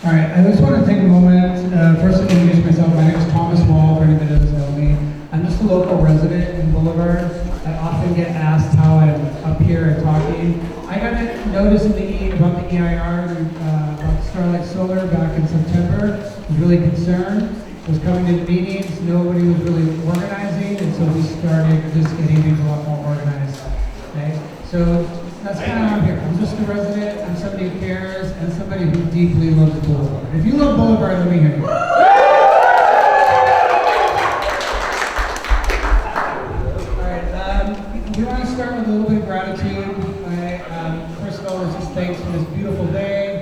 All right, I just want to take a moment, first to introduce myself. My name is Thomas Wall, for anybody that doesn't know me. I'm just a local resident in Boulevard. I often get asked how I'm up here and talking. I got a notice about the EIR, about Starlight Solar back in September. I was really concerned. I was coming to meetings, nobody was really organizing, and so we started just getting things a lot more organized. Okay? So that's kind of how I'm here. I'm just a resident, I'm somebody who cares, and somebody who deeply loves Boulevard. If you love Boulevard, let me hear you. Alright, we want to start with a little bit of gratitude. First of all, let's just thanks for this beautiful day.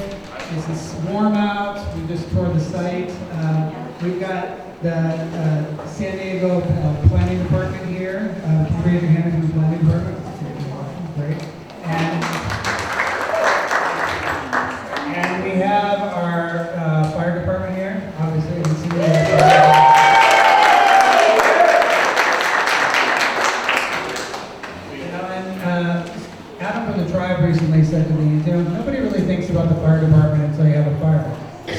It's warm out, we just toured the site. We've got the San Diego Planning Department here. Can you raise your hand if you're the Planning Department? Great. And we have our fire department here. Obviously, you can see Adam from the tribe recently said to me, nobody really thinks about the fire department until you have a fire.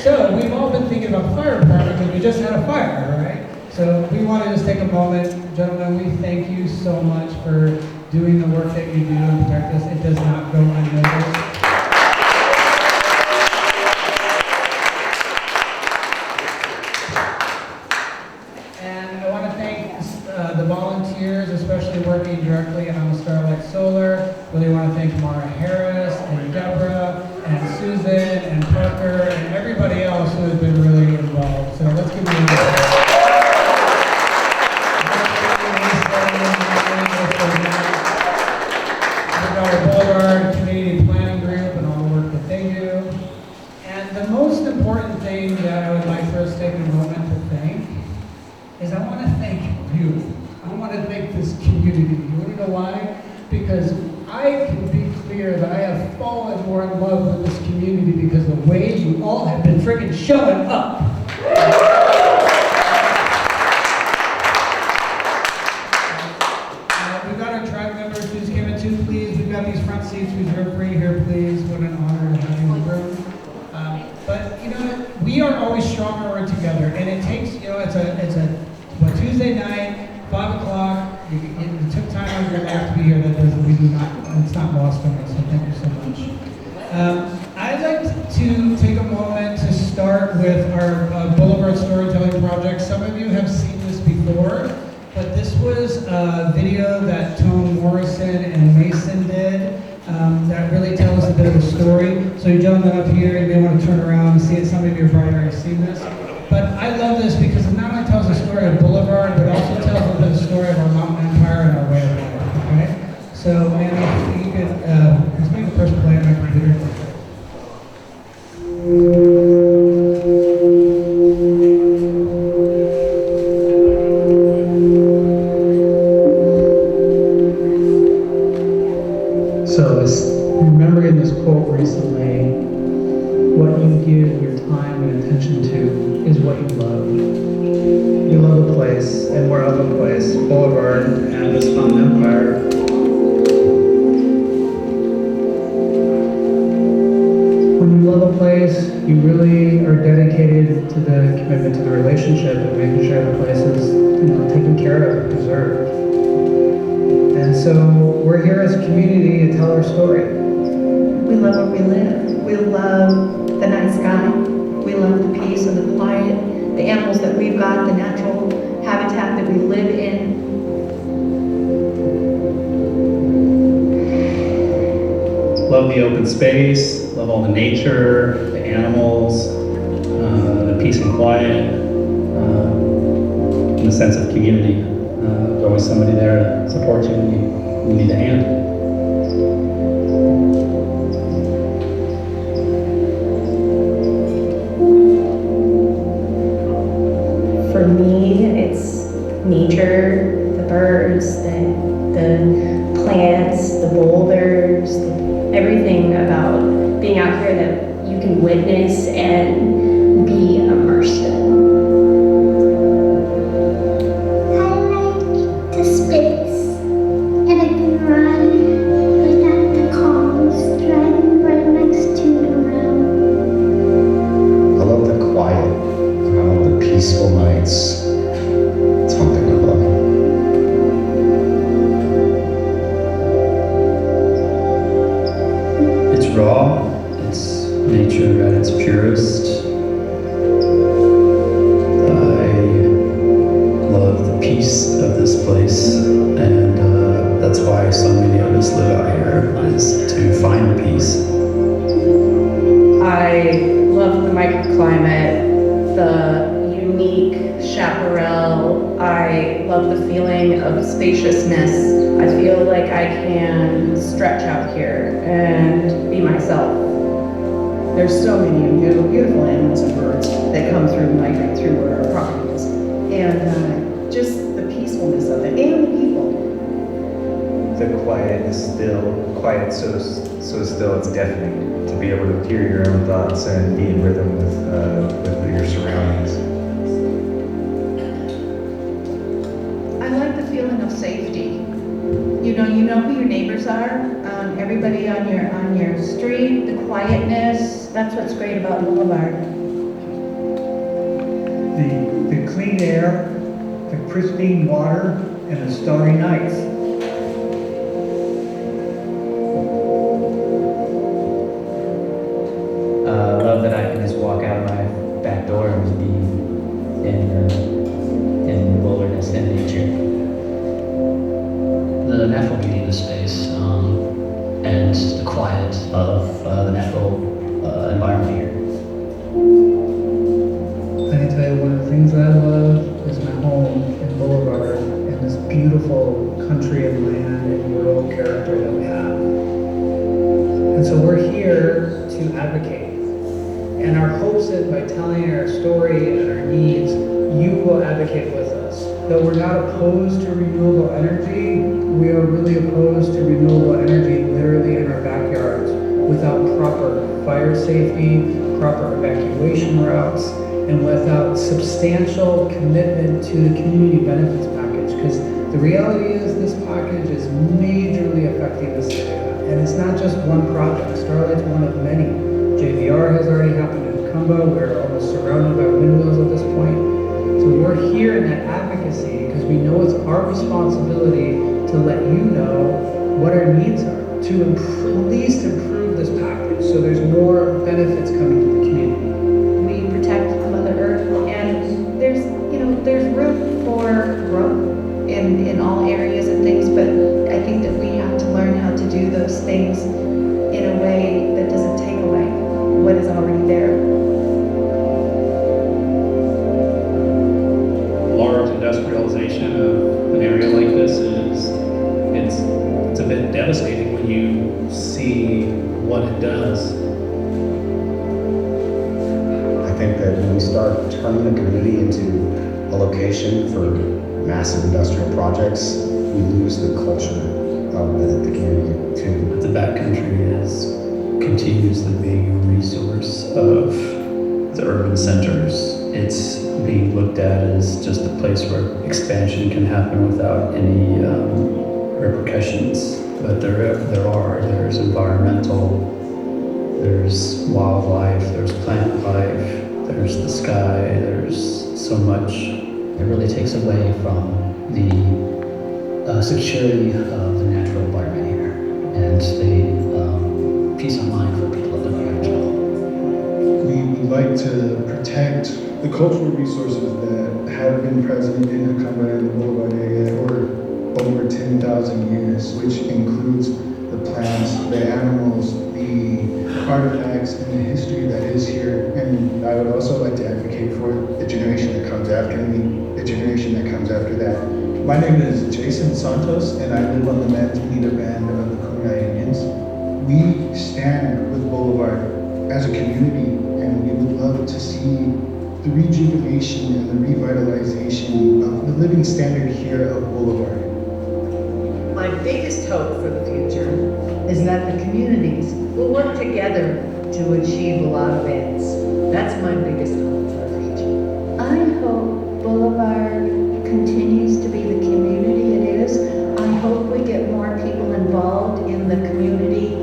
So we've all been thinking about the fire department because we just had a fire, right? So we want to just take a moment, gentlemen, we thank you so much for doing the work that you do to protect us. It does not go unnoticed. And I want to thank the volunteers, especially working directly on Starlight Solar. Really want to thank Mara Harris and Deborah and Susan and Parker and everybody else who has been really involved. So let's give them a our Boulevard Community Planning Group and all the work that they do. And the most important thing that I would like for us to take a moment to thank is I want to thank you. I want to thank this community. You want to know why? Because I can be clear that I have fallen more in love with this community because the way you all have been freaking showing up. We've got our tribe members who just came in too, please. We've got these front seats reserved for you here, please. What an honor to have you in the room. But you know, we are always stronger when we're together, and it takes, it's a Tuesday night, 5 o'clock. You took time out of your life to be here. That doesn't, we do not, it's not lost on us. So thank you so much. I'd like to take a moment to start with our Boulevard Storytelling Project. Some of you have seen this before. But this was a video that Tone Morrison and Mason did that really tells a bit of a story. So you gentlemen up here, you may want to turn around and see it. Some of you have probably already seen this. But I love this because it not only tells the story of Boulevard, but also tells a bit of the story of our mountain empire and our way of life. Okay? So, man, you could, let's make the first play on my computer. Remembering this quote recently, what you give your time and attention to is what you love. You love a place, and we're of a place, Boulevard, and this mountain empire. When you love a place, you really are dedicated to the commitment to the relationship and making sure the place is, taken care of and preserved. And so we're here as a community to tell our story. We love where we live. We love the night sky. We love the peace and the quiet, the animals that we've got, the natural habitat that we live in. Love the open space, love all the nature, the animals, the peace and quiet, and the sense of community. There's always somebody there to support you when you need a hand. For me, it's nature, the birds, the plants, the boulders, everything about being out here that you can witness and be immersed in. I like the space, and I can run without the cars driving right next to the road. raw, it's nature at its purest. I love the peace of this place, and that's why so many of us live out here, is to find peace. I love the microclimate, the unique chaparral. I love the feeling of spaciousness. I feel like I can stretch out here and be myself. There's so many beautiful animals and birds that come through, migrate through where our property is. And just the peacefulness of it, and the people. The quiet is still, quiet so still it's deafening. To be able to hear your own thoughts and be in rhythm with your surroundings. I like the feeling of safety. You know who your neighbors are. Everybody on your street, the quietness. That's what's great about Boulevard. The clean air, the pristine water, and the starry nights. I love that I can just walk out my back door and be in the wilderness and nature. The natural beauty of the space and the quiet of the natural environment here. I can tell you one of the things that I love is my home in Boulevard and this beautiful country and land and rural character that we have. And so we're here to advocate. And our hopes is by telling our story and our needs, you will advocate with us. Though we're not opposed to renewable energy, we are really opposed to renewable energy literally in our backyards without proper fire safety, proper evacuation routes, and without substantial commitment to the community benefits package. Because the reality is this package is majorly affecting this area. And it's not just one project. Starlight's one of many. JVR has already happened in Cumba. We're almost surrounded by windmills at this point. So we're here in that advocacy because we know it's our responsibility to let you know what our needs are, to at least improve this package so there's more benefits coming to the community. We protect Mother Earth, and there's room for growth in all areas and things, but I think that we have to learn how to do those things in a way that doesn't take away what is already there. Large industrialization of an area like this it's a bit devastating when you see what it does. I think that when we start turning the community into a location for massive industrial projects, we lose the culture of the community too. The backcountry continues to be a resource of the urban centers. It's being looked at as just a place where expansion can happen without any repercussions. But there's environmental, there's wildlife, there's plant life, there's the sky, there's so much. It really takes away from the security of the natural environment here and the peace of mind for people that live here as well. We would like to protect the cultural resources that have been present in the Cumba and the Boulevard area for over 10,000 years, which includes the plants, the animals, the artifacts, and the history that is here. And I would also like to advocate for the generation that comes after me, the generation that comes after that. My name is Jason Santos, and I live on the Manzanita Band of the Kuna Indians. We stand with Boulevard as a community, and we would love to see the rejuvenation and the revitalization of the living standard here of Boulevard. My biggest hope for the future is that the communities will work together to achieve a lot of ends. That's my biggest hope for the future. I hope Boulevard continues to be the community it is. I hope we get more people involved in the community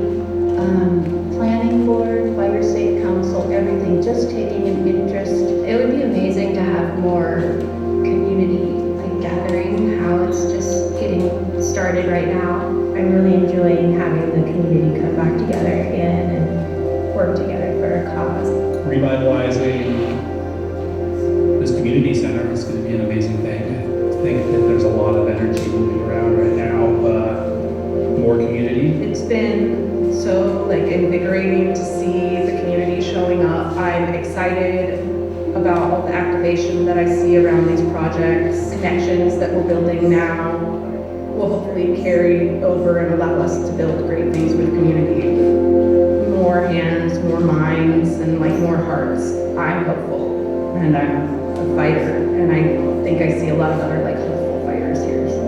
planning board, fire safe council, everything, just taking an interest. It would be amazing to have more community gathering, how it's just getting started right now. I'm really enjoying having the community come back together again and revitalizing this community center is going to be an amazing thing. I think that there's a lot of energy moving around right now, more community. It's been so like invigorating to see the community showing up. I'm excited about all the activation that I see around these projects. Connections that we're building now will hopefully carry over and allow us to build great things with the community. More hands, more minds, and like more hearts. I'm hopeful, and I'm a fighter, and I think I see a lot of other like hopeful fighters here. So,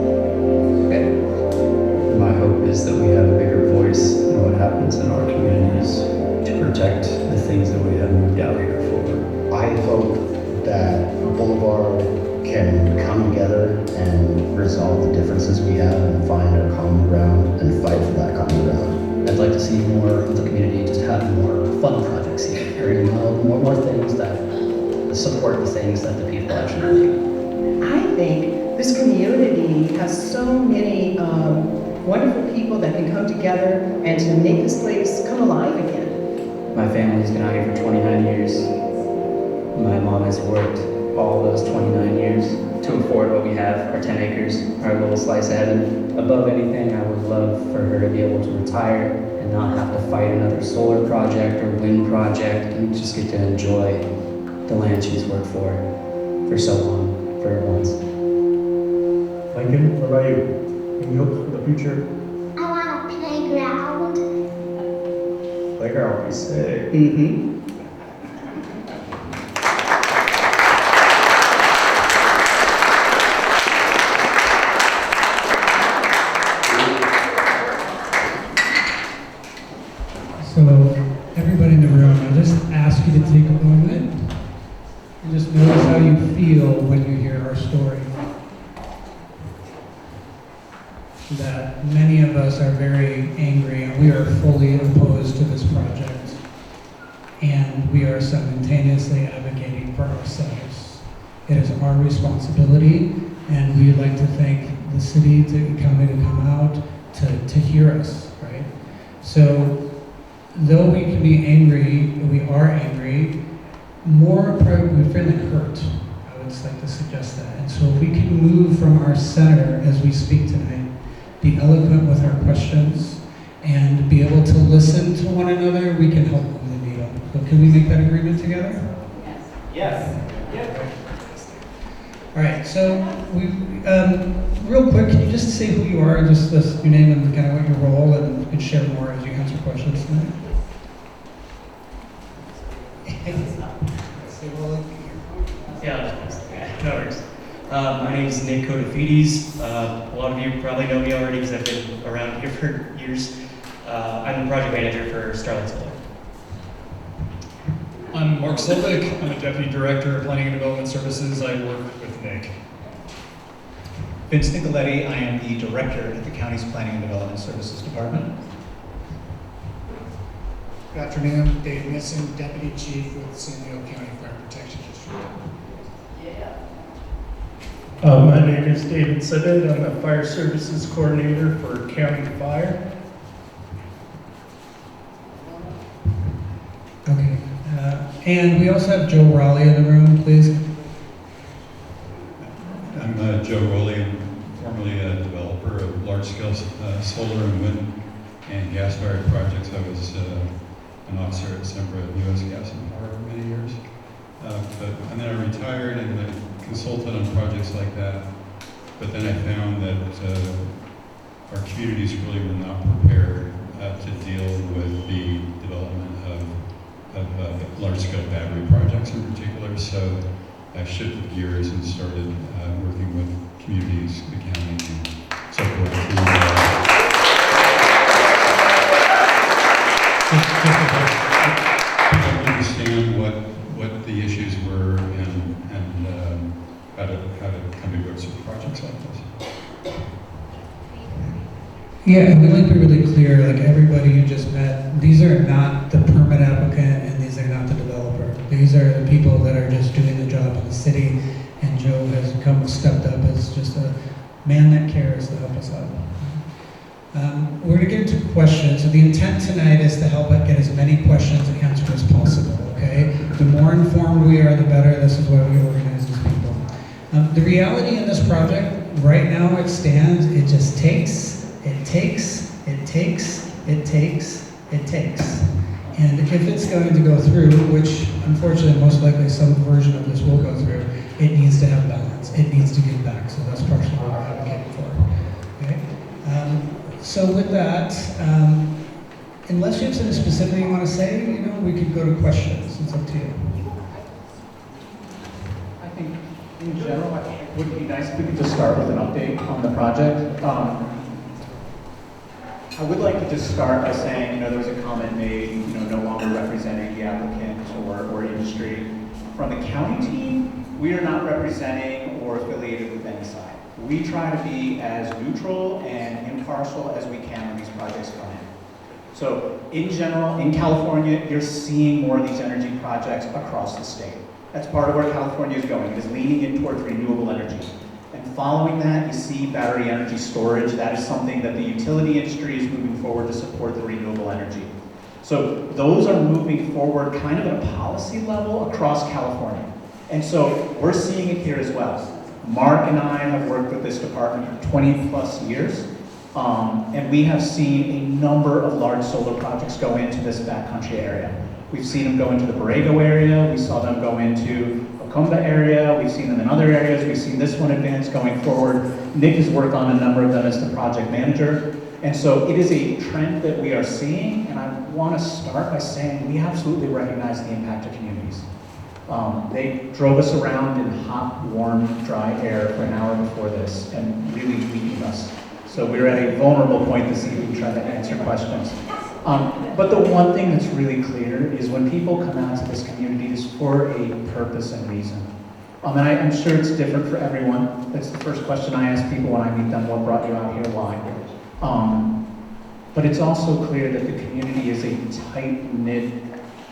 good. My hope is that we have a bigger voice in what happens in our communities to protect the things that we have moved out here for. I hope that Boulevard can come together and resolve the differences we have and find our common ground and fight for that common ground. I'd like to see more of the community just have more fun projects here, you know, more things that support the things that the people actually do. I think this community has so many wonderful people that can come together and to make this place come alive again. My family's been out here for 29 years. My mom has worked all those 29 years to afford what we have, our 10 acres, our little slice of heaven. Above anything, I would love for her to be able to retire and not have to fight another solar project or wind project and just get to enjoy the land she's worked for so long, for once. Lincoln, what about you? Any hopes for the future? I want a playground. Playground would be sick. Mm-hmm. So, everybody in the room, I just ask you to take a moment and just notice how you feel when you hear our story. That many of us are very angry and we are fully opposed to this project. And we are simultaneously advocating for ourselves. It is our responsibility, and we'd like to thank the city to come out to hear us, right? So, though we can be angry, we are angry, we're feeling hurt. I would just like to suggest that. And so if we can move from our center as we speak tonight, be eloquent with our questions, and be able to listen to one another, we can help move the needle. So can we make that agreement together? Yes. Yep. All right, so real quick, can you just say who you are, just list your name and kind of what your role, and you can share more as you answer questions tonight. Yeah, no worries. My name is Nick Kodafides. A lot of you probably know me already because I've been around here for years. I'm the project manager for Starlight Solar. I'm Mark Slovic. I'm a Deputy Director of Planning and Development Services. I work with Nick. Vince Nicoletti. I am the Director at the county's Planning and Development Services Department. Good afternoon, Dave Nissen, Deputy Chief with San Diego County Fire Protection District. My name is David Sibbett. I'm the Fire Services Coordinator for County Fire. Okay, and we also have Joe Raleigh in the room, please. I'm Joe Rowley. I'm formerly a developer of large-scale solar and wind and gas-fired projects. I was an officer at Sempra U.S. Gas and Power for many years. And then I retired and I consulted on projects like that. But then I found that our communities really were not prepared to deal with the development of large-scale battery projects in particular. So I shifted gears and started working with communities, the county, and so forth. People understand what the issues were and how to come to grips with projects like this. Yeah, and we'd like to be really clear, like everybody you just met, these are not the permit applicant and these are not the developer. These are the people that are just doing the job in the city, and Joe has stepped up as just a man that cares to help us out. We're going to get into questions. So the intent tonight is to help get as many questions answered as possible, okay? The we are, the better. This is why we organize as people. The reality in this project, right now it stands, it just takes, it takes, it takes, it takes, it takes. And if it's going to go through, which unfortunately most likely some version of this will go through, it needs to have balance. It needs to give back. So that's partially what we're advocating for. Okay? So with that, unless you have something specific you want to say, we could go to questions. It's up to you. I think in general, it would be nice if we could just start with an update on the project. I would like to just start by saying, there was a comment made, no longer representing the applicant or industry. From the county team, we are not representing or affiliated with any side. We try to be as neutral and impartial as we can when these projects come in. So in general, in California, you're seeing more of these energy projects across the state. That's part of where California is going. It is leaning in towards renewable energy. And following that, you see battery energy storage. That is something that the utility industry is moving forward to support the renewable energy. So those are moving forward kind of at a policy level across California. And so we're seeing it here as well. Mark and I have worked with this department for 20 plus years. And we have seen a number of large solar projects go into this backcountry area. We've seen them go into the Borrego area. We saw them go into Ocumba area. We've seen them in other areas. We've seen this one advance going forward. Nick has worked on a number of them as the project manager. And so it is a trend that we are seeing. And I want to start by saying we absolutely recognize the impact of communities. They drove us around in hot, warm, dry air for an hour before this and really weakened us. So we were at a vulnerable point this evening trying to answer questions. But the one thing that's really clear is when people come out to this community, it is for a purpose and reason. And I'm sure it's different for everyone. That's the first question I ask people when I meet them: what brought you out here, why? But it's also clear that the community is a tight-knit,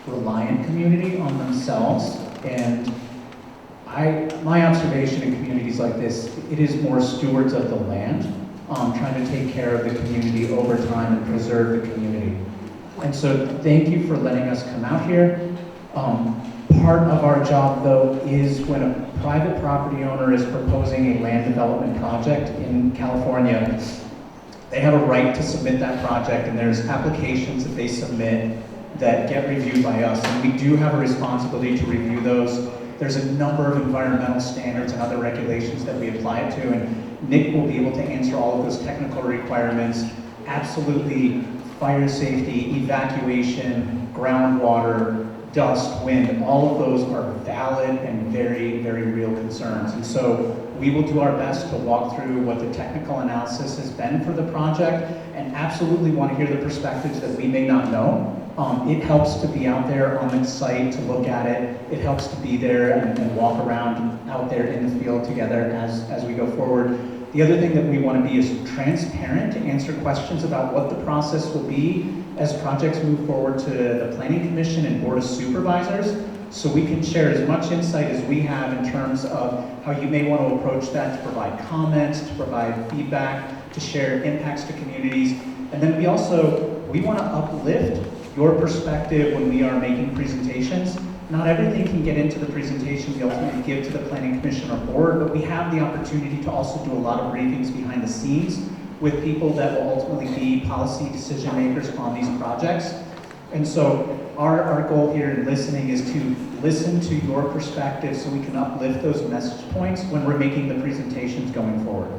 reliant community on themselves. And my observation in communities like this, it is more stewards of the land, trying to take care of the community over time and preserve the community. And so thank you for letting us come out here. Part of our job, though, is when a private property owner is proposing a land development project in California, they have a right to submit that project, and there's applications that they submit that get reviewed by us, and we do have a responsibility to review those. There's a number of environmental standards and other regulations that we apply it to, and Nick will be able to answer all of those technical requirements. Absolutely, fire safety, evacuation, groundwater, dust, wind, all of those are valid and very, very real concerns. And so we will do our best to walk through what the technical analysis has been for the project, and absolutely want to hear the perspectives that we may not know. It helps to be out there on the site to look at it. It helps to be there and walk around out there in the field together as we go forward. The other thing that we want to be is transparent to answer questions about what the process will be as projects move forward to the Planning Commission and Board of Supervisors, so we can share as much insight as we have in terms of how you may want to approach that, to provide comments, to provide feedback, to share impacts to communities. And then we want to uplift your perspective when we are making presentations. Not everything can get into the presentation we ultimately give to the Planning Commission or Board, but we have the opportunity to also do a lot of briefings behind the scenes with people that will ultimately be policy decision makers on these projects. And so our goal here in listening is to listen to your perspective so we can uplift those message points when we're making the presentations going forward.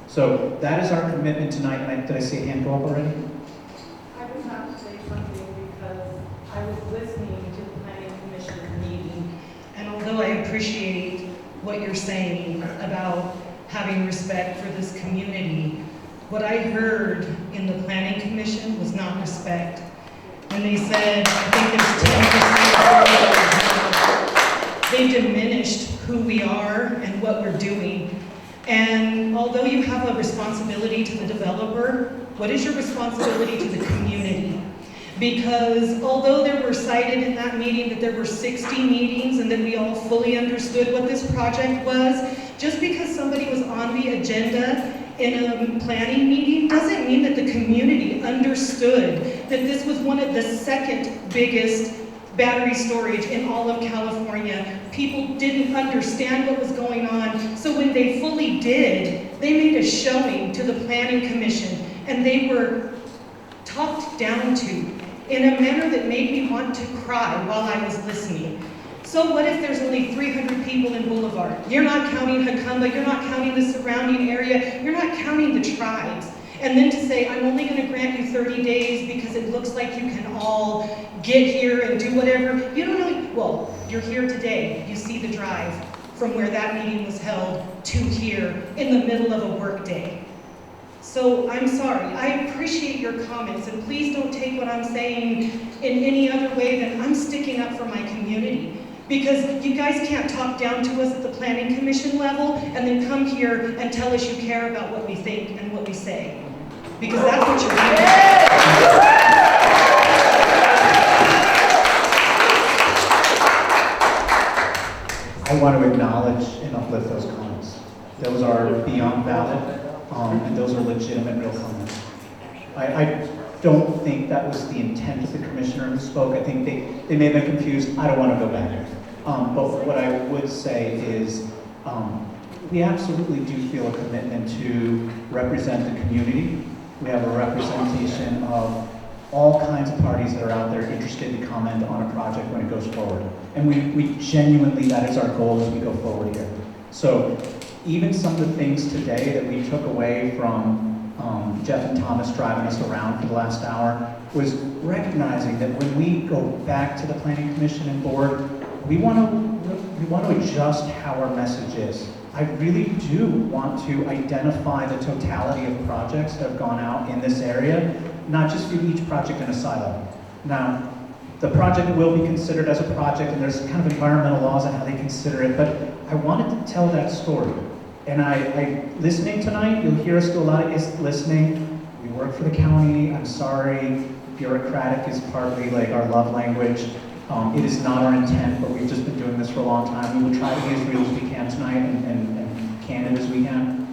So that is our commitment tonight. Did I see a hand go up already? I just have to say something because I was listening to the Planning Commission meeting, and although I appreciate what you're saying about having respect for this community, what I heard in the Planning Commission was not respect. When they said, I think there's 10%, they diminished who we are and what we're doing. And although you have a responsibility to the developer, what is your responsibility to the community? Because although there were cited in that meeting that there were 60 meetings and that we all fully understood what this project was, just because somebody was on the agenda in a planning meeting doesn't mean that the community understood that this was one of the second biggest battery storage in all of California. People didn't understand what was going on, so when they fully did, they made a showing to the Planning Commission, and they were talked down to in a manner that made me want to cry while I was listening. So what if there's only 300 people in Boulevard? You're not counting Jacumba, you're not counting the surrounding area, you're not counting the tribes. And then to say, I'm only gonna grant you 30 days because it looks like you can all get here and do whatever. You don't know, well, you're here today. You see the drive from where that meeting was held to here in the middle of a work day. So I'm sorry, I appreciate your comments, and please don't take what I'm saying in any other way than I'm sticking up for my community. Because you guys can't talk down to us at the Planning Commission level and then come here and tell us you care about what we think and what we say. Because that's what you're doing. I want to acknowledge and uplift those comments. Those are beyond valid, and those are legitimate, real comments. I don't think that was the intent of the commissioner who spoke. I think they may have been confused. I don't want to go back there. But what I would say is we absolutely do feel a commitment to represent the community. We have a representation of all kinds of parties that are out there interested to comment on a project when it goes forward. And we genuinely, that is our goal as we go forward here. So even some of the things today that we took away from Jeff and Thomas driving us around for the last hour was recognizing that when we go back to the Planning Commission and board, we want to adjust how our message is. I really do want to identify the totality of projects that have gone out in this area, not just view each project in a silo. Now, the project will be considered as a project, and there's kind of environmental laws on how they consider it, but I wanted to tell that story. And listening tonight, you'll hear us do a lot of listening. We work for the county. I'm sorry, bureaucratic is partly like our love language. It is not our intent, but we've just been doing this for a long time. We will try to be as real as we can tonight and candid as we can.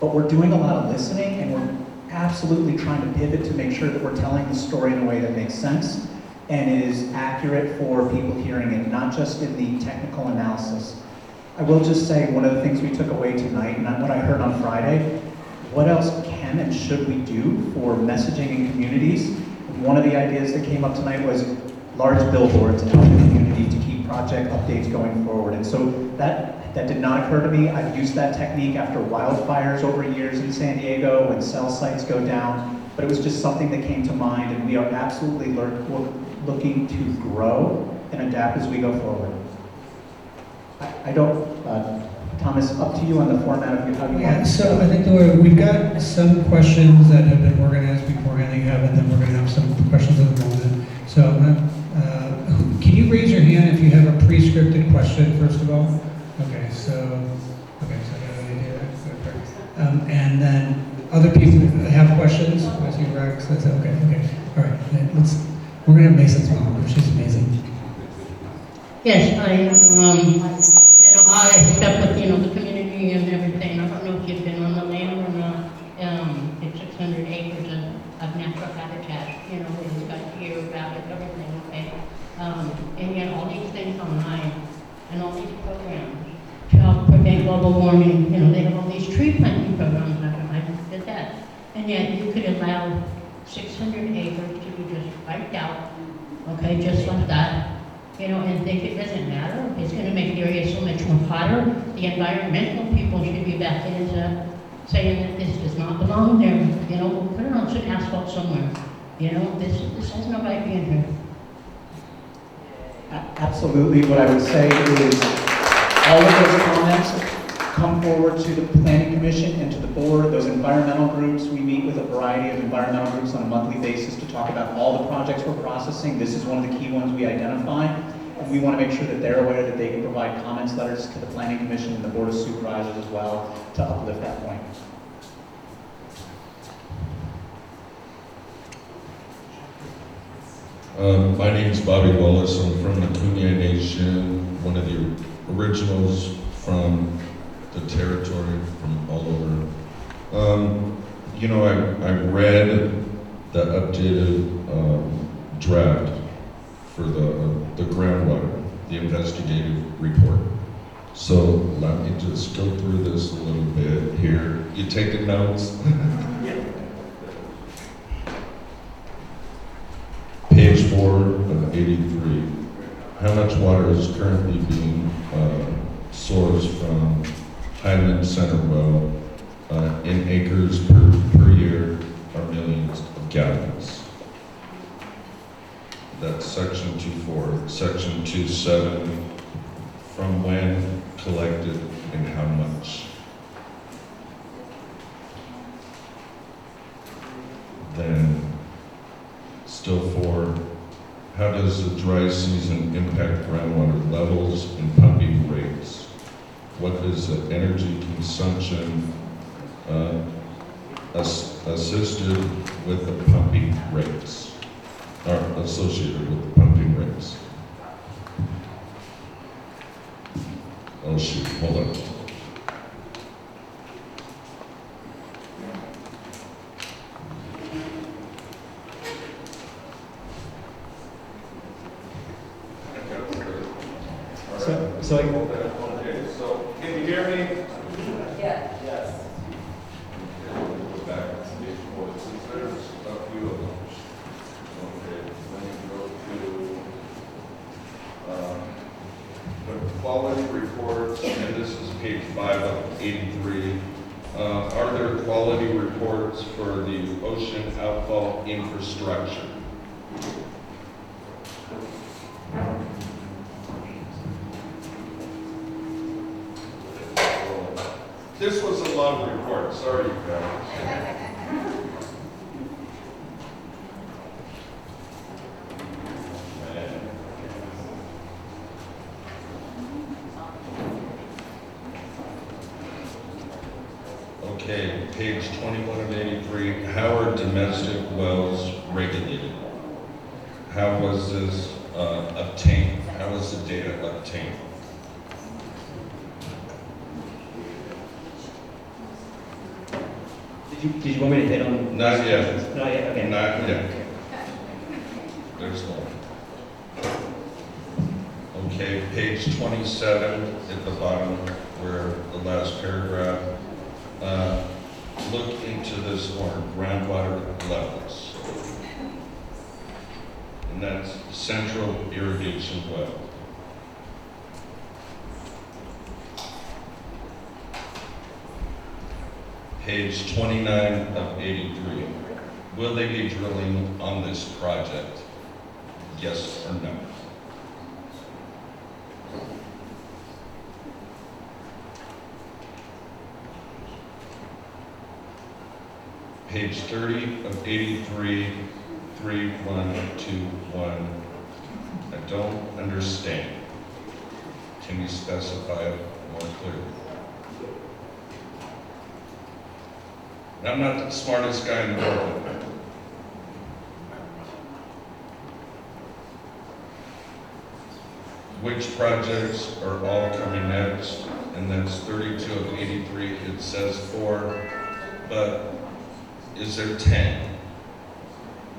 But we're doing a lot of listening, and we're absolutely trying to pivot to make sure that we're telling the story in a way that makes sense and is accurate for people hearing it, not just in the technical analysis. I will just say one of the things we took away tonight, and what I heard on Friday, what else can and should we do for messaging in communities? And one of the ideas that came up tonight was large billboards in the community to keep project updates going forward. And so that did not occur to me. I've used that technique after wildfires over years in San Diego when cell sites go down, but it was just something that came to mind, and we are absolutely looking to grow and adapt as we go forward. I don't, Thomas, up to you on the format of how you want. Yeah, so I think we've got some questions that have been organized beforehand that you have, and then we're going to have some questions at the moment. So can you raise your hand if you have a pre-scripted question, first of all? Okay, so I got an idea. And then other people have questions? I see Rex, that's okay. All right, we're going to have Mason's mom, she's amazing. Yes, I step with, the community and everything. I don't know if you've been on the land or not. It's 600 acres of natural habitat, we've got deer, rabbit, everything, okay? And yet all these things online and all these programs to help prevent global warming, they have all these tree planting programs, I did that. And yet you could allow 600 acres to be just wiped out, okay, just like that. And think it doesn't matter. It's going to make the area so much more hotter. The environmental people should be back in saying that this does not belong there. We'll put it on some asphalt somewhere. This has no right being here. Absolutely. What I would say is all of those comments come forward to the Planning Commission and to the board, those environmental groups. We meet with a variety of environmental groups on a monthly basis to talk about all the projects we're processing. This is one of the key ones we identify. And we want to make sure that they're aware that they can provide comments letters to the Planning Commission and the Board of Supervisors as well to uplift that point. My name is Bobby Wallace. I'm from the Kumeyaay Nation, one of the originals from the territory, from all over. I read the updated draft for the investigative report. So let me just go through this a little bit here. You taking notes? Page 4 of 83. How much water is currently being sourced from Highland Center well in acres per year are millions of gallons. That's section 2.4. Section 2.7, from when, collected, and how much. Then, still 4, how does the dry season impact groundwater levels and pumping rates? What is the energy consumption assisted with the pumping rates, or associated with the pumping rates? Oh shoot, hold on. Okay, so can you hear me? Yeah. Yes. Go back to page 4, since there's a few of them. Okay, let me go to the quality reports, and this is page 5 of 83. Are there quality reports for the ocean outfall infrastructure? This was a long report, sorry you guys. Okay, page 21 of 83, how are domestic wells regulated? How was this obtained? How was the data obtained? Did you want me to hit on? Not yet. Not yet, okay. Not yet. There's more. Okay, page 27 at the bottom, where the last paragraph. Look into this more groundwater levels. And that's central irrigation well. Page 29 of 83. Will they be drilling on this project? Yes or no? Page 30 of 83, 3121. I don't understand. Can you specify it more clearly? I'm not the smartest guy in the world. Which projects are all coming next? And that's 32 of 83. It says 4, but is there 10?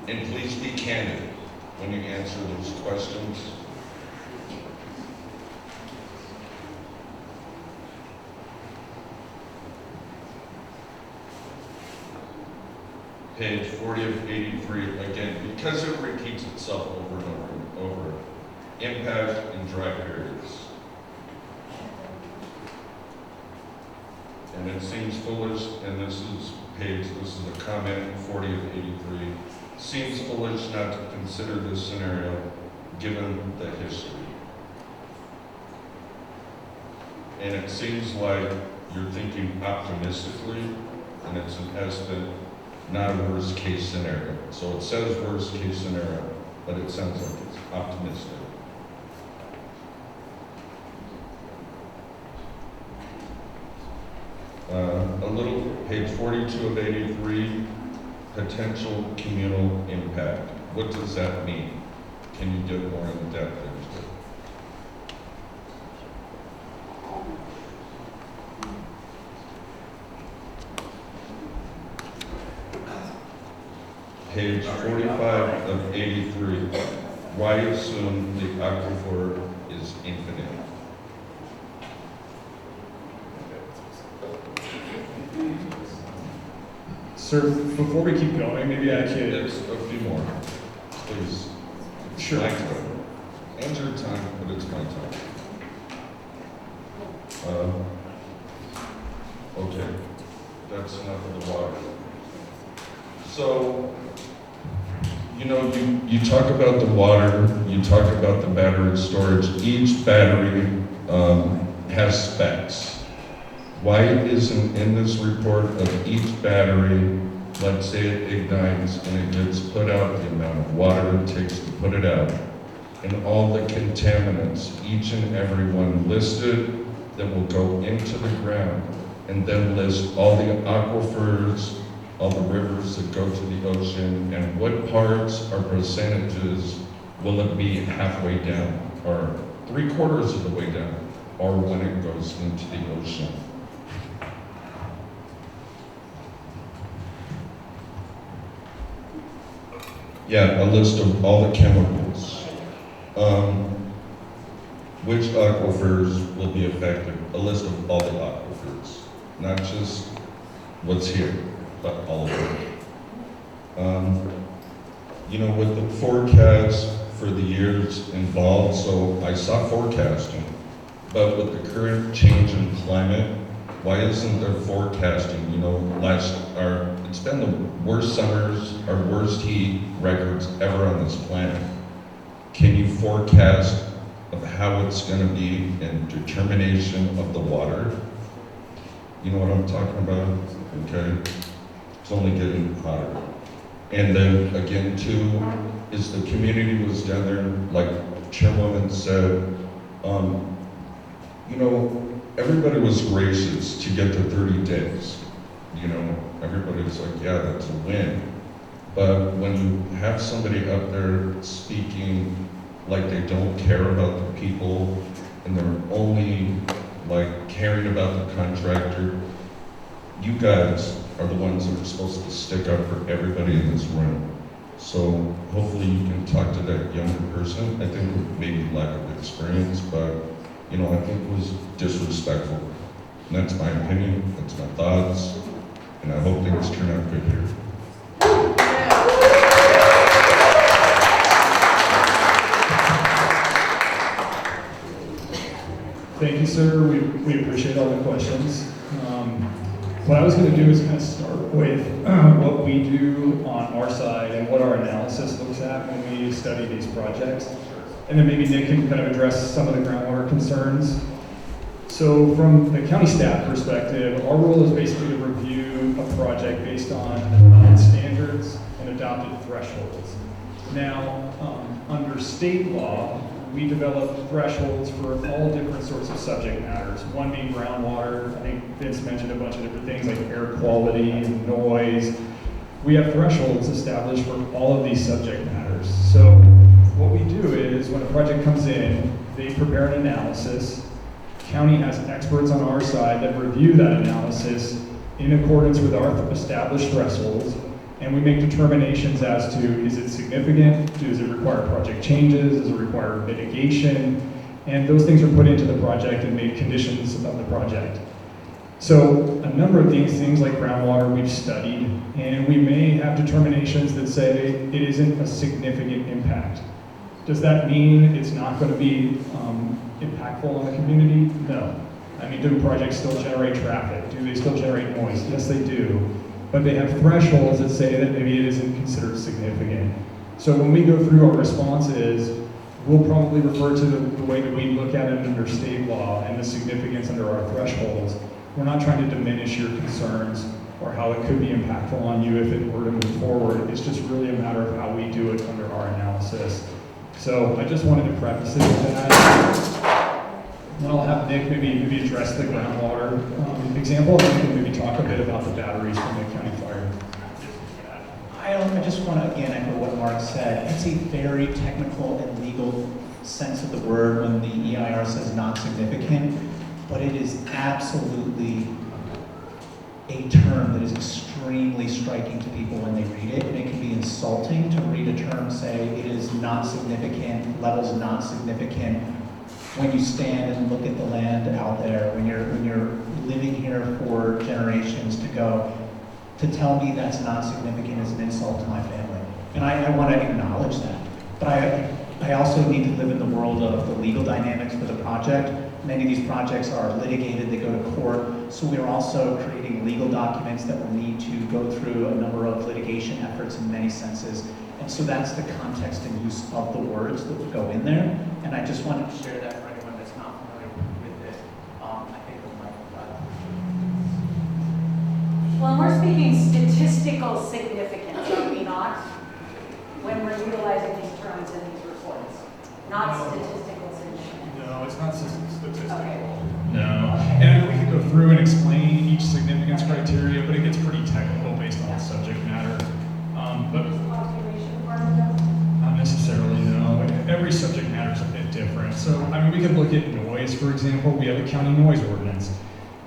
And please be candid when you answer those questions. Page 40 of 83, again, because it repeats itself over and over and over. Impact in dry periods. And it seems foolish, and this is a comment, 40 of 83. Seems foolish not to consider this scenario given the history. And it seems like you're thinking optimistically, and it's an estimate, not a worst case scenario. So it says worst case scenario, but it sounds like it's optimistic. A little, page 42 of 83, potential communal impact. What does that mean? Can you get more in depth into it? Page 45 of 83, why assume the aquifer is infinite. Sir, before we keep going, maybe I could... There's a few more, please. Sure. My time. And your time, but it's my time. Okay, that's enough of the water. So, you know, you talk about the water, you talk about the battery storage. Each battery has specs. Why isn't in this report of each battery, let's say it ignites and it gets put out, the amount of water it takes to put it out, and all the contaminants, each and every one listed that will go into the ground, and then list all the aquifers, all the rivers that go to the ocean, and what parts or percentages will it be halfway down, or 3/4 of the way down, or when it goes into the ocean. Yeah, a list of all the chemicals. Which aquifers will be affected? A list of all the aquifers, not just what's here, but all of them. You know, with the forecast for the years involved, so I saw forecasting, but with the current change in climate, why isn't there forecasting? You know, it's been the worst summers, our worst heat records ever on this planet. Can you forecast of how it's going to be and determination of the water? You know what I'm talking about? Okay. It's only getting hotter. And then again too, is the community was down there, like Chairwoman said, you know, everybody was gracious to get to 30 days. You know, everybody was like, yeah, that's a win. But when you have somebody up there speaking like they don't care about the people and they're only like caring about the contractor, you guys are the ones that are supposed to stick up for everybody in this room. So hopefully you can talk to that younger person. I think maybe lack of experience, but you know, I think it was disrespectful. And that's my opinion, that's my thoughts, and I hope things turn out good here. Thank you, sir. We appreciate all the questions. What I was going to do is kind of start with what we do on our side and what our analysis looks at when we study these projects. And then maybe Nick can kind of address some of the groundwater concerns. So from the county staff perspective, our role is basically to review a project based on standards and adopted thresholds. Now, under state law, we develop thresholds for all different sorts of subject matters. One being groundwater. I think Vince mentioned a bunch of different things like air quality and noise. We have thresholds established for all of these subject matters. So what we do is when a project comes in, they prepare an analysis. County has experts on our side that review that analysis in accordance with our established thresholds. And we make determinations as to, is it significant? Does it require project changes? Does it require mitigation? And those things are put into the project and made conditions of the project. So a number of these things like groundwater we've studied, and we may have determinations that say it isn't a significant impact. Does that mean it's not going to be impactful on the community? No. I mean, do projects still generate traffic? Do they still generate noise? Yes, they do. But they have thresholds that say that maybe it isn't considered significant. So when we go through our responses, we'll probably refer to the way that we look at it under state law and the significance under our thresholds. We're not trying to diminish your concerns or how it could be impactful on you if it were to move forward. It's just really a matter of how we do it under our analysis. So I just wanted to preface it with that. Then I'll have Nick maybe address the groundwater example, and we can maybe talk a bit about the batteries from the county fire. I just want to again echo what Mark said. It's a very technical and legal sense of the word when the EIR says not significant, but it is absolutely a term that is extremely striking to people when they read it, and it can be insulting to read a term say it is not significant, levels not significant. when you stand and look at the land out there, when you're living here for generations to go, to tell me that's not significant is an insult to my family. And I want to acknowledge that. But I also need to live in the world of the legal dynamics for the project. Many of these projects are litigated, they go to court, so we are also creating legal documents that will need to go through a number of litigation efforts in many senses. And so that's the context and use of the words that would go in there. And I just wanted to share that for anyone that's not familiar with it. I think the microphone. Well, we're speaking statistical significance, are we not? When we're utilizing these terms in these reports, not statistical significance. No, it's not statistical. Okay. No. And we could go through and explain each significance criteria, but it gets pretty technical based on the subject matter. But not necessarily, no. Every subject matter is a bit different. So, I mean, we could look at noise, for example. We have a county noise ordinance.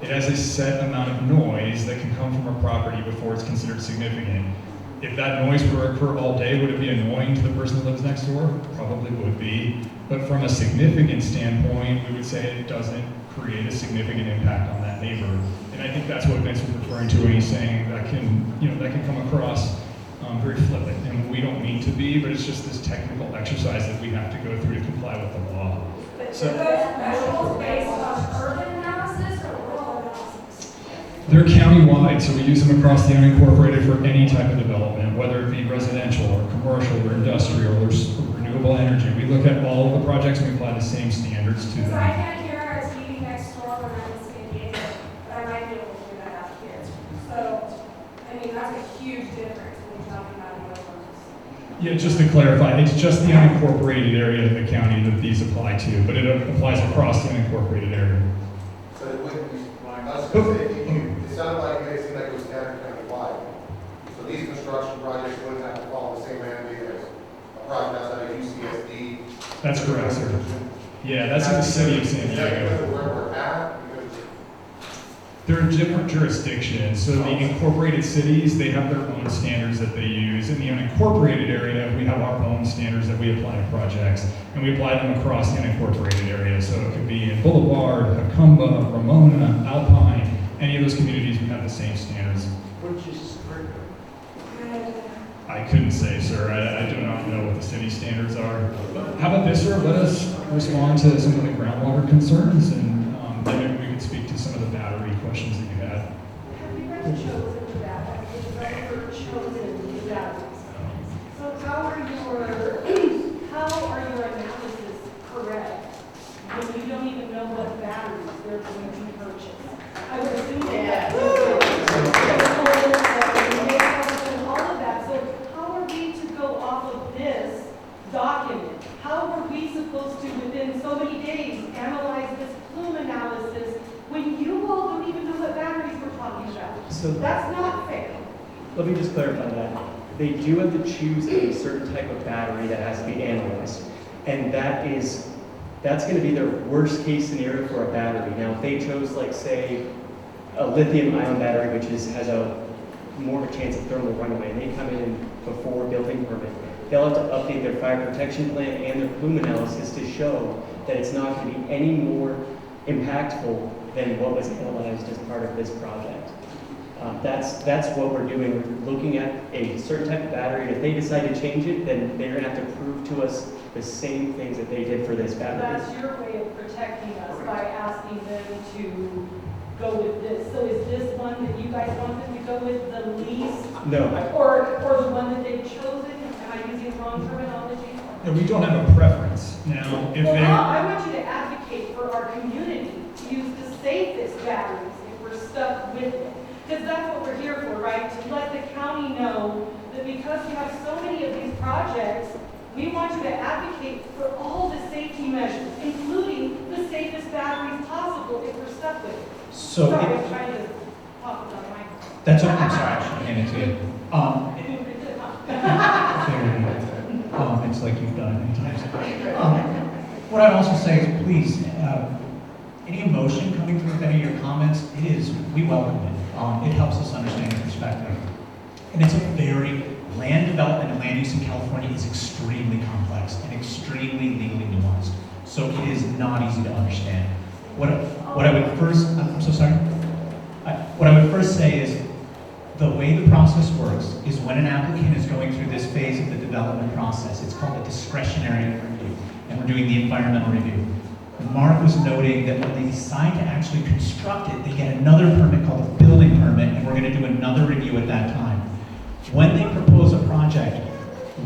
It has a set amount of noise that can come from a property before it's considered significant. If that noise were to occur all day, would it be annoying to the person that lives next door? Probably would be. But from a significant standpoint, we would say it doesn't create a significant impact on that neighbor. And I think that's what Vince was referring to when he's saying that can come across very flippant. And we don't mean to be, but it's just this technical exercise that we have to go through to comply with the law. But so, are those rules based on urban analysis or rural analysis? They're countywide, so we use them across the unincorporated for any type of development, whether it be residential or commercial or industrial or renewable energy. We look at all of the projects and we apply the same standards to Because I them. can't hear our TV next door when I'm in San Diego, but I might be able to hear that out here. So, I mean, that's a huge difference when you're talking about neighborhoods. Yeah, just to clarify, it's just the unincorporated area of the county that these apply to, but it applies across the unincorporated area. So it wouldn't be, it sounded like you made it seem like it was standard county-wide. So these construction projects wouldn't have to follow the same mandate as a project outside of UCSD. That's correct, sir. Yeah, that's in the city of San Is that because Diego. of where we're at? Because They're in different jurisdictions. So the incorporated cities, they have their own standards that they use. In the unincorporated area, we have our own standards that we apply to projects, and we apply them across the unincorporated area. So it could be in Boulevard, Jacumba, Ramona, Alpine, any of those communities, we have the same standards. which is I couldn't say, sir. I do not know what the city standards are. How about this, sir? Let us respond to some of the groundwater concerns, and then maybe we could speak to some of the battery questions that you had. Have you ever chosen the battery? Have you ever chosen the batteries? So how are your analysis correct when you don't even know what batteries they're going to purchase? I would assume that. All of that. So how are we to go off of this document? How are we supposed to, within so many days, analyze this plume analysis when you all don't even know what batteries we're talking about? So that's not fair. Let me just clarify that. They do have to choose a certain type of battery that has to be analyzed. And that's going to be their worst case scenario for a battery. Now, if they chose, like, say, a lithium ion battery, which has a more of a chance of thermal runaway, and they come in before building permit, they'll have to update their fire protection plan and their plume analysis to show that it's not going to be any more impactful than what was analyzed as part of this project. That's what we're doing. We're looking at a certain type of battery, and if they decide to change it, then they're going to have to prove to us the same things that they did for this battery. That's your way of protecting us by asking them to go with this. So is this one that you guys want them to go with the least? No. Or the one that they've chosen? Am I using wrong terminology? No, we don't have a preference. Now, if Well, they... I want you to advocate for our community to use the safest batteries if we're stuck with it. Because that's what we're here for, right? To let the county know that because we have so many of these projects, we want you to advocate for all the safety measures, including the safest batteries possible if we're stuck with it. So Sorry, it- I'm trying to talk about my... That's okay, I'm sorry, I should hand it to you. You're doing pretty good, huh? Very good. It's like you've done it many times. What I'd also say is, please, any emotion coming through with any of your comments, we welcome it. It helps us understand your perspective. And it's a land development and land use in California is extremely complex and extremely legally nuanced. So it is not easy to understand. What I would first, I'm so sorry. What I would first say is the way the process works is when an applicant is going through this phase of the development process, it's called a discretionary review, and we're doing the environmental review. Mark was noting that when they decide to actually construct it, they get another permit called a building permit, and we're going to do another review at that time. When they propose a project,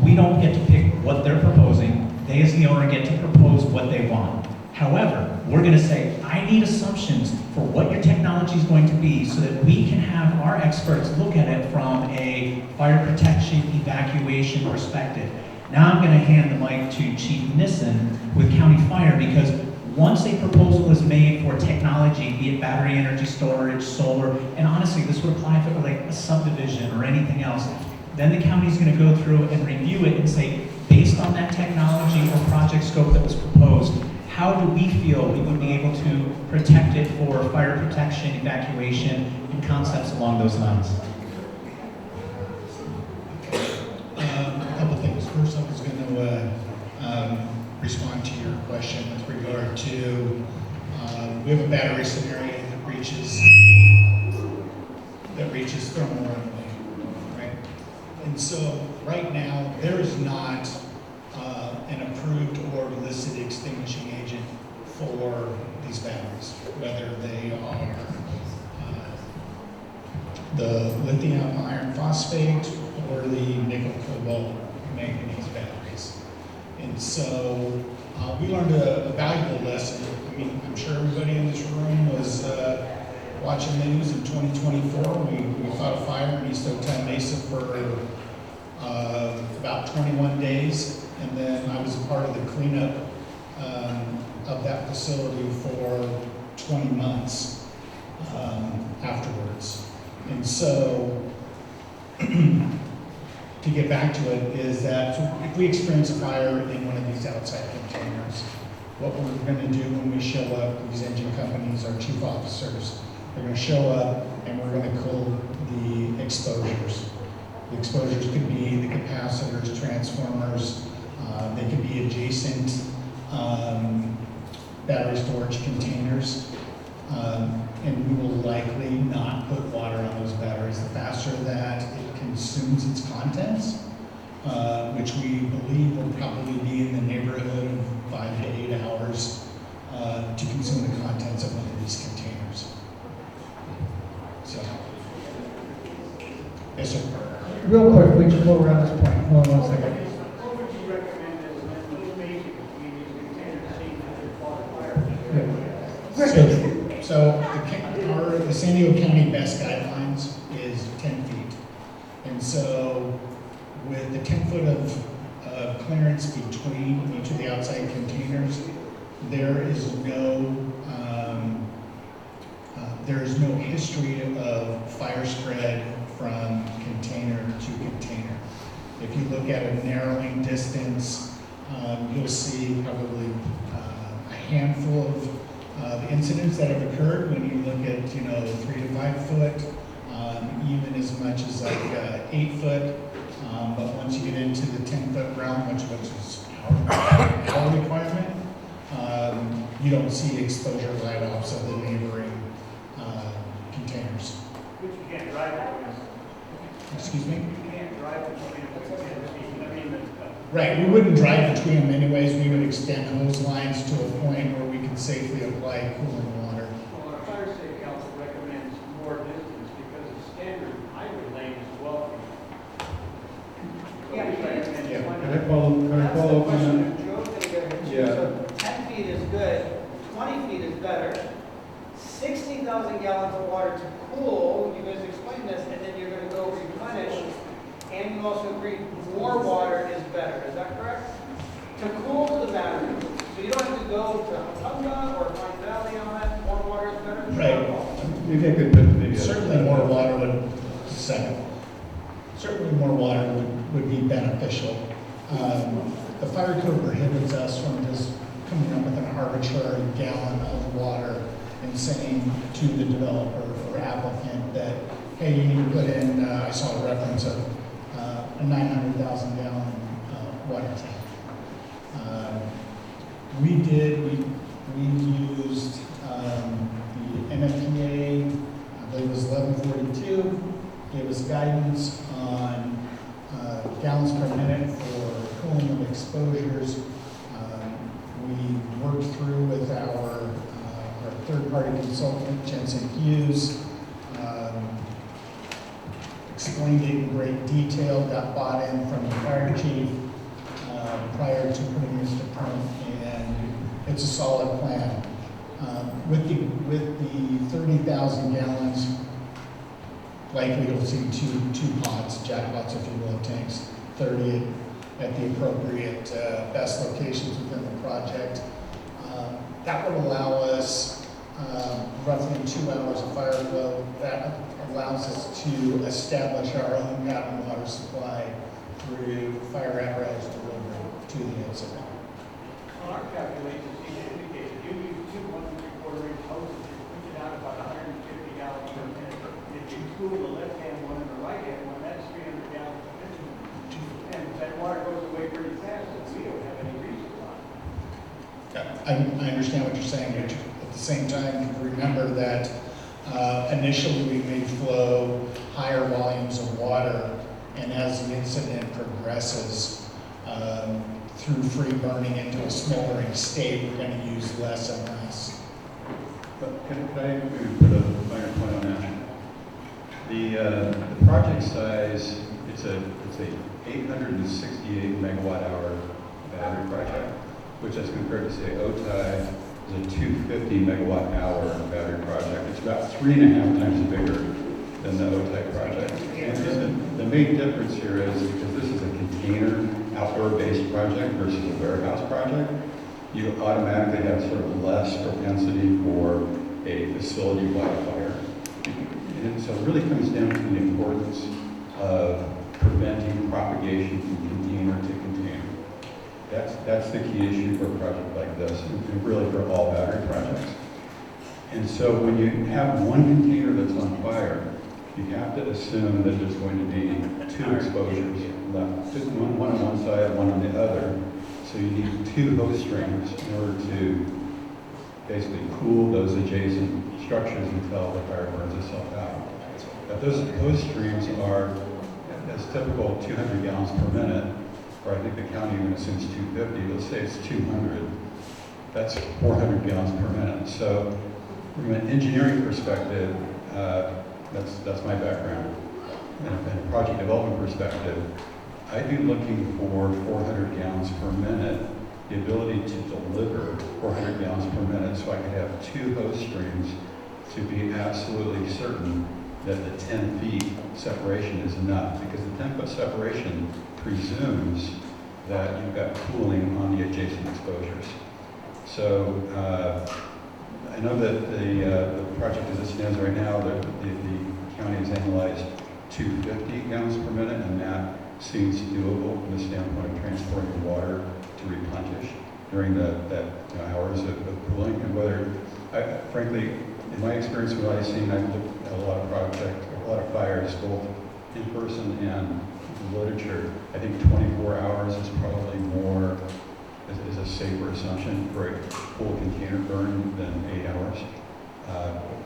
we don't get to pick what they're proposing. They, as the owner, get to propose what they want. However, we're going to say, I need assumptions for what your technology is going to be so that we can have our experts look at it from a fire protection evacuation perspective. Now I'm going to hand the mic to Chief Nissen with County Fire, because once a proposal is made for technology, be it battery energy storage, solar, and honestly, this would apply if it were like a subdivision or anything else, then the county is going to go through and review it and say, based on that technology or project scope that was proposed, how do we feel we would be able to protect it for fire protection, evacuation, and concepts along those lines? A couple things. First, I was going to respond to your question with regard to, we have a battery scenario that reaches thermal runaway, right? And so right now, there is not an approved or listed extinguishing agent for these batteries, whether they are the lithium iron phosphate or the nickel cobalt manganese batteries. And so we learned a valuable lesson. I mean, I'm sure everybody in this room was watching the news in 2024. We fought a fire in East Oaktown Mesa for about 21 days. And then I was a part of the cleanup of that facility for 20 months afterwards. And so, to get back to it, is that if we experience a fire in one of these outside containers, what we're going to do when we show up, these engine companies, our chief officers, they're going to show up and we're going to call the exposures. The exposures could be the capacitors, transformers, they could be adjacent battery storage containers, and we will likely not put water on those batteries. The faster that it consumes its contents, which we believe will probably be in the neighborhood of 5 to 8 hours to consume the contents of one of these containers. So, yes, sir. Real quick, we just go around this point. Hold on 1 second. So the San Diego County BESS guidelines is 10 feet. And so with the 10 foot of clearance between each of the outside containers, there is no history of fire spread from container to container. If you look at a narrowing distance, you'll see probably a handful of incidents that have occurred when you look at 3 to 5 foot, even as much as like 8 foot. But once you get into the 10 foot realm, which is our requirement, you don't see exposure light-offs of the neighboring containers. But you can't drive it. Excuse me? You can't drive between them. Right, we wouldn't drive between them anyways. We would extend hose lines to a point where we can safely apply cooling water. Well, our fire safety council recommends more distance because the standard highway lane is 12 feet. Yeah. Can I follow up on that? Joe's gonna get it. Yeah. So 10 feet is good, 20 feet is better. 60,000 gallons of water to cool, you guys explained this, and then you're gonna go replenish. And you also agree more water is better, is that correct? To cool the battery. So you don't have to go to Hatunga or Pine Valley on that, more water is better? Right. Maybe I could put maybe Certainly more water would, certainly more water would be beneficial. The fire code prohibits us from just coming up with an arbitrary gallon of water and saying to the developer or applicant that, hey, you need to put in, I saw a reference of a 900,000 gallon water tank. We used the MFPA, I believe it was 1142, gave us guidance on gallons per minute for cooling of exposures. We worked through with our third-party consultant, Jensen Hughes, explained it in great detail, got bought-in from the fire chief prior to putting this to print, and it's a solid plan. With the 30,000 gallons, likely you'll see two pots, jackpots if you will, tanks, 30 at the appropriate BESS locations within the project. That would allow us roughly 2 hours of fire flow. That allows us to establish our own mountain water supply through fire apparatus delivery to the incident. On our calculations, he indicated you use 2 1 3/4 inch hoses, you push it out about 150 gallons per minute. If you cool the left-hand one and the right-hand one, that's 300 gallons per minute. And that water goes away pretty fast, and we don't have any resupply. I understand what you're saying, but at the same time, remember that initially we may flow higher volumes of water, and as the incident progresses through free burning into a smoldering state, we're going to use less and less. But can I maybe put a minor point on that? The project size, it's a 868 megawatt hour battery project, which as compared to say OTI is a 250 megawatt hour battery project. It's about 3.5 times bigger than the OTI project. And the main difference here is because this is a container outdoor-based project versus a warehouse project, you automatically have sort of less propensity for a facility-wide fire. And so it really comes down to the importance of preventing propagation from container to container. That's the key issue for a project like this, and really for all battery projects. And so when you have one container that's on fire, you have to assume that there's going to be 2 exposures left, just one on one side, one on the other. So you need 2 hose strings in order to basically cool those adjacent structures until the fire burns itself out. But those hose streams are, as typical, 200 gallons per minute, or I think the county even assumes 250, let's say it's 200. That's 400 gallons per minute. So from an engineering perspective, that's my background. And a project development perspective, I'd be looking for 400 gallons per minute, the ability to deliver 400 gallons per minute so I could have 2 hose streams to be absolutely certain that the 10 feet separation is enough, because the 10-foot separation presumes that you've got cooling on the adjacent exposures. So I know that the project as it stands right now, the county has analyzed 250 gallons per minute, and that seems doable from the standpoint of transporting the water to replenish during that hours of cooling. And whether, frankly, in my experience with what I've seen, I've looked at a lot of fires, both in person and in literature. I think 24 hours is probably more, is a safer assumption for a full container burn than 8 hours.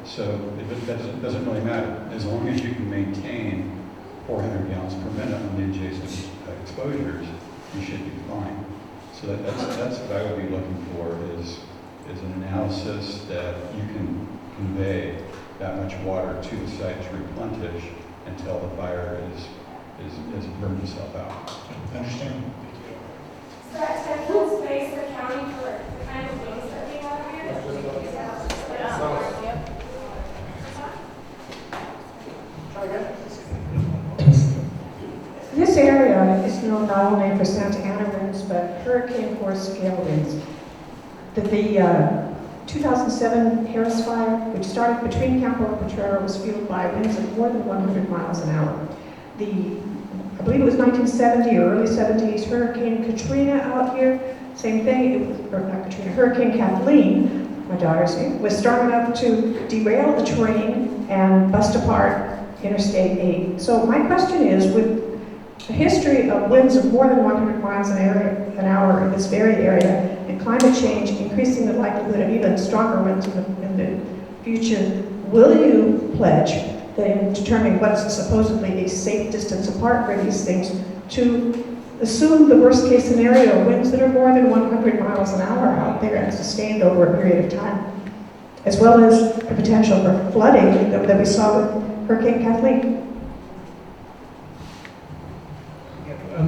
So it doesn't really matter. As long as you can maintain 400 gallons per minute on the adjacent exposures, you should be fine. So that's what I would be looking for is an analysis that you can convey that much water to the site to replenish until the fire is burned itself out. Understand? Does that central space the county for the kind of things that we have here? This area is known not only for Santa Ana winds, but hurricane force scale winds. The 2007 Harris Fire, which started between Campo and Potrero, was fueled by winds of more than 100 miles an hour. I believe it was 1970 or early 70s, Hurricane Katrina out here, same thing, it was, or not Katrina, Hurricane Kathleen, my daughter's name, was strong enough to derail the train and bust apart Interstate 8. So my question is, with a history of winds of more than 100 miles an hour in this very area, and climate change increasing the likelihood of even stronger winds in the future, will you pledge that in determining what's supposedly a safe distance apart for these things, to assume the worst case scenario, winds that are more than 100 miles an hour out there and sustained over a period of time, as well as the potential for flooding that we saw with Hurricane Kathleen?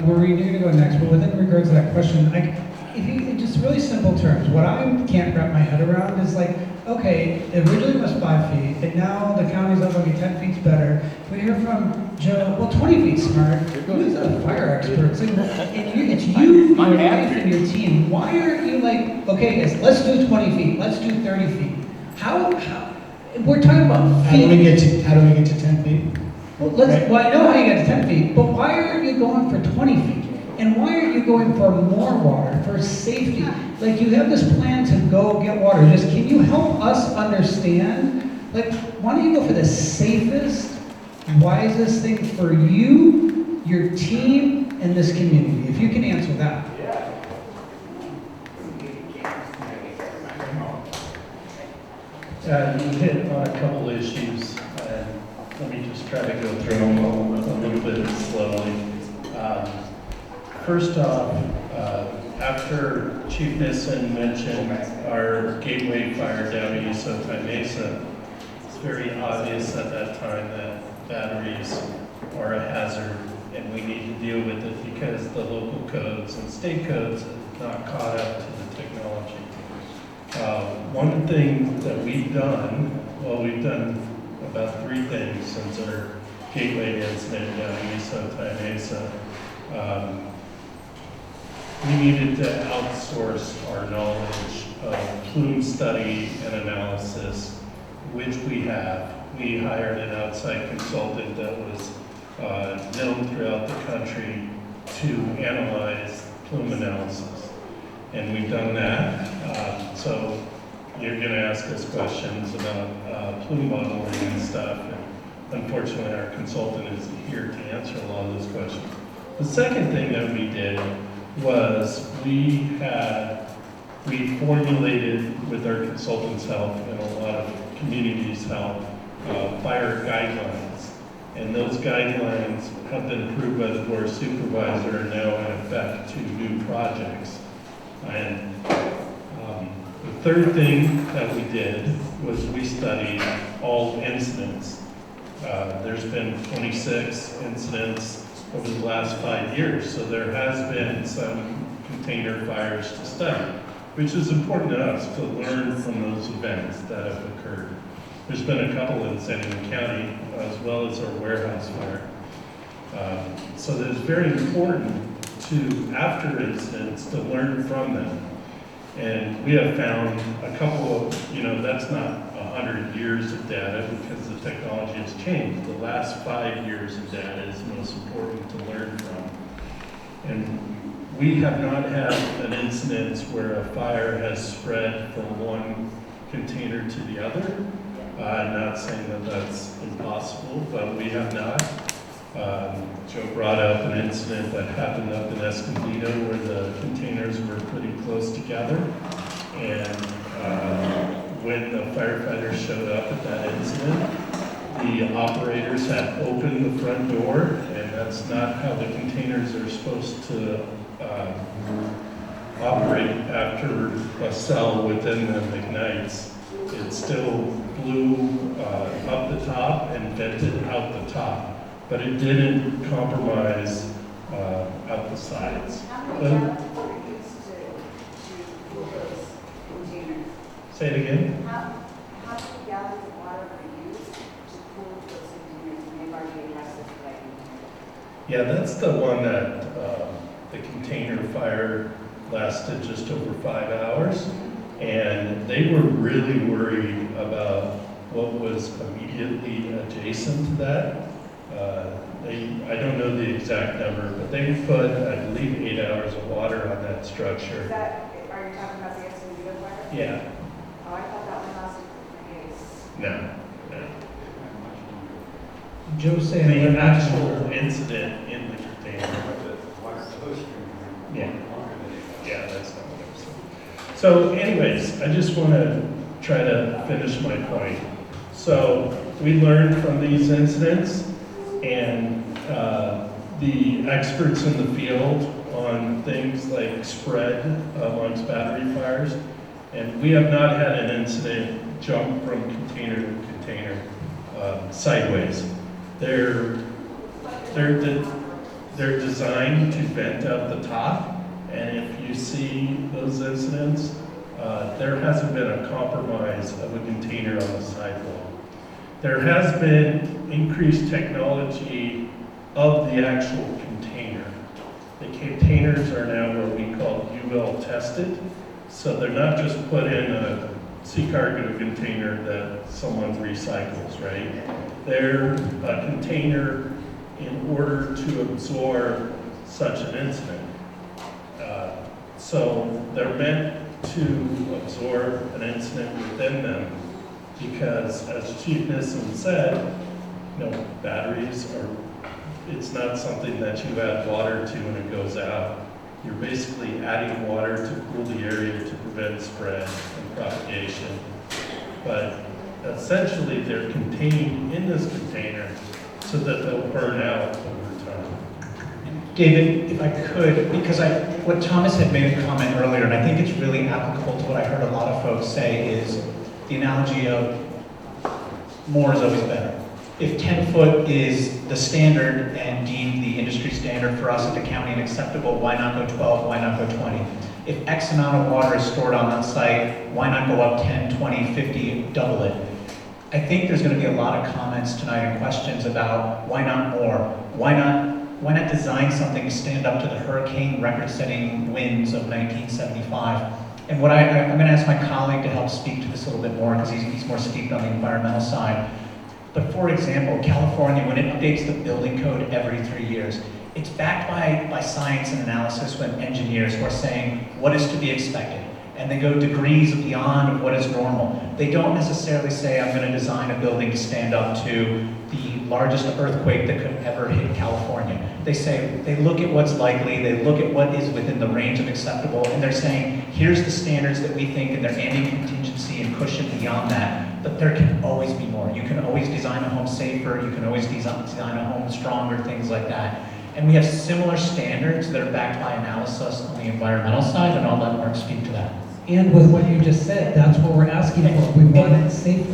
Maureen, you're going to go next, but within regards to that question, if you, in just really simple terms, what I can't wrap my head around is like, okay, it originally was 5 feet, and now the county's up like 10 feet's better. We hear from Joe, well, 20 feet's smart. Who's the fire expert? It's you, your wife, and your team. Why aren't you like, okay, guys, let's do 20 feet, let's do 30 feet. How we're talking about feet. How do we get to 10 feet? Well, I know how you get to 10 feet, but why aren't you going for 20 feet? And why aren't you going for more water, for safety? Like, you have this plan to go get water. Just, can you help us understand? Like, why don't you go for the safest, wisest thing for you, your team, and this community? If you can answer that. You hit on a couple issues, and let me just try to go through them a little bit slowly. First off, after Chief Nissen mentioned our gateway fire down in Ysotai Mesa, it's very obvious at that time that batteries are a hazard, and we need to deal with it because the local codes and state codes have not caught up to the technology. One thing that we've done, we've done about 3 things since our gateway incident down in Ysotai Mesa. We needed to outsource our knowledge of plume study and analysis, which we have. We hired an outside consultant that was known throughout the country to analyze plume analysis. And we've done that. So you're going to ask us questions about plume modeling and stuff. And unfortunately, our consultant isn't here to answer a lot of those questions. The second thing that we did was we formulated, with our consultant's help and a lot of communities' help, fire guidelines. And those guidelines have been approved by the board of supervisor and now in effect to new projects. And the third thing that we did was we studied all incidents. There's been 26 incidents over the last 5 years, so there has been some container fires to study, which is important to us to learn from those events that have occurred. There's been a couple in San Diego County, as well as our warehouse fire. So it's very important to, after incidents, to learn from them. And we have found a couple of, that's not 100 years of data because the technology has changed. The last 5 years of data is most important to learn from. And we have not had an incident where a fire has spread from one container to the other. I'm not saying that that's impossible, but we have not. Joe brought up an incident that happened up in Escondido where the containers were pretty close together. And when the firefighters showed up at that incident, the operators had opened the front door, and that's not how the containers are supposed to operate after a cell within them ignites. It still blew up the top and vented out the top, but it didn't compromise out the sides. Say it again? How many gallons of water were used to cool those containers when they've already had such a lightning? Yeah, that's the one that the container fire lasted just over 5 hours. And they were really worried about what was immediately adjacent to that. I don't know the exact number, but they put, I believe, 8 hours of water on that structure. Are you talking about the Escondido fire? Yeah. Oh, I thought that one lasted for 3 days. No. Joe saying the actual incident in the container. Yeah. Yeah, that's not what I was saying. So anyways, I just want to try to finish my point. So we learned from these incidents, and the experts in the field on things like spread amongst battery fires, and we have not had an incident jump from container to container sideways. They're designed to vent out the top, and if you see those incidents, there hasn't been a compromise of a container on the sidewall. There has been increased technology of the actual container. The containers are now what we call UL tested, so they're not just put in a sea cargo container that someone recycles, right? They're a container in order to absorb such an incident. So they're meant to absorb an incident within them because, as Chief Nissen said, batteries are, it's not something that you add water to and it goes out. You're basically adding water to cool the area to prevent spread and propagation. But essentially, they're contained in this container so that they'll burn out over time. David, if I could, because what Thomas had made a comment earlier, and I think it's really applicable to what I heard a lot of folks say, is the analogy of more is always better. If 10 foot is the standard and deemed the industry standard for us at the county and acceptable, why not go 12, why not go 20? If X amount of water is stored on that site, why not go up 10, 20, 50, double it? I think there's going to be a lot of comments tonight and questions about why not more? Why not design something to stand up to the hurricane record-setting winds of 1975? And what I'm going to ask my colleague to help speak to this a little bit more because he's more steeped on the environmental side. But for example, California, when it updates the building code every 3 years, it's backed by science and analysis when engineers who are saying what is to be expected. And they go degrees beyond what is normal. They don't necessarily say, I'm going to design a building to stand up to the largest earthquake that could ever hit California. They say, they look at what's likely, they look at what is within the range of acceptable, and they're saying, here's the standards that we think, and they're adding contingency and cushion beyond that. But there can always be more. You can always design a home safer, you can always design a home stronger, things like that. And we have similar standards that are backed by analysis on the environmental side, and I'll let Mark speak to that. And with what you just said, that's what we're asking for. We want it safer.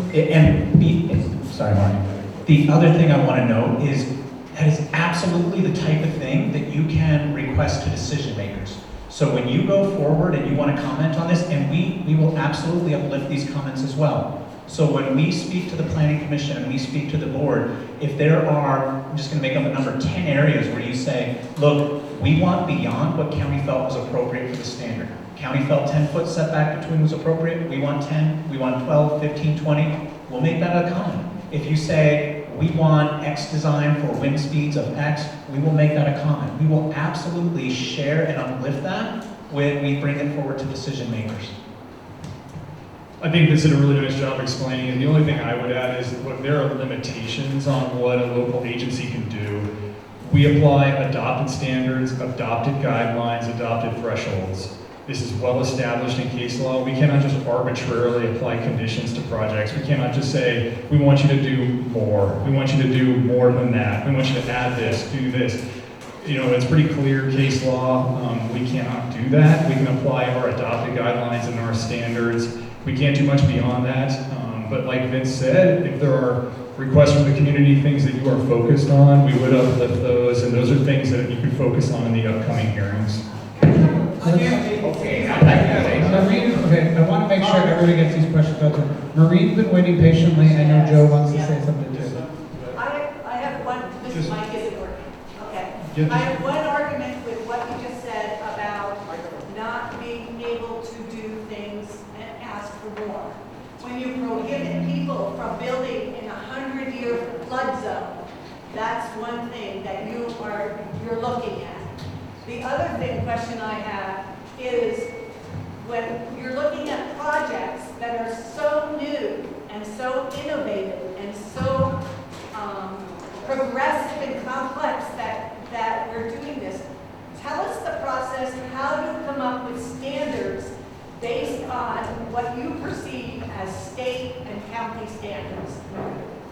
Sorry, Mark. The other thing I want to note is that is absolutely the type of thing that you can request to decision makers. So when you go forward and you want to comment on this, and we will absolutely uplift these comments as well. So when we speak to the Planning Commission and we speak to the board, if there are, I'm just going to make up a number, 10 areas where you say, look, we want beyond what county felt was appropriate for the standard. County felt 10-foot setback between was appropriate, we want 10, we want 12, 15, 20, we'll make that a comment. If you say, we want X design for wind speeds of X, we will make that a comment. We will absolutely share and uplift that when we bring it forward to decision makers. I think this did a really nice job explaining, and the only thing I would add is, look, there are limitations on what a local agency can do. We apply adopted standards, adopted guidelines, adopted thresholds. This is well established in case law. We cannot just arbitrarily apply conditions to projects. We cannot just say, we want you to do more. We want you to do more than that. We want you to add this, do this. You know, it's pretty clear case law. We cannot do that. We can apply our adopted guidelines and our standards. We can't do much beyond that. But like Vince said, if there are requests from the community, things that you are focused on, we would uplift those, and those are things that you can focus on in the upcoming hearings. Maureen, I want to make sure everybody gets these questions out there. Maureen's been waiting patiently. I know Joe wants to say something too. I have one, this mic isn't working. Okay. I have one argument with what you just said about not being able to do things and ask for more. When you prohibit people from building in a 100-year flood zone, that's one thing that you're looking at. The other big question I have is when you're looking at projects that are so new and so innovative and so progressive and complex that we're doing this, tell us the process, how to come up with standards based state and county standards?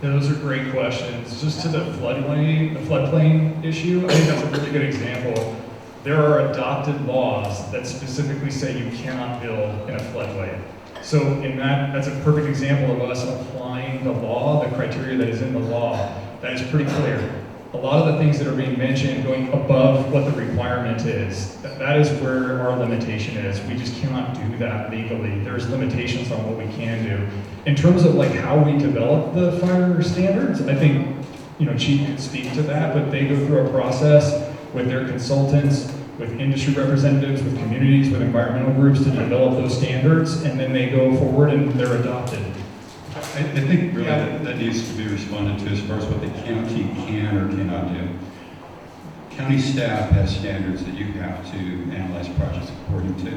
Those are great questions. Just to the floodplain issue, I think that's a really good example. There are adopted laws that specifically say you cannot build in a floodway. So in that's a perfect example of us applying the law, the criteria that is in the law. That is pretty clear. A lot of the things that are being mentioned going above what the requirement is, that is where our limitation is. We just cannot do that legally. There's limitations on what we can do. In terms of like how we develop the fire standards, I think, Chief could speak to that, but they go through a process with their consultants, with industry representatives, with communities, with environmental groups to develop those standards, and then they go forward and they're adopted. I think really that needs to be responded to as far as what the county can or cannot do. County staff has standards that you have to analyze projects according to,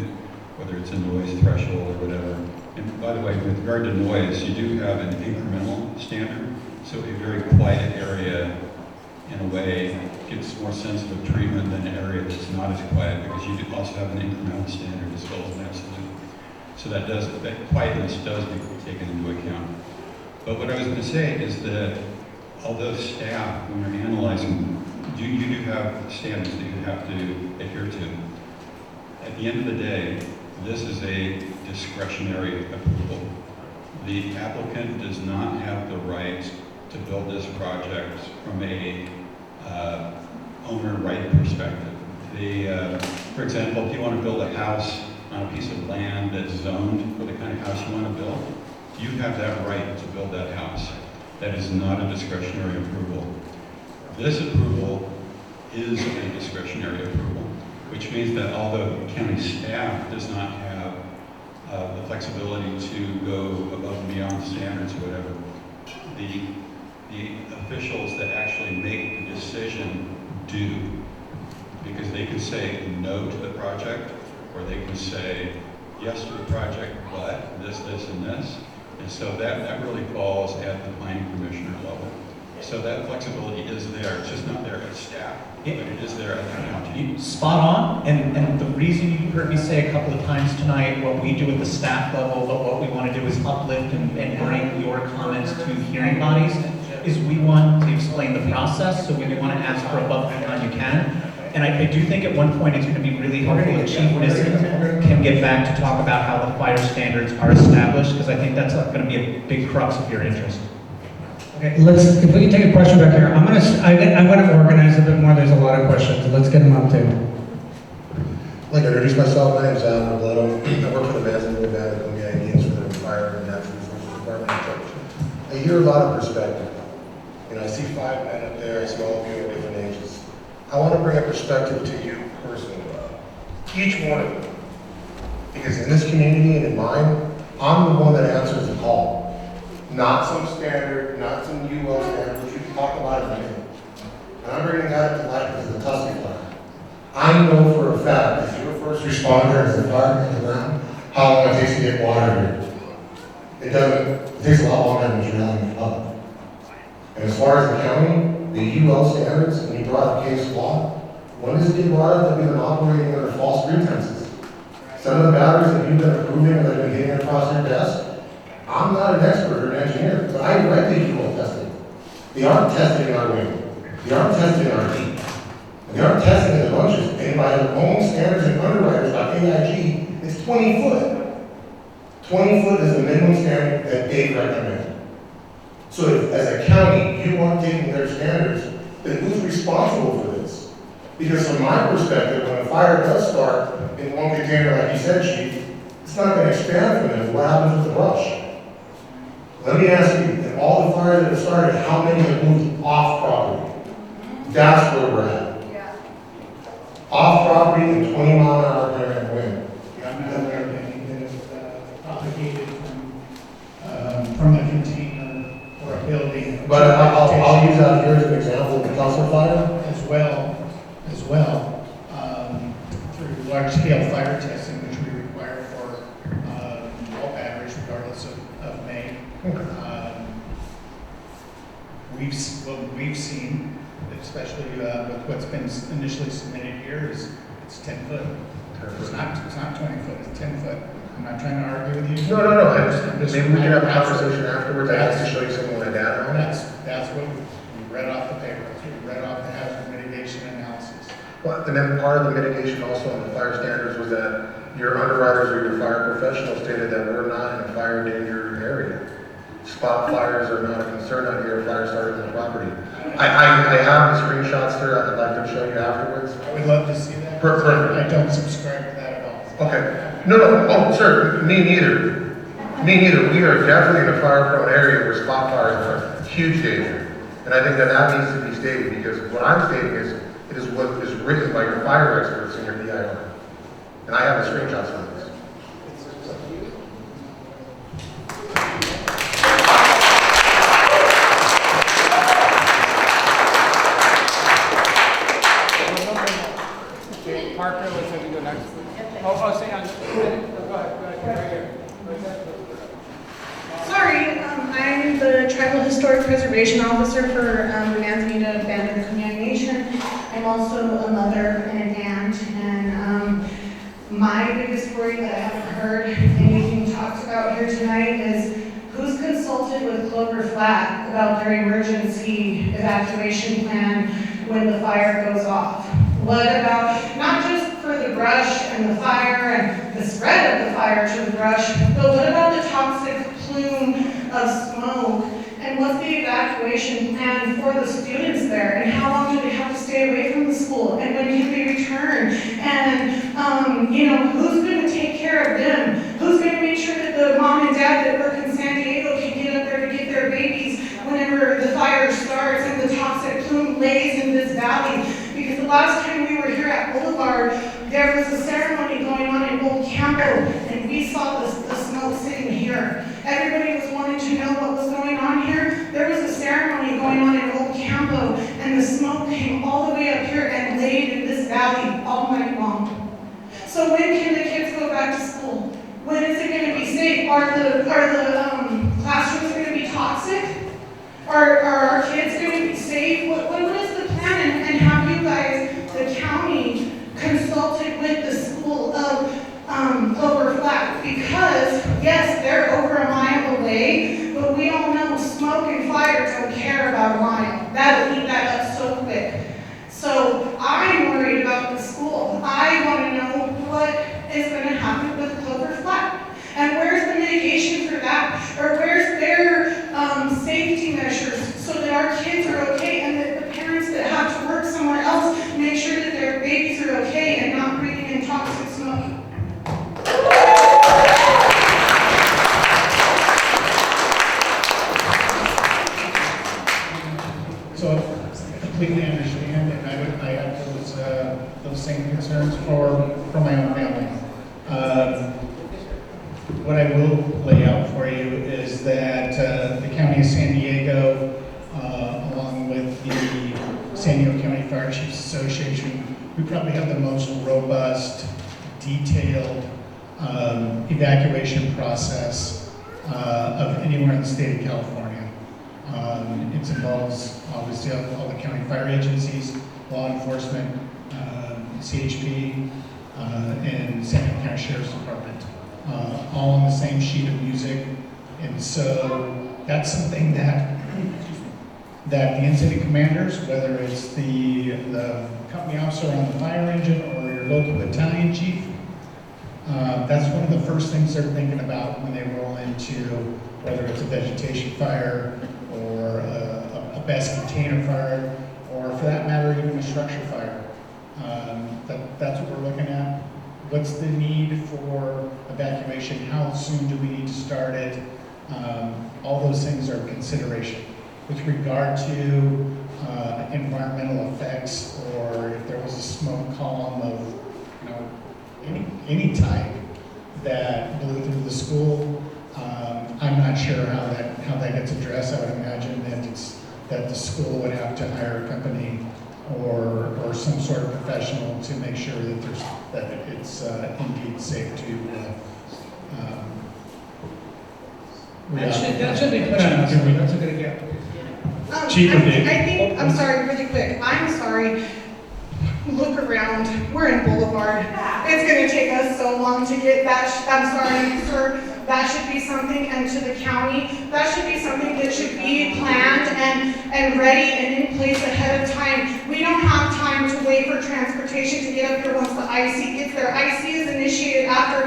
whether it's a noise threshold or whatever. And by the way, with regard to noise, you do have an incremental standard. So a very quiet area, in a way, gets more sensitive treatment than an area that's not as quiet, because you do also have an incremental standard as well as an absolute. So that quietness does need to be taken into account. But what I was going to say is that although staff, when you're analyzing, you do have standards that you have to adhere to. At the end of the day, this is a discretionary approval. The applicant does not have the right to build this project from a owner right perspective. For example, if you want to build a house on a piece of land that's zoned for the kind of house you want to build, you have that right to build that house. That is not a discretionary approval. This approval is a discretionary approval, which means that although county staff does not have the flexibility to go above and beyond standards or whatever, the officials that actually make the decision do, because they can say no to the project, or they can say yes to the project, but this, and this. And so that really falls at the planning commissioner level. So that flexibility is there. It's just not there at staff, but it is there at the county. Spot on, and the reason you heard me say a couple of times tonight what we do at the staff level, but what we want to do is uplift and bring your comments to hearing bodies, is we want to explain the process, so we want to ask for above and beyond you can. And I do think at one point it's going to be really helpful if Chief Nissen can get back to talk about how the fire standards are established, because I think that's going to be a big crux of your interest. Okay, if we can take a question back here. I'm gonna organize a bit more. There's a lot of questions. Let's get them up too. I'd like to introduce myself. My name is Alan Robledo. I work for the Manson Nevada Indians for the Fire and Natural Resources Department in Church. I hear a lot of perspective. I see 5 men up there. I see all of you at different ages. I want to bring a perspective to you personally, each one of you. Because in this community and in mine, I'm the one that answers the call. Not some standard, not some UL standard, which you can talk about in a minute. And I'm bringing that to light because of the Tusky fire. I know for a fact, as you're a first responder, as a fireman on the ground, how long it takes to get water here. It takes a lot longer than you're out in the public. And as far as the county, the UL standards, and you brought up case law, when does it get brought up that we've been operating under false pretenses? Some of the batteries that you've been approving that have been hitting across your desk, I'm not an expert or an engineer, but I read the UL testing. They aren't testing our wind. They aren't testing our heat. They aren't testing the bunches. And by their own standards and underwriters like AIG, it's 20 foot. 20 foot is the minimum standard that they recommend. So if, as a county, you aren't taking their standards, then who's responsible for this? Because from my perspective, when a fire does start in one container, like you said, Chief, it's not going to expand from them. What happens with the brush? Let me ask you, in all the fires that have started, how many have moved off property? That's where we're at. Yeah. Off property and 20-mile-an-hour current wind. I'm not aware of any that have propagated from a container or a building. But I'll use that here as an example of the Tulsa fire. As well, through large-scale fire testing, which we require for all batteries, regardless of make. What we've seen, especially with what's been initially submitted here, is it's 10 foot. It's not 20 foot, it's 10 foot. I'm not trying to argue with you. No, I just, maybe we can have a conversation afterwards. I'd like to show you some of my data on it. That's what we read off the paper. That's what we read off the hazard mitigation analysis. Well, and then part of the mitigation also on the fire standards was that your underwriters or your fire professionals stated that we're not in a fire danger area. Spot fires are not a concern out here, fire started on the property. I have the screenshots there, I'd like to show you afterwards. I would love to see that. Perfect. I don't subscribe to that at all. Okay. No, oh, sir, me neither. Me neither. We are definitely in a fire-prone area where spot fires are a huge danger. And I think that needs to be stated, because what I'm stating is, it is what is written by your fire experts in your DIR. And I have the screenshots of this. Okay, Parker, let's have you go next. Say on. Go ahead, right here. Sorry, I'm the Tribal Historic Preservation Officer for the Manzanita Band of the Kumeyaay Nation. I'm also a mother and an aunt, and my biggest worry that I haven't heard anything talked about here tonight is who's consulted with Clover Flat about their emergency evacuation plan when the fire goes off? What about, not just for the brush and the fire and the spread of the fire to the brush, but what about the toxic plume of smoke? And what's the evacuation plan for the students there? And how long do they have to stay away from the school? And when can they return? And, who's going to take care of them? Who's going to make sure that the mom and dad that work in San Diego can get up there to get their babies whenever the fire starts and the toxic plume lays in this valley? Because the last time we were here at Boulevard, there was a ceremony going on in Old Campo, and we saw the smoke sitting here. Everybody was wanting to know what was going on here. There was a ceremony going on in Old Campo, and the smoke came all the way up here and laid in this valley all night long. So when can the kids go back to school? When is it going to be safe? Are the classrooms going to be toxic? Are our kids going to be safe? What is the plan? And have you guys, the county, consulted with the school of Clover Flat? Because, yes, they're over a mile away, but we all know smoke and fire don't care about a mile. That'll eat that up so quick. So I'm worried about the school. I want to know what is going to happen with Clover Flat. And where's the mitigation for that? Or where's their safety measures so that our kids are okay and that the parents that have to work somewhere else make sure that their babies are okay and not breathing in toxic smoke? So I completely understand, and I have those same concerns for my own family. What I will lay out for you is that the County of San Diego, along with the San Diego County Fire Chiefs Association, we probably have the most robust, detailed evacuation process of anywhere in the state of California. It involves obviously all the county fire agencies, law enforcement, CHP, and San Diego County Sheriff's Department. All on the same sheet of music, and so that's something that the incident commanders, whether it's the company officer on the fire engine or your local battalion chief, that's one of the first things they're thinking about when they roll into whether it's a vegetation fire or a BESS container fire, or for that matter, even a structure fire. That's what we're looking at. What's the need for evacuation? How soon do we need to start it? All those things are consideration. With regard to environmental effects, or if there was a smoke column of any type that blew through the school, I'm not sure how that gets addressed. I would imagine that the school would have to hire a company or some sort of professional to make sure that it's indeed safe to. That should be put on us. That's a good idea. Chief or Dave? I think, I'm sorry, really quick. I'm sorry. Look around. We're in Boulevard. It's gonna take us so long to get that, I'm sorry, sir, that should be something, and to the county, that should be something that should be planned and ready and in place ahead of time. We don't have time to wait for transportation to get up here once the IC gets there. IC is initiated after,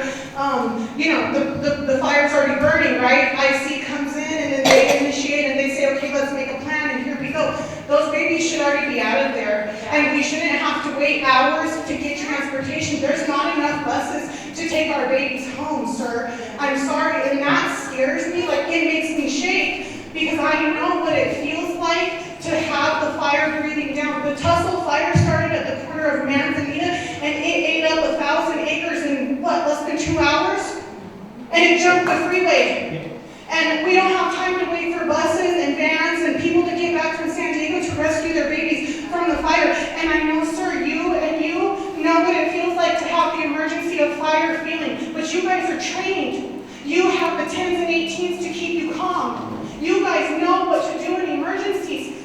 the fire's already burning, right? IC comes in and then they initiate and they say, okay, let's make a plan, and here we go. Those babies should already be out of there, and we shouldn't have to wait hours to get transportation. There's not enough buses to take our babies home, sir. I'm sorry, and that scares me, like it makes me shake, because I know what it feels like to have the fire breathing down. The Tussle fire started at the corner of Manzanita, and it ate up 1,000 acres in, less than 2 hours? And it jumped the freeway. And we don't have time to wait for buses and vans and people to get back from San Diego to rescue their babies from the fire. And I know, sir, you know what it feels like to have the emergency of fire feeling, but you guys are trained. You have the 10s and 18s to keep you calm. You guys know what to do in emergencies.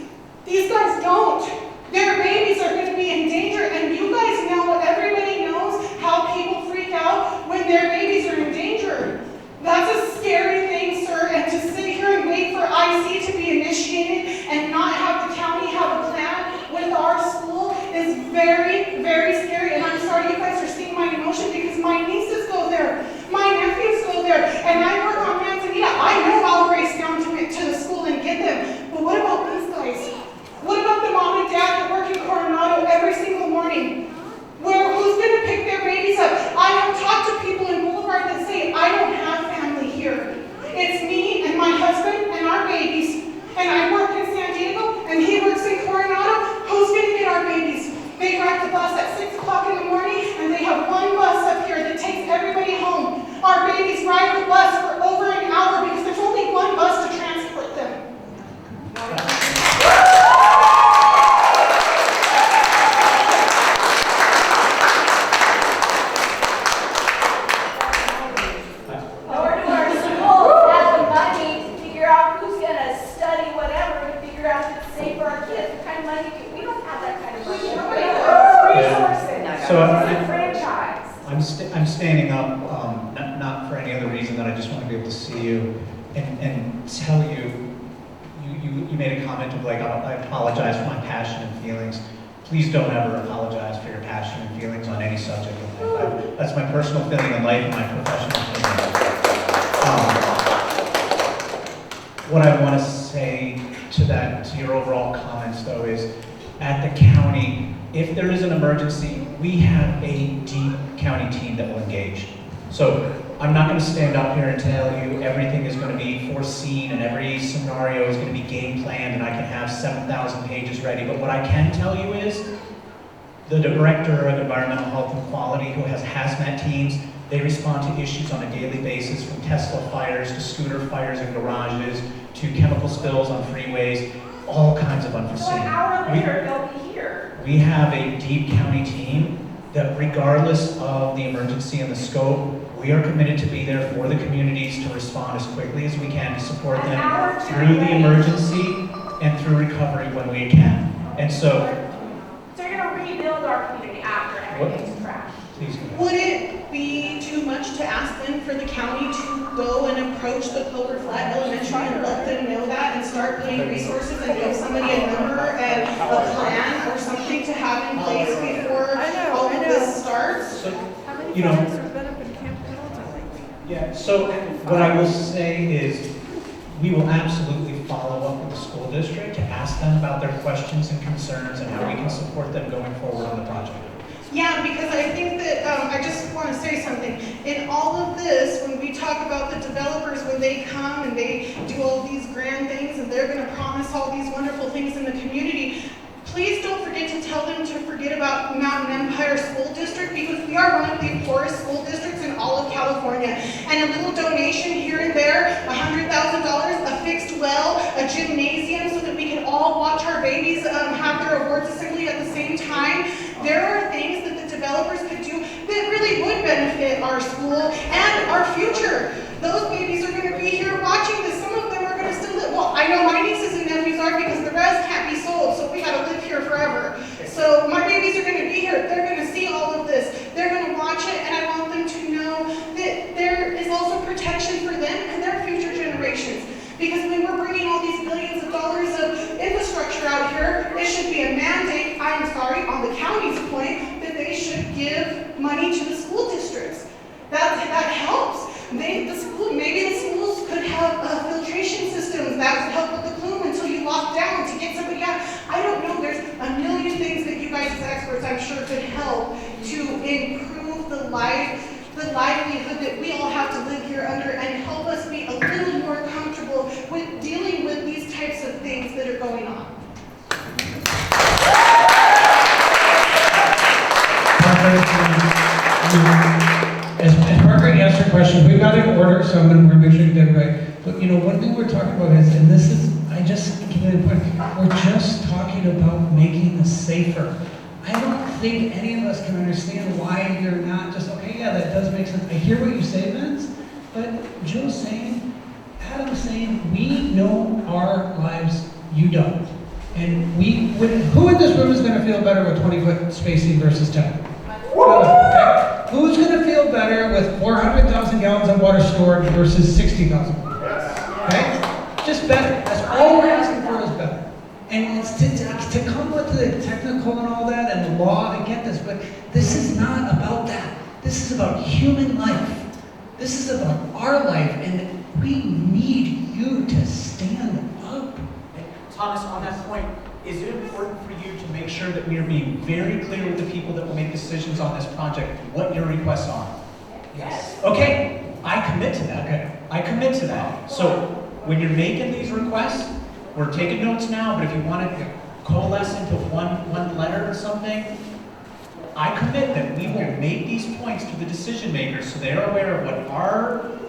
These guys don't. Their babies are going to be in danger, and you guys know, everybody knows how people freak out when their babies are in danger. That's a scary thing, sir, and to sit here and wait for IC to be initiated and not have the county have a plan with our school is very, very scary. And I'm sorry you guys are seeing my emotion, because my nieces go there, my nephews go there, and I work on Manzanita. I know I'll race down to the school and get them. But what about these guys? What about the mom and dad that work in Coronado every single morning? Who's going to pick their babies up? I have talked to people in Boulevard that say, I don't have family here. It's me and my husband and our babies. And I work in San Diego, and he works in Coronado. Who's going to get our babies? They ride the bus at 6 o'clock in the morning, and they have one bus up here that takes everybody home. Our babies ride the bus for over an hour because there's only one bus to transport them. Nor do our schools have the money to figure out who's going to study whatever to figure out if it's safe for our kids. What kind of money we don't have that kind of money. So It's a franchise. I'm standing up, not for any other reason than I just want to be able to see you and tell you, you made a comment of like, I apologize for my passion and feelings. Please don't ever apologize for your passion and feelings on any subject in life. That's my personal feeling in life and my professional feeling. What I want to say to your overall comments though is, at the county, if there is an emergency, we have a deep county team that will engage. So I'm not going to stand up here and tell you everything is going to be foreseen and every scenario is going to be game planned and I can have 7,000 pages ready. But what I can tell you is the Director of Environmental Health and Quality, who has hazmat teams, they respond to issues on a daily basis, from Tesla fires to scooter fires in garages to chemical spills on freeways, all kinds of unforeseen. 1 hour later, they'll be here. We have a deep county team that, regardless of the emergency and the scope, we are committed to be there for the communities to respond as quickly as we can to support them through the emergency and through recovery when we can. And so you're going to rebuild our community after everything's trashed. Please go ahead. Would it be too much to ask them for the county to go and approach the Clover Flat Elementary and let them know that and start paying resources and give somebody a number and a plan or something to have in place before all of this starts? You know, yeah, so what I will say is we will absolutely follow up with the school district to ask them about their questions and concerns and how we can support them going forward on the project. Yeah, because I think that, I just want to say something. In all of this, when we talk about the developers, when they come and they do all these grand things and they're going to promise all these wonderful things in the community, please don't forget to tell them to forget about Mountain Empire School District, because we are one of the poorest school districts in all of California. And a little donation here and there, $100,000, a fixed well, a gymnasium so that we can all watch our babies have their awards assembly at the same time. There are things that the developers could do that really would benefit our school and our future. Those babies are going to be here watching this. Some of them are going to still live. Well, I know my nieces and nephews are, because the rest can't be sold, so we got to live here forever. So my babies are going to be here. They're going to see all of this. They're going to watch it, and improve the livelihood that we all have to live here under and help us be a little more comfortable with dealing with these types of things that are going on. As Parker answered questions, we've got it in order, so I'm going to make sure you did it right. But you know, one thing we're talking about is, and this is, I just give it a point, we're just talking about making this safer. I don't think any of us can understand why you're not just, okay, yeah, that does make sense. I hear what you say, Vince, but Joe's saying, Adam's saying, we know our lives, you don't. And who in this room is going to feel better with 20-foot spacing versus 10? Okay. Who's going to feel better with 400,000 gallons of water stored versus 60,000? Okay? Just better. That's all we're asking for is better. And it's to come with the technical and all that and the law, I get this, but this is not about that. This is about human life. This is about our life, and we need you to stand up. Thomas, on that point, is it important for you to make sure that we are being very clear with the people that will make decisions on this project, what your requests are? Yes. Okay, I commit to that. Okay. I commit to that. So when you're making these requests, we're taking notes now, but if you want to coalesce into one letter or something, I commit that we will make these points to the decision makers so they are aware of what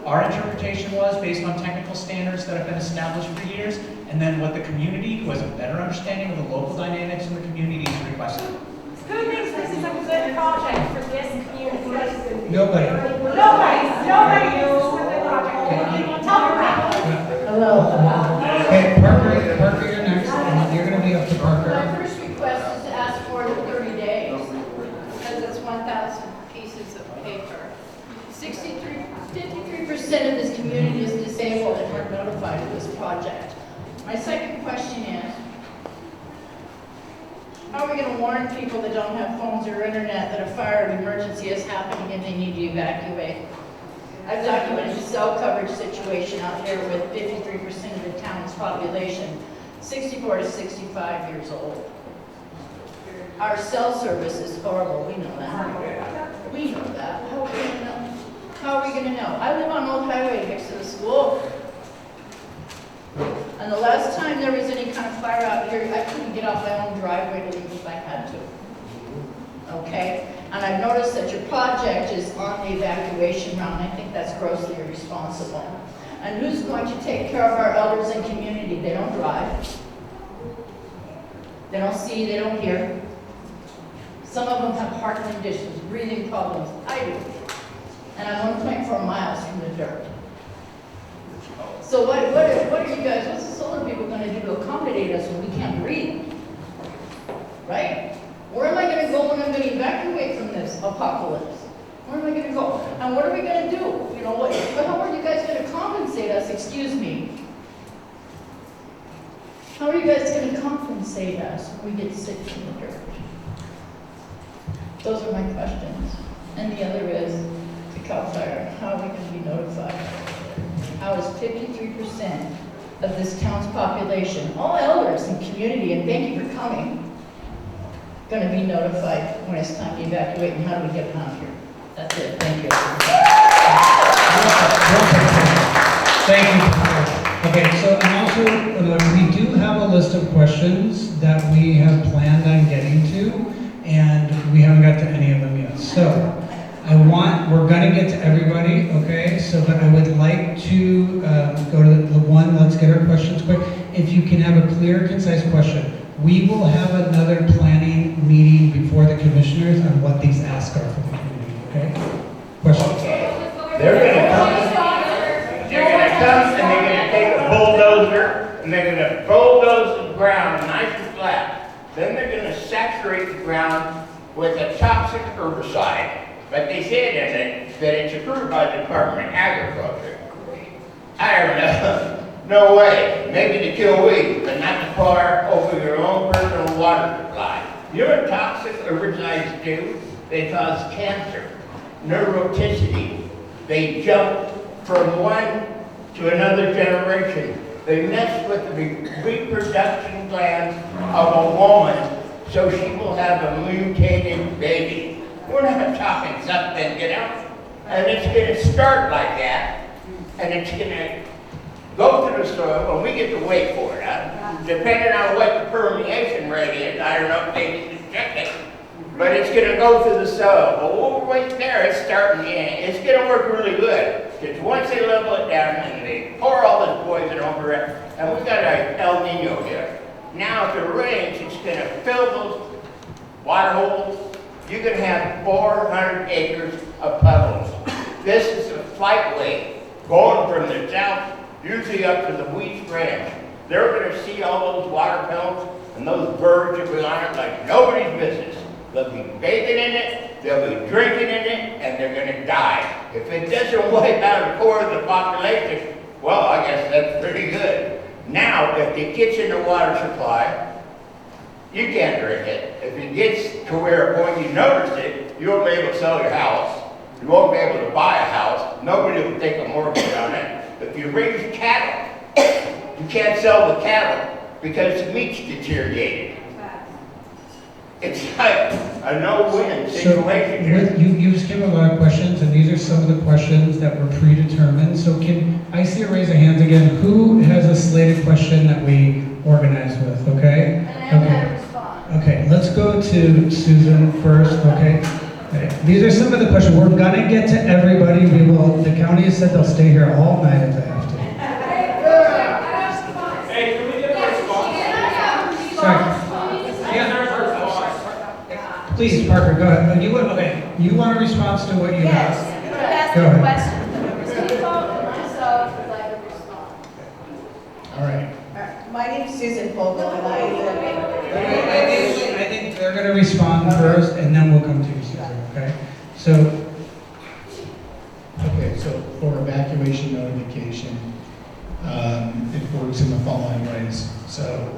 our interpretation was based on technical standards that have been established for years, and then what the community, who has a better understanding of the local dynamics in the community, is requesting. Who thinks this is a good project for this community? Nobody. Nobody thinks this is a good project. Tell me that. Hello. Okay, Parker, you're next, and you're going to be up to Parker. My first request is to ask for the 30 days, because it's 1,000 pieces of paper. 53% of this community is disabled and we're notified of this project. My second question is, how are we going to warn people that don't have phones or internet that a fire or emergency is happening and they need to evacuate? I've documented a cell coverage situation out here with 53% of the town's population, 64 to 65 years old. Our cell service is horrible, we know that. We know that. How are we going to know? How are we going to know? I live on Old Highway next to the school. And the last time there was any kind of fire out here, I couldn't get off my own driveway to leave if I had to. Okay? And I've noticed that your project is on the evacuation route, and I think that's grossly irresponsible. And who's going to take care of our elders and community? They don't drive. They don't see, they don't hear. Some of them have heart conditions, breathing problems. I do. And I'm 1.4 miles from the dirt. So what are you guys, what's the solar people going to do to accommodate us when we can't breathe? Right? Where am I going to go when I'm going to evacuate from this apocalypse? Where am I going to go? And what are we going to do? You know, how are you guys going to compensate us? Excuse me. How are you guys going to compensate us when we get sick in the dirt? Those are my questions. And the other is, the CAL FIRE, how are we going to be notified? How is 53% of this town's population, all elders and community, and thank you for coming, going to be notified when it's time to evacuate, and how do we get them out here? That's it. Thank you. Thank you. Okay, so and also, we do have a list of questions that we have planned on getting to, and we haven't got to any of them yet. So, we're going to get to everybody, okay? So, but I would like to go to the one, let's get our questions quick. If you can have a clear, concise question. We will have another planning meeting before the commissioners on what these asks are for the community, okay? Question? Okay. They're going to come and they're going to take a bulldozer and they're going to bulldoze the ground nice and flat. Then they're going to saturate the ground with a toxic herbicide. But they said in it that it's approved by the Department of Agriculture. I don't know. No way. Maybe to kill weeds, but not to pour over your own personal water supply. You know what toxic herbicides do? They cause cancer, neuroticity. They jump from one to another generation. They mess with the reproduction glands of a woman so she will have a mutated baby. We're not talking something, you know? And it's gonna start like that, and it's gonna go through the soil, and we get to wait for it, depending on what the permeation rate is. I don't know if they need to check it, but it's gonna go through the soil. But we'll wait there, it's starting, it's gonna work really good. Because once they level it down and they pour all this poison over it, and we got a El Nino here. Now if it rains, it's gonna fill those water holes. You're gonna have 400 acres of puddles. This is a flightway going from the south, usually up to the Wheat Ranch. They're gonna see all those water pellets and those birds will be on it like nobody's business. They'll be bathing in it, they'll be drinking in it, and they're gonna die. If it doesn't wipe out a quarter of the population, well, I guess that's pretty good. Now, if it gets in the water supply, you can't drink it. If it gets to where when you notice it, you won't be able to sell your house. You won't be able to buy a house. Nobody will take a mortgage on it. If you raise cattle, you can't sell the cattle because the meat's deteriorated. It's like a no-win situation here. You just gave a lot of questions, and these are some of the questions that were predetermined. So can I see a raise of hands again? Who has a slated question that we organized with, okay? And I have had a response. Okay, let's go to Susan first, okay? Okay. These are some of the questions. We're gonna get to everybody. The county has said they'll stay here all night if they have to. Hey, can we get a response? Sorry. Please, Parker, go ahead. You want a response to what you Yes, have? you asked Go a ahead. question. People and myself would like to respond. All right. My name's Susan Fogel, and I live I think they're going to respond first, and then we'll come to you, Susan, okay? So, Okay, so for evacuation notification, it works in the following ways. So,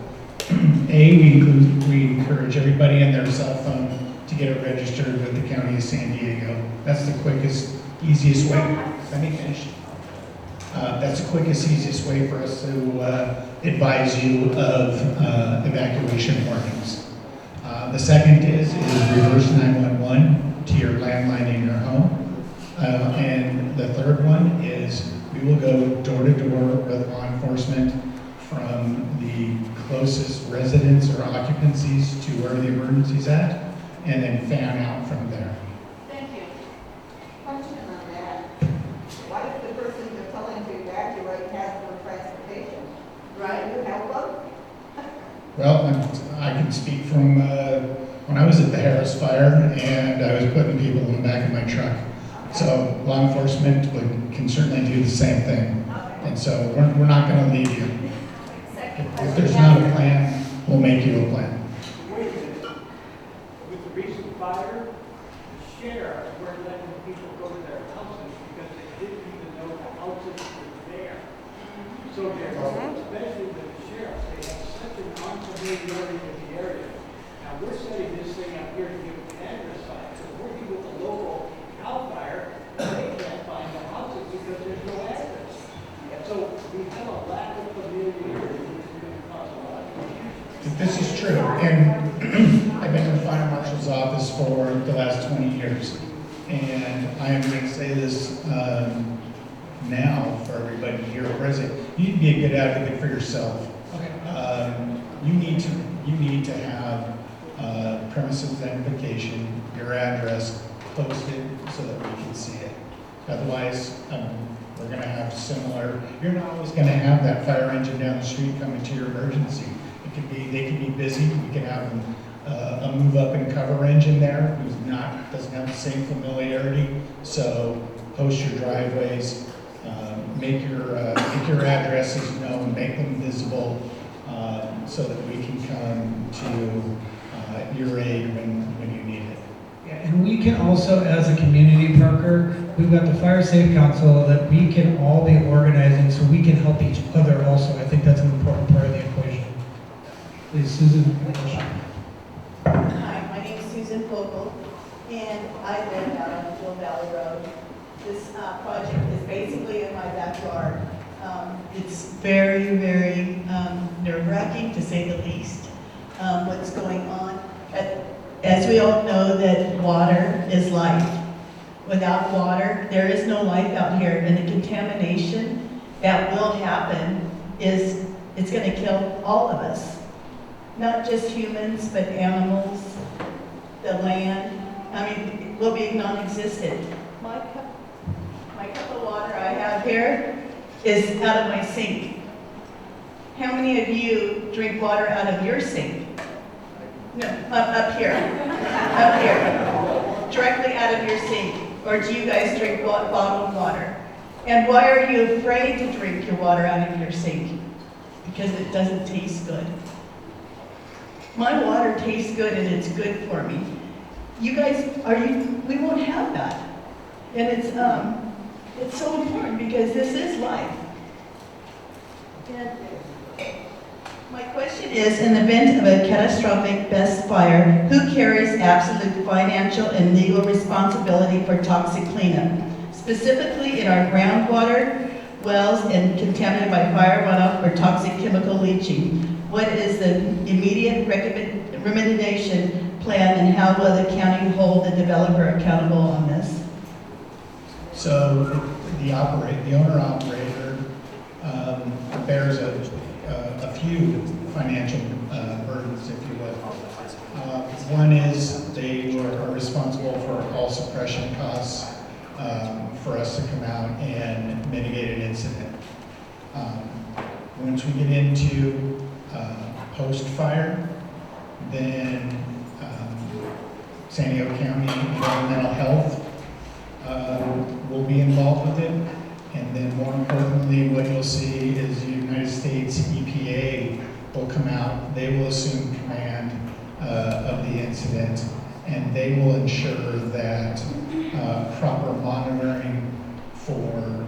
we encourage everybody on their cell phone to get it registered with the County of San Diego. That's the quickest, easiest way. Let me finish. That's the quickest, easiest way for us to advise you of evacuation warnings. The second is reverse 911 to your landline in your home. And the third one is we will go door to door with law enforcement from the closest residence or occupancies to where the emergency's at, and then fan out from there. Thank you. Question on that. What if the person you're telling to evacuate has no transportation? Right. You help them? Well, I can speak from when I was at the Harris Fire, and I was putting people in the back of my truck. So law enforcement can certainly do the same thing. And so we're not going to leave you. If there's not a plan, we'll make you a plan. Wait a minute. With the recent fire, the sheriffs were letting people go to their houses because they didn't even know the houses were there. So they're, especially with the sheriffs, they have such an unfamiliarity with the area. Now, we're setting this thing up here to give an address sign. So working with the local CAL FIRE, they can't find the houses because there's no address. And so we have a lack of familiarity. This is true, and I've been in the fire marshal's office for the last 20 years, and I am going to say this now for everybody here present. You need to be a good advocate for yourself. You need to have premises identification, your address posted so that we can see it. Otherwise, we're going to have similar. You're not always going to have that fire engine down the street coming to your emergency. They can be busy. We can have a move up and cover engine there who's doesn't have the same familiarity. So post your driveways, make your addresses known, make them visible, so that we can come to your aid when you need it. yeah, and we can also, as a community, Parker, we've got the Fire Safe Council that we can all be organizing so we can help each other also. I think that's an important part of the equation. Please, Susan. Hi, my name is Susan Fogel, and I live out on Jill Valley Road. This project is basically in my backyard. It's very, very nerve-wracking, to say the least, what's going on. As we all know that water is life. Without water, there is no life out here, and the contamination that will happen it's going to kill all of us. Not just humans, but animals, the land. I mean, will be non-existent. My cup of water I have here is out of my sink. How many of you drink water out of your sink? No, up here. Up here. Directly out of your sink. Or do you guys drink bottled water? And why are you afraid to drink your water out of your sink? Because it doesn't taste good. My water tastes good and it's good for me. You guys, we won't have that. And it's so important because this is life. And my question is, in the event of a catastrophic BESS fire, who carries absolute financial and legal responsibility for toxic cleanup? Specifically in our groundwater wells and contaminated by fire runoff or toxic chemical leaching. What is the immediate remediation plan and how will the county hold the developer accountable on this? So the owner-operator bears a few financial burdens, if you will. One is they are responsible for all suppression costs for us to come out and mitigate an incident. Once we get into post-fire, then San Diego County Environmental Health will be involved with it. And then more importantly, what you'll see is the United States EPA will come out. They will assume command of the incident, and they will ensure that proper monitoring for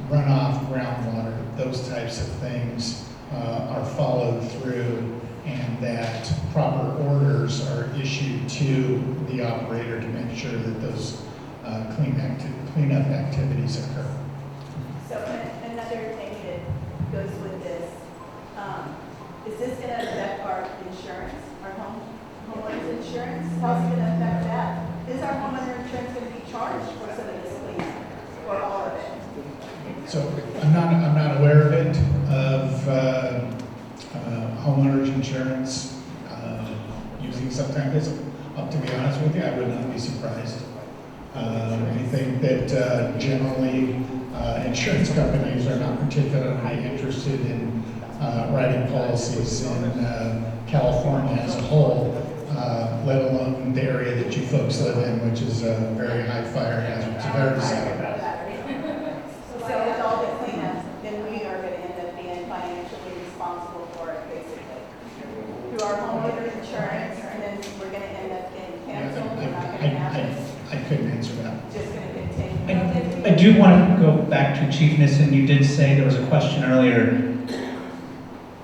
runoff, groundwater, those types of things are followed through, and that proper orders are issued to the operator to make sure that those cleanup activities occur. So another thing that goes with this, is this going to affect our insurance, our homeowner's insurance? How's it going to affect that? Is our homeowner insurance going to be charged for some of this cleanup, or all of it? So I'm not aware of it, of homeowners insurance using some kind of this. To be honest with you, I would not be surprised. I think that generally insurance companies are not particularly interested in writing policies in California as a whole, let alone the area that you folks live in, which is a very high fire hazard severity. So with all the cleanup, then we are going to end up being financially responsible for it, basically. Through our homeowner insurance, and then we're going to end up getting canceled, we're not going to have this. I couldn't answer that. Just going to continue. I do want to go back to Chief Nissen. You did say there was a question earlier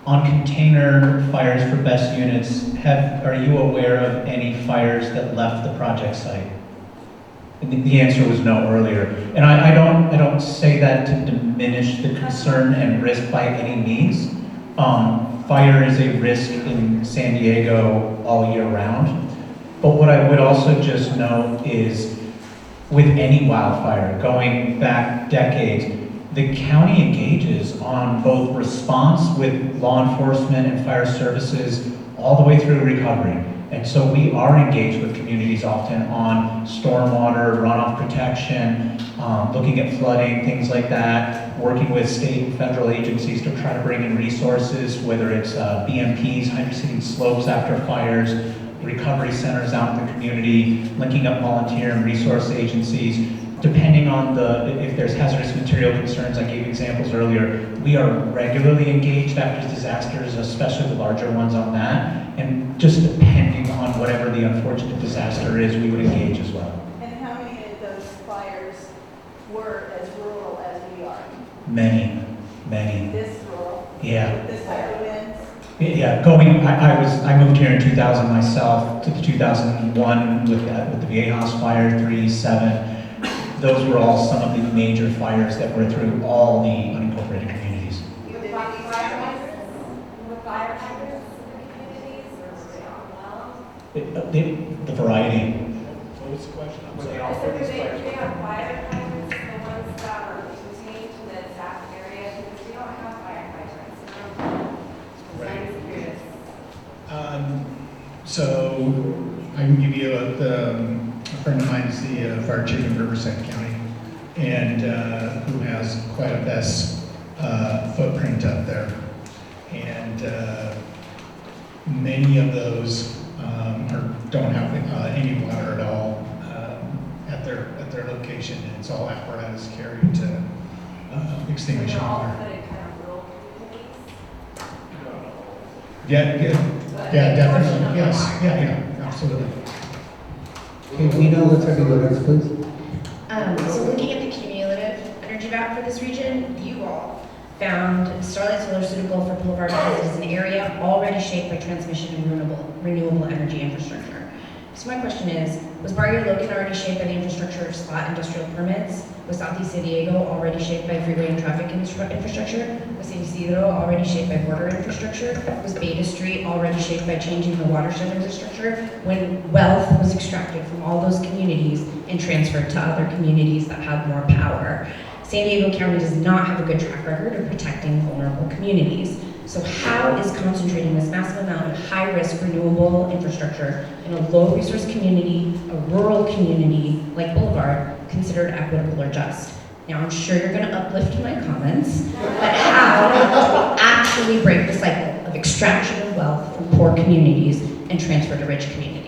on container fires for BESS units. Are you aware of any fires that left the project site? The answer was no earlier. And I don't say that to diminish the concern and risk by any means. Fire is a risk in San Diego all year round. But what I would also just note is with any wildfire, going back decades, the county engages on both response with law enforcement and fire services all the way through recovery. And so we are engaged with communities often on stormwater, runoff protection, looking at flooding, things like that, working with state and federal agencies to try to bring in resources, whether it's BMPs, hydroseeding slopes after fires, recovery centers out in the community, linking up volunteer and resource agencies. Depending on if there's hazardous material concerns, I gave examples earlier, we are regularly engaged after disasters, especially the larger ones on that. And just depending on whatever the unfortunate disaster is, we would engage as well. And how many of those fires were as rural as we are? Many. This rural? Yeah. This higher winds? Yeah, I moved here in 2000 myself, to the 2001 with the Viejas fire, 3, 7. Those were all some of the major fires that were through all the unincorporated communities. With fire hydrants in the communities or well? The variety. What was the question? I'm Were sorry. they all for these fires? They have fire hydrants, the ones that are pertaining to the exact area, because we don't have fire hydrants. So I'm just curious. So I can give you a friend of mine is the fire chief in Riverside County, and who has quite a BESS footprint up there. And many of those don't have any water at all at their location, and it's all apparatus carried to extinguish So they're all fire. put in kind of rural communities? Yeah, definitely, yes, yeah, absolutely. Okay, Nina, let's have you go next, please. So looking at the cumulative energy map for this region, you all found Starlight Solar suitable for Boulevard because it is an area already shaped by transmission and renewable energy infrastructure. So my question is, was Barrio Logan already shaped by the infrastructure of spot industrial permits? Was Southeast San Diego already shaped by freeway and traffic infrastructure? Was San Isidro already shaped by border infrastructure? Was Beta Street already shaped by changing the watershed infrastructure when wealth was extracted from all those communities and transferred to other communities that had more power? San Diego County does not have a good track record of protecting vulnerable communities. So how is concentrating this massive amount of high-risk renewable infrastructure in a low-resource community, a rural community like Boulevard, considered equitable or just? Now, I'm sure you're going to uplift my comments, but how to actually break the cycle of extraction of wealth from poor communities and transfer to rich communities?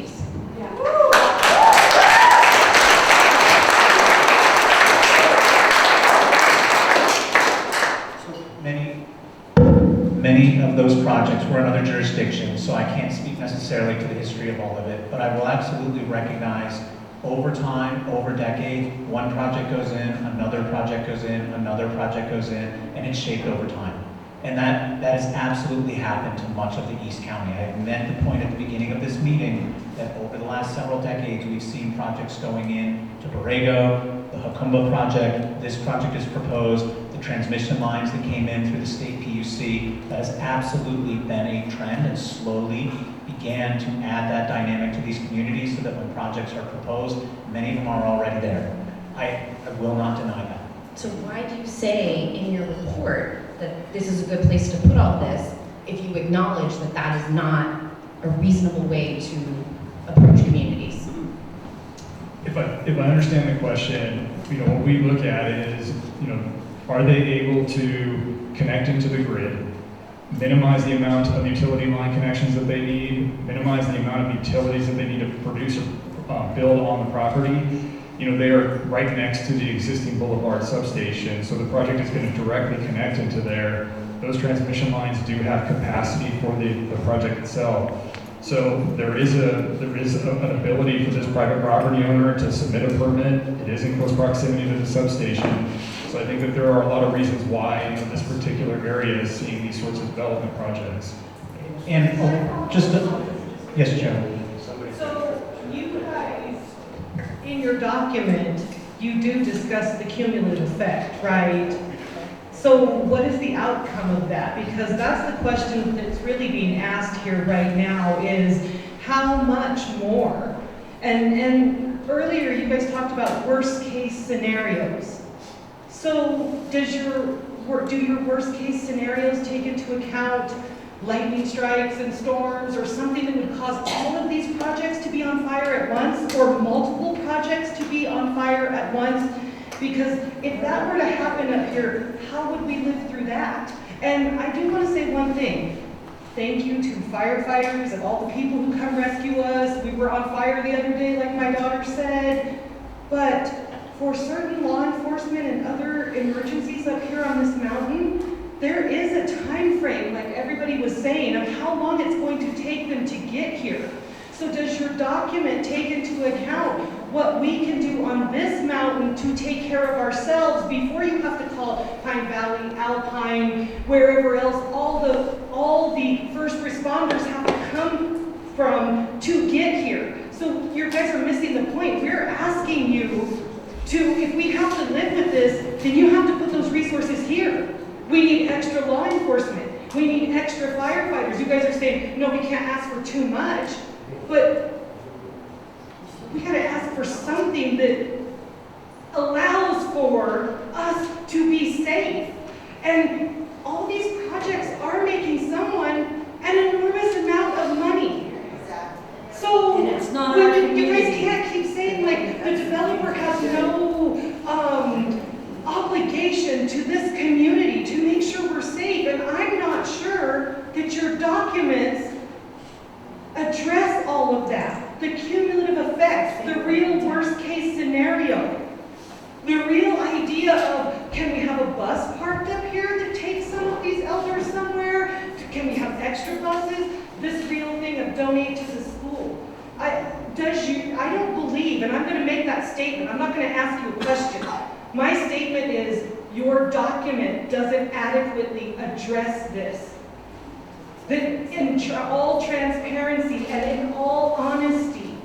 Many of those projects were in other jurisdictions, so I can't speak necessarily to the history of all of it, but I will absolutely recognize over time, over decades, one project goes in, another project goes in, another project goes in, and it's shaped over time. And that has absolutely happened to much of the East County. I meant the point at the beginning of this meeting that over the last several decades, we've seen projects going in to Borrego, the Jacumba project, this project is proposed, the transmission lines that came in through the state PUC. That has absolutely been a trend and slowly began to add that dynamic to these communities so that when projects are proposed, many of them are already there. I will not deny that. So why do you say in your report that this is a good place to put all this if you acknowledge that that is not a reasonable way to approach communities? If I understand the question, what we look at is, are they able to connect into the grid, minimize the amount of utility line connections that they need, minimize the amount of utilities that they need to produce or build on the property? They are right next to the existing Boulevard substation, so the project is going to directly connect into there. Those transmission lines do have capacity for the project itself. So there is an ability for this private property owner to submit a permit. It is in close proximity to the substation. So I think that there are a lot of reasons why this particular area is seeing these sorts of development projects. And yes, Joe. So you guys, in your document, you do discuss the cumulative effect, right? So what is the outcome of that? Because that's the question that's really being asked here right now is how much more? And earlier you guys talked about worst case scenarios. So do your worst case scenarios take into account lightning strikes and storms or something that would cause all of these projects to be on fire at once or multiple projects to be on fire at once? Because if that were to happen up here, how would we live through that? And I do want to say one thing. Thank you to firefighters and all the people who come rescue us. We were on fire the other day, like my daughter said. But for certain law enforcement and other emergencies up here on this mountain, there is a time frame, like everybody was saying, of how long it's going to take them to get here. So does your document take into account what we can do on this mountain to take care of ourselves before you have to call Pine Valley, Alpine, wherever else, all the first responders have to come from to get here? So you guys are missing the point. We're asking you to, if we have to live with this, then you have to put those resources here. We need extra law enforcement. We need extra firefighters. You guys are saying, no, we can't ask for too much. But we gotta ask for something that allows for us to be safe. And all these projects are making someone an enormous amount of money. So And it's not our when you guys community. can't keep saying like the developer has no obligation to this community to make sure we're safe, and I'm not sure that your documents address all of that. The cumulative effects, the real worst case scenario, the real idea of, can we have a bus parked up here that takes some of these elders somewhere? Can we have extra buses? This real thing of donate to the school. I don't believe, and I'm going to make that statement, I'm not going to ask you a question. My statement is, your document doesn't adequately address this. That in all transparency and in all honesty,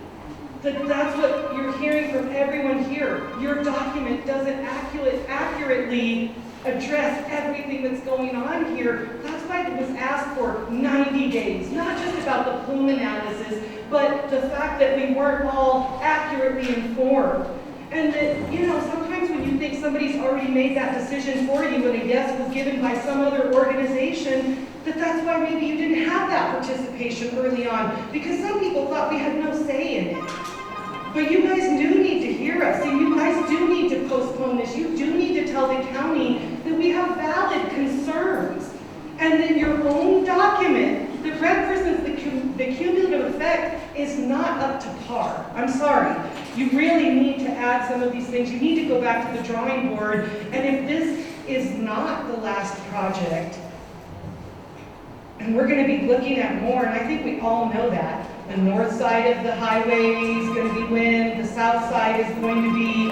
that's what you're hearing from everyone here. Your document doesn't accurately address everything that's going on here. That's why it was asked for 90 days, not just about the plume analysis, but the fact that we weren't all accurately informed. And that, you know, sometimes when you think somebody's already made that decision for you and a yes was given by some other organization, that's why maybe you didn't have that participation early on, because some people thought we had no say in it. But you guys do need to hear us, and you guys do need to postpone this. You do need to tell the county that we have valid concerns, and that your own document that represents the cumulative effect is not up to par. I'm sorry. You really need to add some of these things. You need to go back to the drawing board, and if this is not the last project, and we're going to be looking at more, and I think we all know that. The north side of the highway is going to be wind, the south side is going to be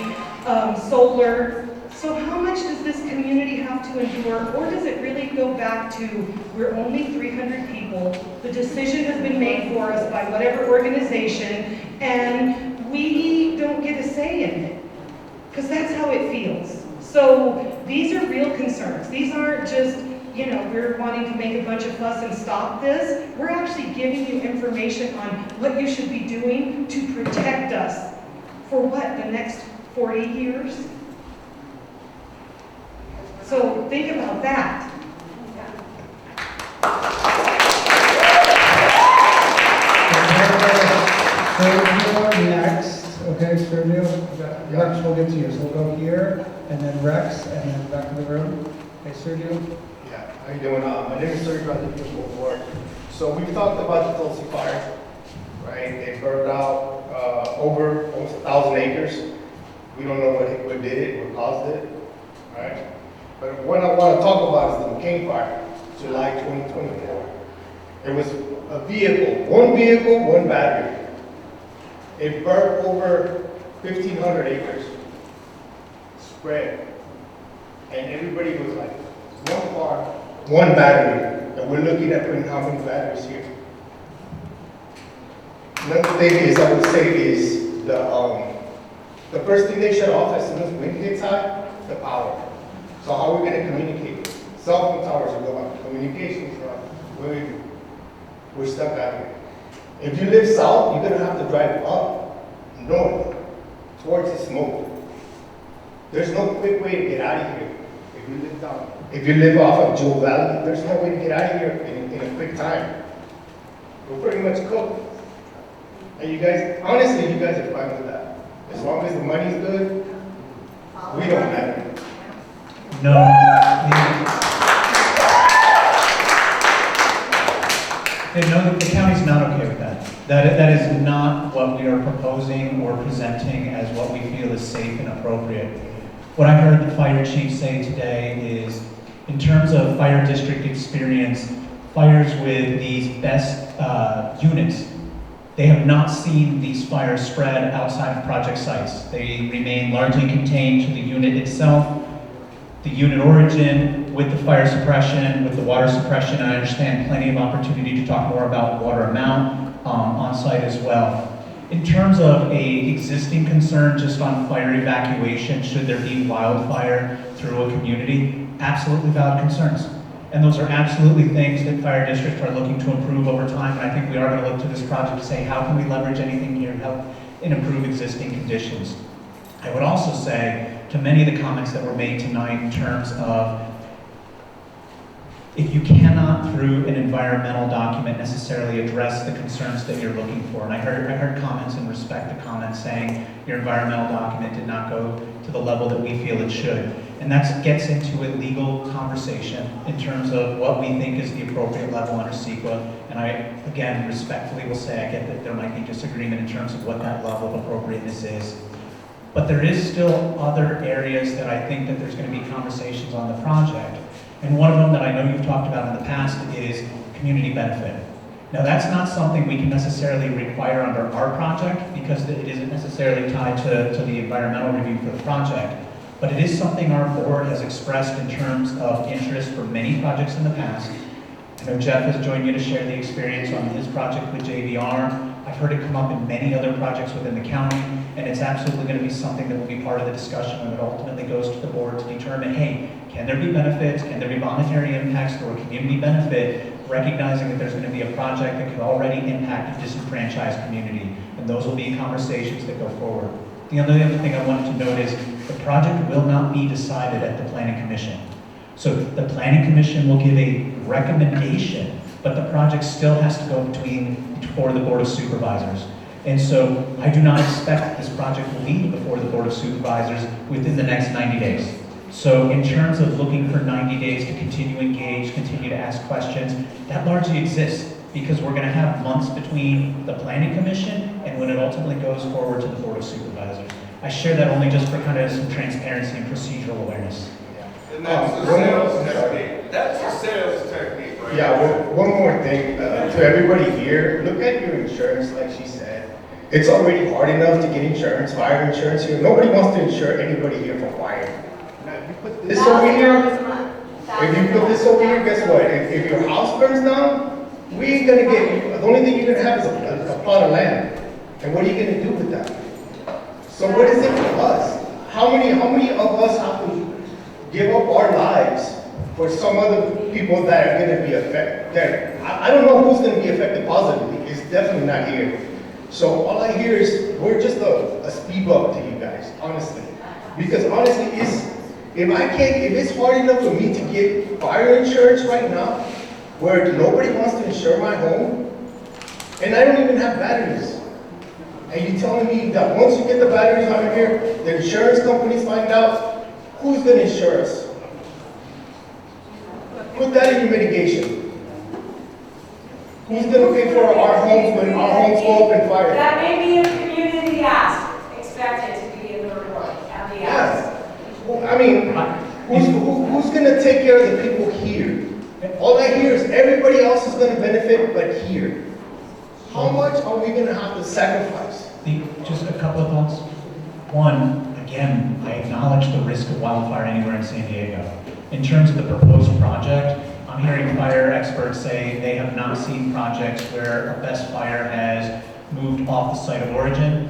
solar. So how much does this community have to endure, or does it really go back to, we're only 300 people, the decision has been made for us by whatever organization, and we don't get a say in it? Because that's how it feels. So these are real concerns. These aren't just, you know, we're wanting to make a bunch of fuss and stop this. We're actually giving you information on what you should be doing to protect us for what, the next 40 years? So think about that. Sergio next, okay, Sergio. Rex, we'll get to you. So we'll go here, and then Rex, and then back to the room. Okay, Sergio. Yeah, how you doing? My name is Sergio, I live in Boulevard. So we've talked about the Tulsi fire, right? It burned out over almost 1,000 acres. We don't know what did it, what caused it, right? But what I want to talk about is the McCain fire, July 2024. It was a vehicle, one battery. It burned over 1,500 acres, spread. And everybody was like, one car, one battery. And we're looking at putting how many batteries here? Another thing is, I would say, is the first thing they shut off as soon as wind hits high, the power. So how are we going to communicate? Cell phone towers are gone, communications are gone. We're stuck out here. If you live south, you're going to have to drive up north towards the smoke. There's no quick way to get out of here. If you live down, if you live off of Jewel Valley, there's no way to get out of here in a quick time. We're pretty much cooked. And you guys, honestly, you guys are fine with that. As long as the money's good, we don't matter. No. No, the county's not okay with that. That is not what we are proposing or presenting as what we feel is safe and appropriate. What I heard the fire chief say today is, in terms of fire district experience, fires with these BESS units, they have not seen these fires spread outside of project sites. They remain largely contained to the unit itself, the unit origin, with the fire suppression, with the water suppression. I understand plenty of opportunity to talk more about water amount on site as well. In terms of a existing concern just on fire evacuation, should there be wildfire through a community, absolutely valid concerns. And those are absolutely things that fire districts are looking to improve over time. And I think we are going to look to this project to say, how can we leverage anything here? and improve existing conditions. I would also say to many of the comments that were made tonight in terms of if you cannot, through an environmental document, necessarily address the concerns that you're looking for. And I heard comments and respect the comments saying your environmental document did not go to the level that we feel it should. And that gets into a legal conversation in terms of what we think is the appropriate level under CEQA. And I, again, respectfully will say I get that there might be disagreement in terms of what that level of appropriateness is. But there is still other areas that I think that there's going to be conversations on the project. And one of them that I know you've talked about in the past is community benefit. Now that's not something we can necessarily require under our project because it isn't necessarily tied to the environmental review for the project. But it is something our board has expressed in terms of interest for many projects in the past. I know Jeff has joined you to share the experience on his project with JVR. I've heard it come up in many other projects within the county, and it's absolutely going to be something that will be part of the discussion when it ultimately goes to the board to determine, hey, can there be benefits, can there be monetary impacts or community benefit, recognizing that there's going to be a project that could already impact a disenfranchised community, and those will be conversations that go forward. The other thing I wanted to note is the project will not be decided at the Planning Commission. So the Planning Commission will give a recommendation, but the project still has to go before the Board of Supervisors. And so I do not expect this project will be before the Board of Supervisors within the next 90 days. So in terms of looking for 90 days to continue to engage, continue to ask questions, that largely exists because we're going to have months between the Planning Commission and when it ultimately goes forward to the Board of Supervisors. I share that only just for kind of some transparency and procedural awareness. And that's the sales technique. That's the sales technique, right? Yeah, one more thing to everybody here. Look at your insurance, like she said. It's already hard enough to get insurance, fire insurance here. Nobody wants to insure anybody here for fire. Now, if you put this over here, guess what? If your house burns down, we ain't gonna get, the only thing you're gonna have is a plot of land. And what are you gonna do with that? So what is it for us? How many of us have to give up our lives for some other people that are gonna be affected? I don't know who's gonna be affected positively. It's definitely not here. So all I hear is, we're just a speed bump to you guys, honestly. Because honestly, if it's hard enough for me to get fire insurance right now, where nobody wants to insure my home, and I don't even have batteries. And you're telling me that once you get the batteries out of here, the insurance companies find out, who's gonna insure us? Put that in your mitigation. Who's gonna pay for our homes when our homes go up in fire? That may be a community ask, expected to be in the report, at the ask. Well, I mean, who's gonna take care of the people here? All I hear is everybody else is gonna benefit, but here. How much are we gonna have to sacrifice? Just a couple of thoughts. One, again, I acknowledge the risk of wildfire anywhere in San Diego. In terms of the proposed project, I'm hearing fire experts say they have not seen projects where a BESS fire has moved off the site of origin.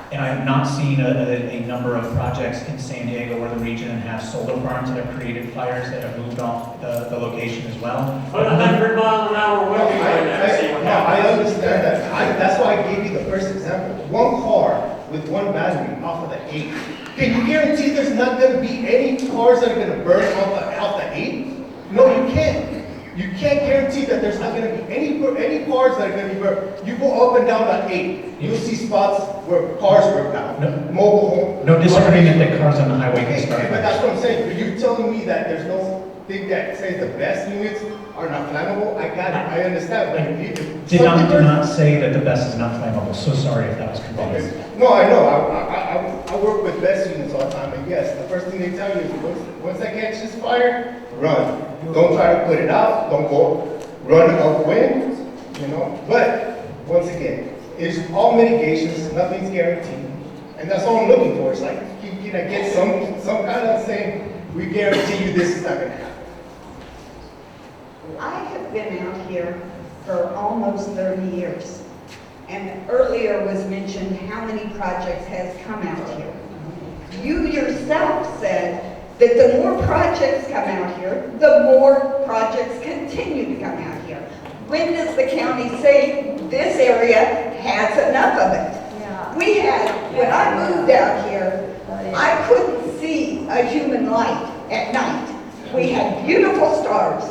And I have not seen a number of projects in San Diego or the region have solar farms that have created fires that have moved off the location as well. Put 100 mile an hour wind I understand that. That's why I gave you the first example. One car with one battery off of the 8. Can you guarantee there's not going to be any cars that are going to burn off the 8? No, you can't. You can't guarantee that there's not going to be any cars that are going to be burned. You go up and down that 8, you'll see spots where cars burn down. Mobile home. No disagreement that cars on the highway can start. But that's what I'm saying. Are you telling me that there's no thing that says the BESS units are not flammable? I got it. I understand. But Did not say that the BESS is not flammable. So sorry if that was conveyed. Okay. No, I know. I work with BESS units all the time, and yes, the first thing they tell you is once that catches fire, run. Don't try to put it out. Don't go run upwind. You know. But once again, it's all mitigations. Nothing's guaranteed, and that's all I'm looking for. It's like can I get some kind of saying we guarantee you this is not going to happen. I have been out here for almost 30 years. And earlier was mentioned how many projects has come out here. You yourself said that the more projects come out here, the more projects continue to come out here. When does the county say this area has enough of it? When I moved out here, I couldn't see a human light at night. We had beautiful stars.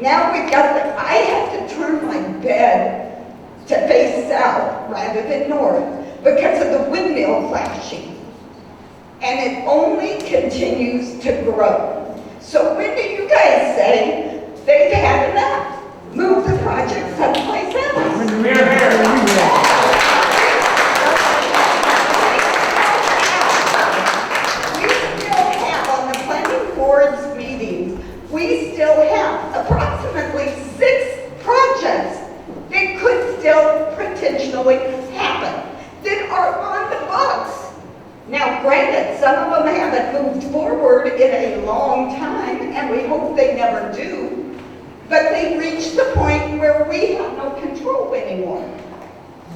Now I have to turn my bed to face south rather than north because of the windmill flashing. And it only continues to grow. So when do you guys say they've had enough? Move the project someplace else. We still have approximately 6 projects that could still potentially happen that are on the books. Now, granted, some of them haven't moved forward in a long time, and we hope they never do, but they've reached the point where we have no control anymore.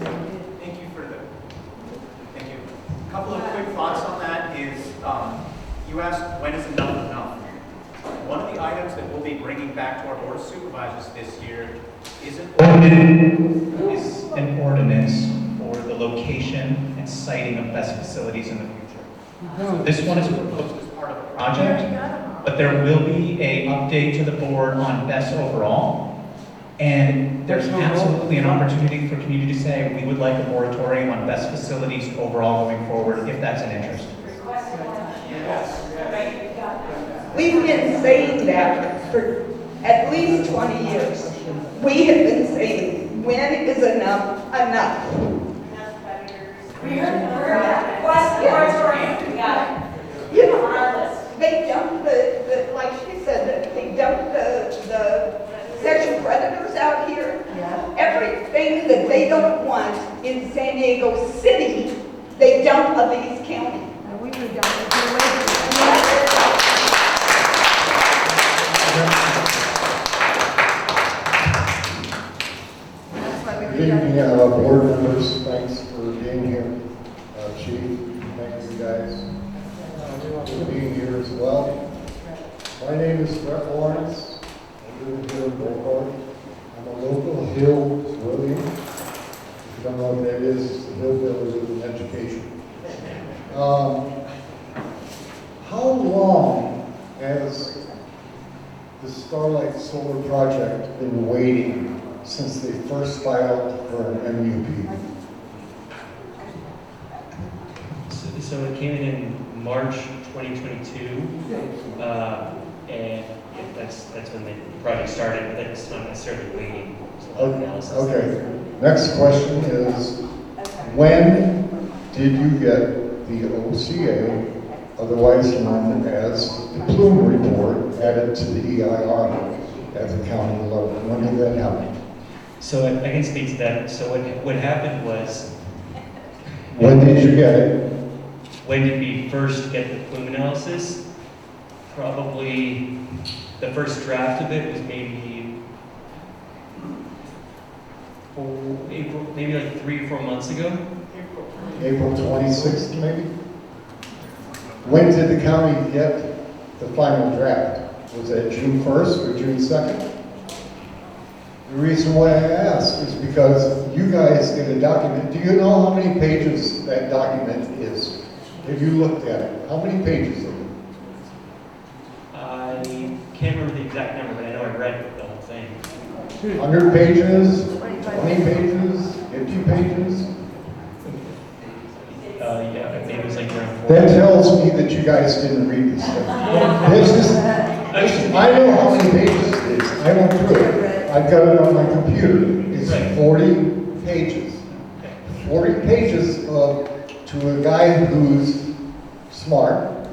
Thank you. A couple of quick thoughts on that is, you asked when is enough enough? One of the items that we'll be bringing back to our board of supervisors this year is an ordinance for the location and siting of BESS facilities in the future. So this one is proposed as part of the project, but there will be an update to the board on BESS overall. And there's absolutely an opportunity for community to say, we would like a moratorium on BESS facilities overall going forward, if that's an interest. We've been saying that for at least 20 years. We have been saying, when is enough enough? You know, they dump like she said, they dump the sexual predators out here. Everything that they don't want in San Diego City, they dump of East County. We moved on. Good evening, board members. Thanks for being here. Chief, thank you guys for being here as well. My name is Brett Lawrence. I live here in Boulevard. I'm a local hillbilly. If you don't know what that is, it's the hillbilly with an education. How long has the Starlight Solar project been waiting since they first filed for an MUP? So it came in March 2022, and that's when the project started, but it's not necessarily waiting. Okay, next question is, when did you get the OCA, otherwise known as the Plume Report, added to the EIR at the county level? When did that happen? So I can speak to that. So what happened was... When did you get it? When did we first get the plume analysis? Probably the first draft of it was maybe April, maybe like 3 or 4 months ago. April 26th, maybe? When did the county get the final draft? Was that June 1st or June 2nd? The reason why I ask is because you guys get a document. Do you know how many pages that document is? Have you looked at it? How many pages is it? I can't remember the exact number, but I know I read the whole thing. 100 pages? 20 pages? 50 pages? Yeah, maybe it was like around 4. That tells me that you guys didn't read this stuff. I know how many pages it is. I went through it. I've got it on my computer. It's 40 pages. 40 pages to a guy who's smart,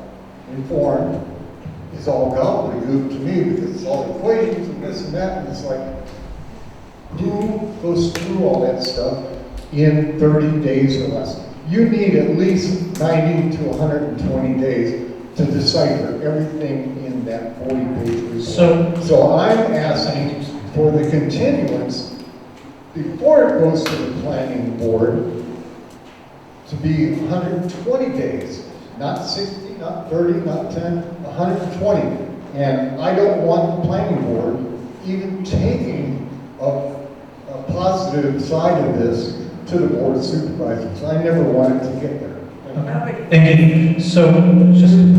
informed, is all gobbledygook to me because it's all equations and this and that, and it's like, who goes through all that stuff in 30 days or less? You need at least 90 to 120 days to decipher everything in that 40-page report. So I'm asking for the continuance before it goes to the planning board to be 120 days, not 60, not 30, not 10, 120. And I don't want the planning board even taking a positive side of this to the board of supervisors. I never wanted to get there. Thank you. So, just in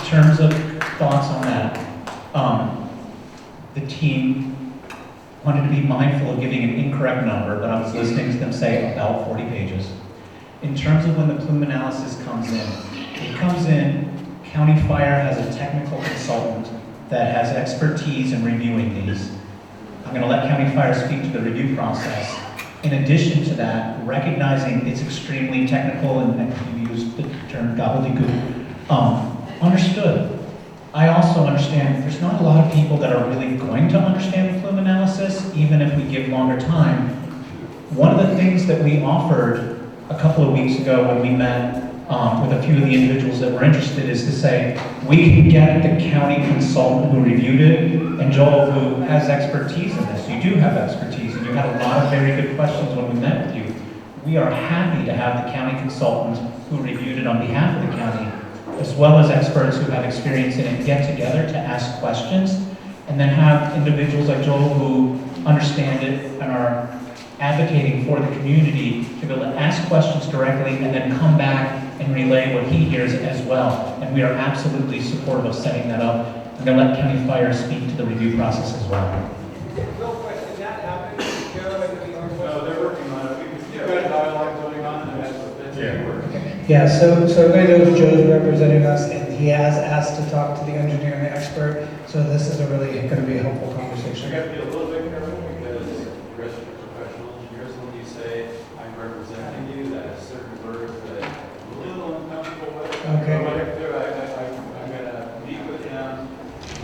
terms of thoughts on that, the team wanted to be mindful of giving an incorrect number, but I was listening to them say about 40 pages. In terms of when the plume analysis comes in, it comes in, County Fire has a technical consultant that has expertise in reviewing these. I'm going to let County Fire speak to the review process. In addition to that, recognizing it's extremely technical, and you used the term gobbledygook, understood. I also understand there's not a lot of people that are really going to understand the plume analysis, even if we give longer time. One of the things that we offered a couple of weeks ago when we met with a few of the individuals that were interested is to say, we can get the county consultant who reviewed it, and Joel, who has expertise in this. You do have expertise, and you had a lot of very good questions when we met with you. We are happy to have the county consultant who reviewed it on behalf of the county, as well as experts who have experience in it, get together to ask questions, and then have individuals like Joel who understand it and are advocating for the community to be able to ask questions directly and then come back and relay what he hears as well. And we are absolutely supportive of setting that up. I'm going to let County Fire speak to the review process as well. Real quick, did that happen, Joe, at the Northwest? No, they're working on it. We've got a dialogue going on, and that's work. Yeah, so everybody knows Joe's representing us, and he has asked to talk to the engineer and the expert, so this is going to be a helpful conversation. I got to be a little bit careful because the rest of the professional engineers, when you say I'm representing you, that is certain words that I'm a little uncomfortable with. Okay. What I do, I'm going to meet with them,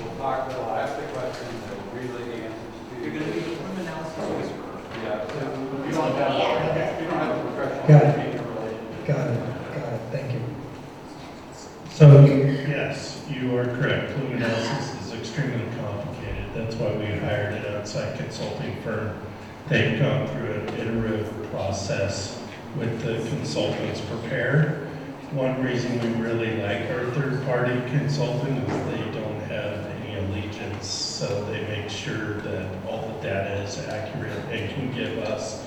we'll talk, they'll ask the questions, and relay the answers to you. You're going to be the plume analysis whisperer. Yeah, so we don't have a professional engineer relationship. Got it. Thank you. So, yes, you are correct. Plume analysis is extremely complicated. That's why we hired an outside consulting firm. They've gone through an iterative process with the consultants prepared. One reason we really like our third-party consultant is they don't have any allegiance, so they make sure that all the data is accurate and can give us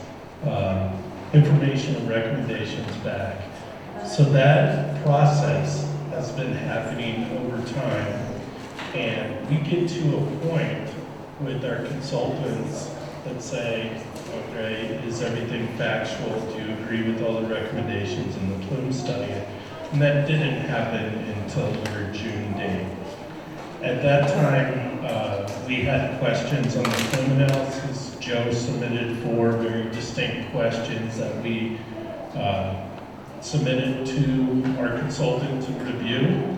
information and recommendations back. So that process has been happening over time, and we get to a point with our consultants that say, okay, is everything factual? Do you agree with all the recommendations in the plume study? And that didn't happen until your June date. At that time, we had questions on the plume analysis. Joe submitted 4 very distinct questions that we submitted to our consultant to review.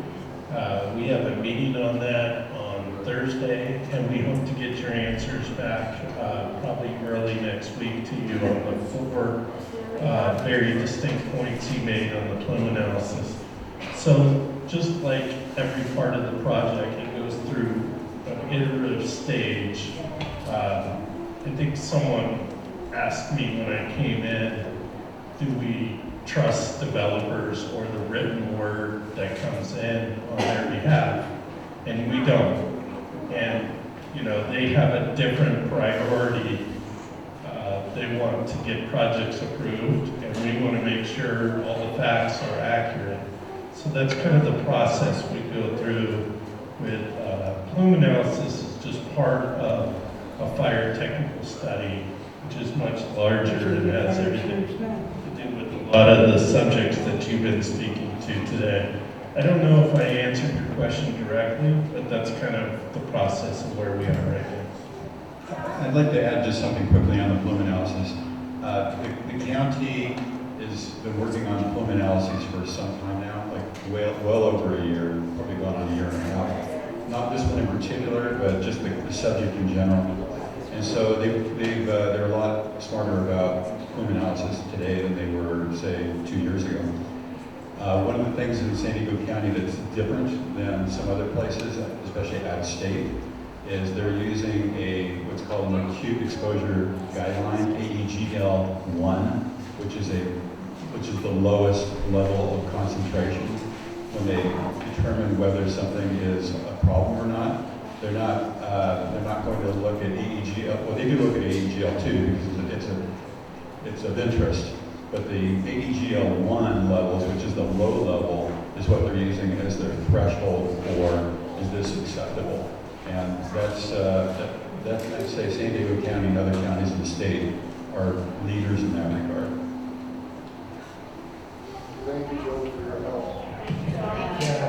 We have a meeting on that on Thursday, and we hope to get your answers back probably early next week to you on the 4 very distinct points he made on the plume analysis. So just like every part of the project, it goes through an iterative stage. I think someone asked me when I came in, do we trust developers or the written word that comes in on their behalf? And we don't. And, you know, they have a different priority. They want to get projects approved, and we want to make sure all the facts are accurate. So that's kind of the process we go through with plume analysis. Is just part of a fire technical study, which is much larger and has everything to do with a lot of the subjects that you've been speaking to today. I don't know if I answered your question directly, but that's kind of the process of where we are right now. I'd like to add just something quickly on the plume analysis. The county has been working on plume analyses for some time now, like well over a year, probably going on a year and a half. Not this one in particular, but just the subject in general. And so they're a lot smarter about plume analysis today than they were, say, 2 years ago. One of the things in San Diego County that's different than some other places, especially out of state, is they're using what's called an acute exposure guideline, AEGL-1, which is the lowest level of concentration when they determine whether something is a problem or not. They're not going to look at AEGL. Well, they do look at AEGL-2 because it's of interest. But the ADGL1 levels, which is the low level, is what they're using as their threshold for, is this acceptable? And that's, I'd say San Diego County and other counties in the state are leaders in that regard. Thank you, Joe, for your help.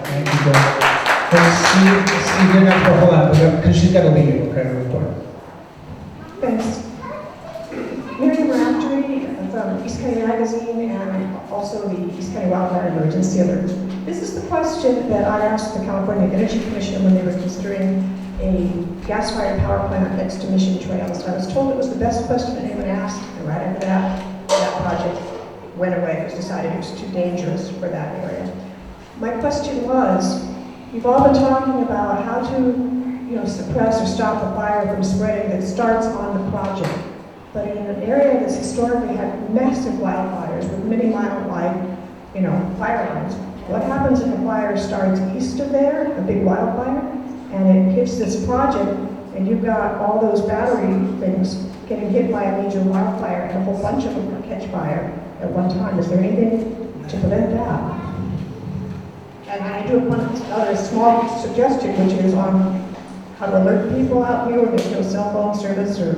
Thank you, Joe. Hey, Steve, you're not for hold on, because she's got to leave, okay, report. Thanks. Miriam Raftery from East County Magazine and also the East County Wildfire Emergency Alert. This is the question that I asked the California Energy Commission when they were considering a gas-fired power plant next to Mission Trails. I was told it was the best question anyone asked, and right after that, that project went away. It was decided it was too dangerous for that area. My question was, you've all been talking about how to suppress or stop a fire from spreading that starts on the project. But in an area that's historically had massive wildfires with many mile-wide, fire lines, what happens if a fire starts east of there, a big wildfire, and it hits this project, and you've got all those battery things getting hit by a major wildfire, and a whole bunch of them catch fire at one time? Is there anything to prevent that? And I do have one other small suggestion, which is on how to alert people out here where there's no cell phone service or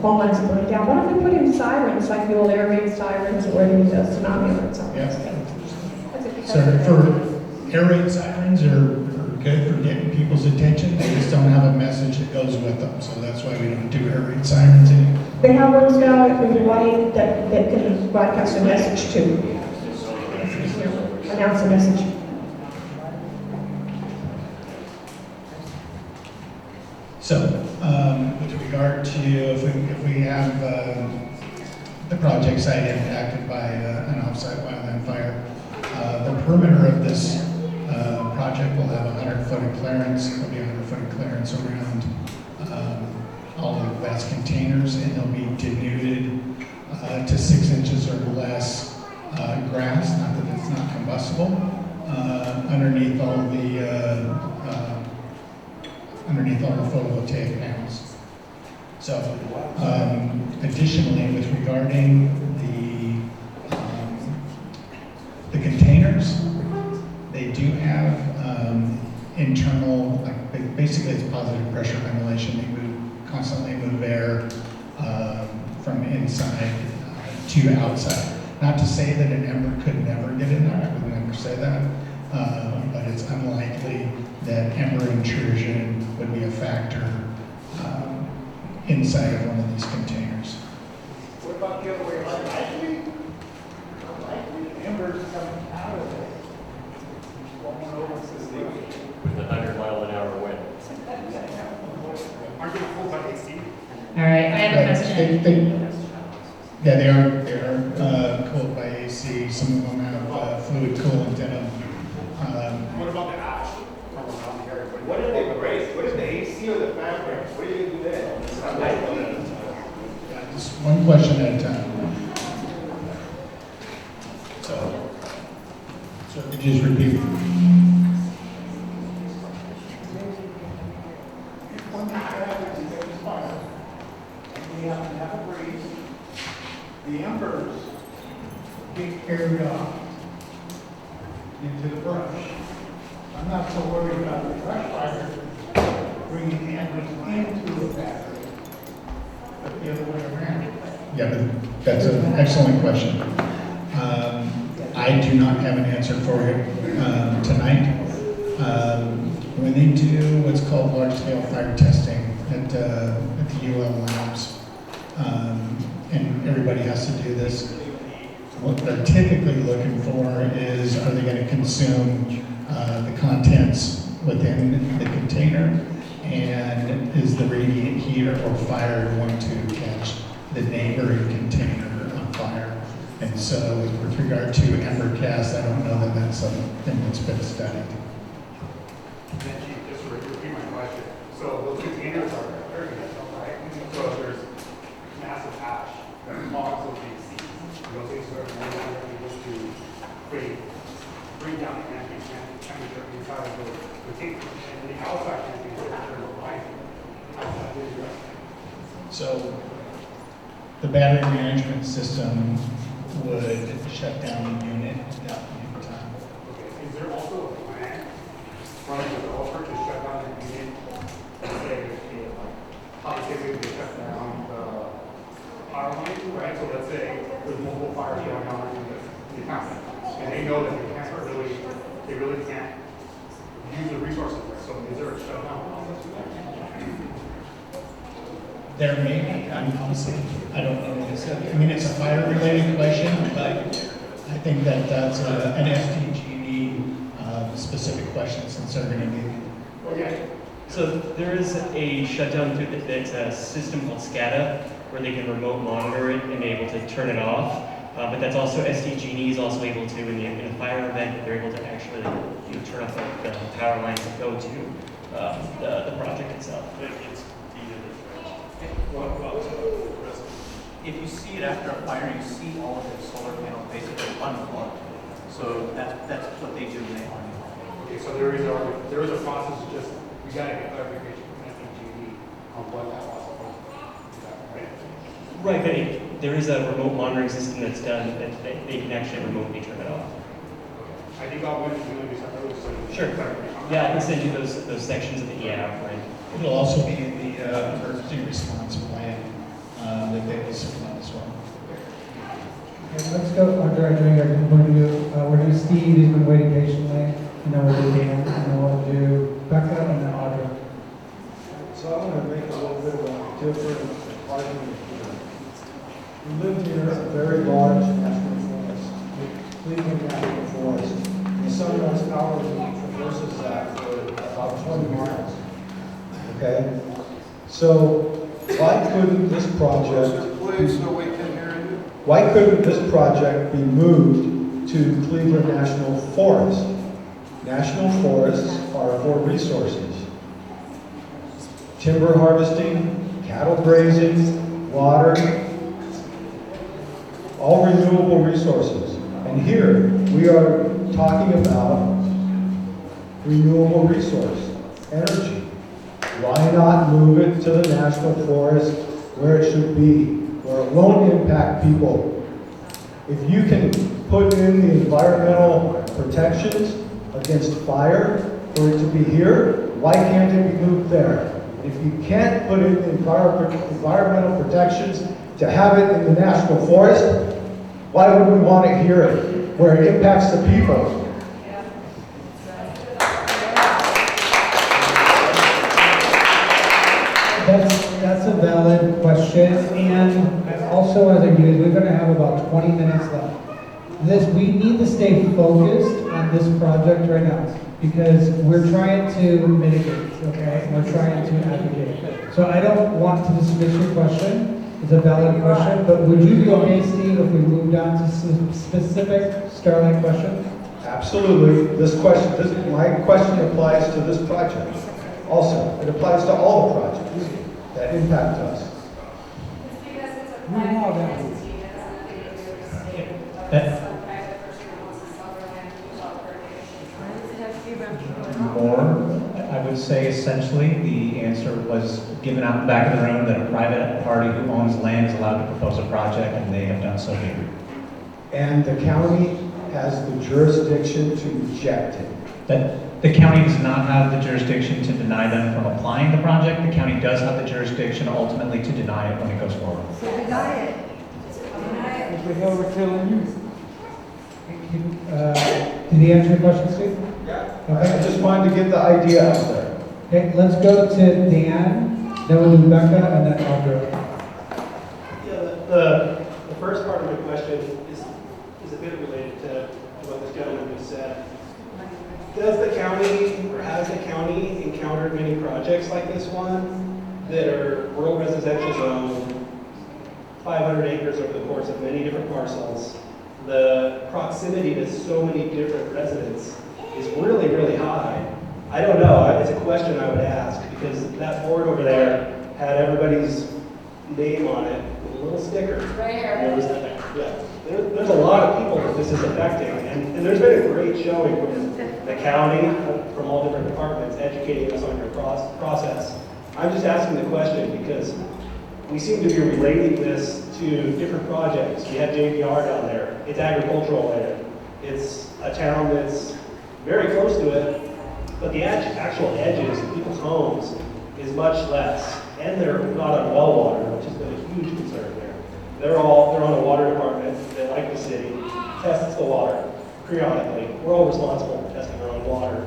phone lines are burning down. Why don't we put in sirens like the old air raid sirens or the tsunami alerts? So for air raid sirens are good for getting people's attention. They just don't have a message that goes with them. So that's why we don't do air raid sirens anymore. They have ones now in Hawaii that can broadcast a message to announce a message. So, with regard to if we have the project site impacted by an offsite wildland fire, the perimeter of this project will have 100-foot of clearance. There'll be 100-foot of clearance around all of the BESS containers, and they'll be denuded to 6 inches or less grass, not that it's not combustible, underneath all the photovoltaic panels. So, additionally, with regarding the containers, they do have internal, basically it's positive pressure ventilation. They constantly move air from inside to outside. Not to say that an ember could never get in there, I would never say that, but it's unlikely that ember intrusion would be a factor inside of one of these containers. What about the other way around? Likely embers coming out of it. With the 100-mile-an-hour wind. Aren't they cooled by AC? All right, I have a question. Yeah, they are cooled by AC. Some of them have fluid coolant in them. What about the ash from around the area? What did they break? What is the AC or the fan break? What are you going to do then? Just one question at a time. So could you just repeat? When we have a fire, and we have to have a breeze, the embers get carried off into the brush. I'm not so worried about the brush fire bringing the embers into the battery, but the other way around. Yeah, but that's an excellent question. I do not have an answer for you tonight. When they do what's called large-scale fire testing at the UL labs, and everybody has to do this, what they're typically looking for is, are they going to consume the contents within the container, and is the radiant heat or fire going to catch the neighboring container on fire? And so with regard to ember cast, I don't know that that's something that's been studied. Then Chief, just to repeat my question. So those containers are very right? So if there's massive ash that clogs those ACs, those ACs are more able to bring down the ambient temperature inside of those containers. And the outside can be a temperature of rising. Outside is the rest. So, with regard to the ember cast, I don't know that that's something that's been studied. the battery management system would shut down the unit at that point in time. Okay, is there also a plan from the developer to shut down the unit? Say, obviously, we shut down the power line, right? So let's say there's multiple fires going on in the town, and they know that they really can't use the resources there. So is there a shutdown process for that? There may be, I mean, honestly, I don't know. I mean, it's a fire-related question, but I think that that's an SDG&E specific question since they're going to be. Okay. So there is a shutdown through that's a system called SCADA where they can remote monitor it and be able to turn it off. But that's also SDG&E is also able to, in a fire event, they're able to actually turn off the power lines that go to the project itself. If you see it after a fire, you see all of the solar panels basically unplugged. So that's what they do now. Okay, so there is a process, just we got to get clarification from SDG&E on what that process was. Right, but there is a remote monitoring system that's done that they can actually remotely turn it off. I think I'll win to do something. Sure. Yeah, I can send you those sections of the app, right? It'll also be in the emergency response plan that they will supply as well. Okay, let's go, Audra, we're going to do Steve, he's been waiting patiently, and then we'll do Dan, and then we'll do Becca, and then Audra. So I'm going to make a little bit of a different argument here. We live near a very large national forest, Cleveland National Forest. The Sunrise Power traverses that for about 20 miles. Okay? So why couldn't this project be moved to Cleveland National Forest? National forests are for resources. Timber harvesting, cattle grazing, water, all renewable resources. And here we are talking about renewable resource, energy. Why not move it to the national forest where it should be, where it won't impact people? If you can put in the environmental protections against fire for it to be here, why can't it be moved there? If you can't put in the environmental protections to have it in the national forest, why would we want it here where it impacts the people? That's a valid question, and also as I do, we're going to have about 20 minutes left. We need to stay focused on this project right now because we're trying to mitigate, okay? We're trying to advocate. So I don't want to dismiss your question. It's a valid question, but would you be okay, Steve, if we moved on to some specific Starlight questions? Absolutely. My question applies to this project. Also, it applies to all the projects that impact us. More, I would say essentially the answer was given out in the back of the room that a private party who owns land is allowed to propose a project, and they have done so here. And the county has the jurisdiction to reject it. That the county does not have the jurisdiction to deny them from applying the project. The county does have the jurisdiction ultimately to deny it when it goes forward. So deny it. What the hell we're telling you? Did he answer your question, Steve? Yeah. Okay. I just wanted to get the idea out there. Okay, let's go to Dan, then we'll do Becca, and then Audra. Yeah, the first part of my question is a bit related to what this gentleman just said. Does the county, or has the county encountered many projects like this one that are rural residential zone, 500 acres over the course of many different parcels? The proximity to so many different residents is really, really high. I don't know, it's a question I would ask, because that board over there had everybody's name on it with a little sticker. Right here. Yeah. There's a lot of people that this is affecting, and there's been a great showing from the county, from all different departments, educating us on your process. I'm just asking the question because we seem to be relating this to different projects. We have JVR down there. It's agricultural land. It's a town that's very close to it, but the actual edges of people's homes is much less. And they're not on well water, which has been a huge concern there. They're on a water department that, like the city, tests the water periodically. We're all responsible for testing our own water.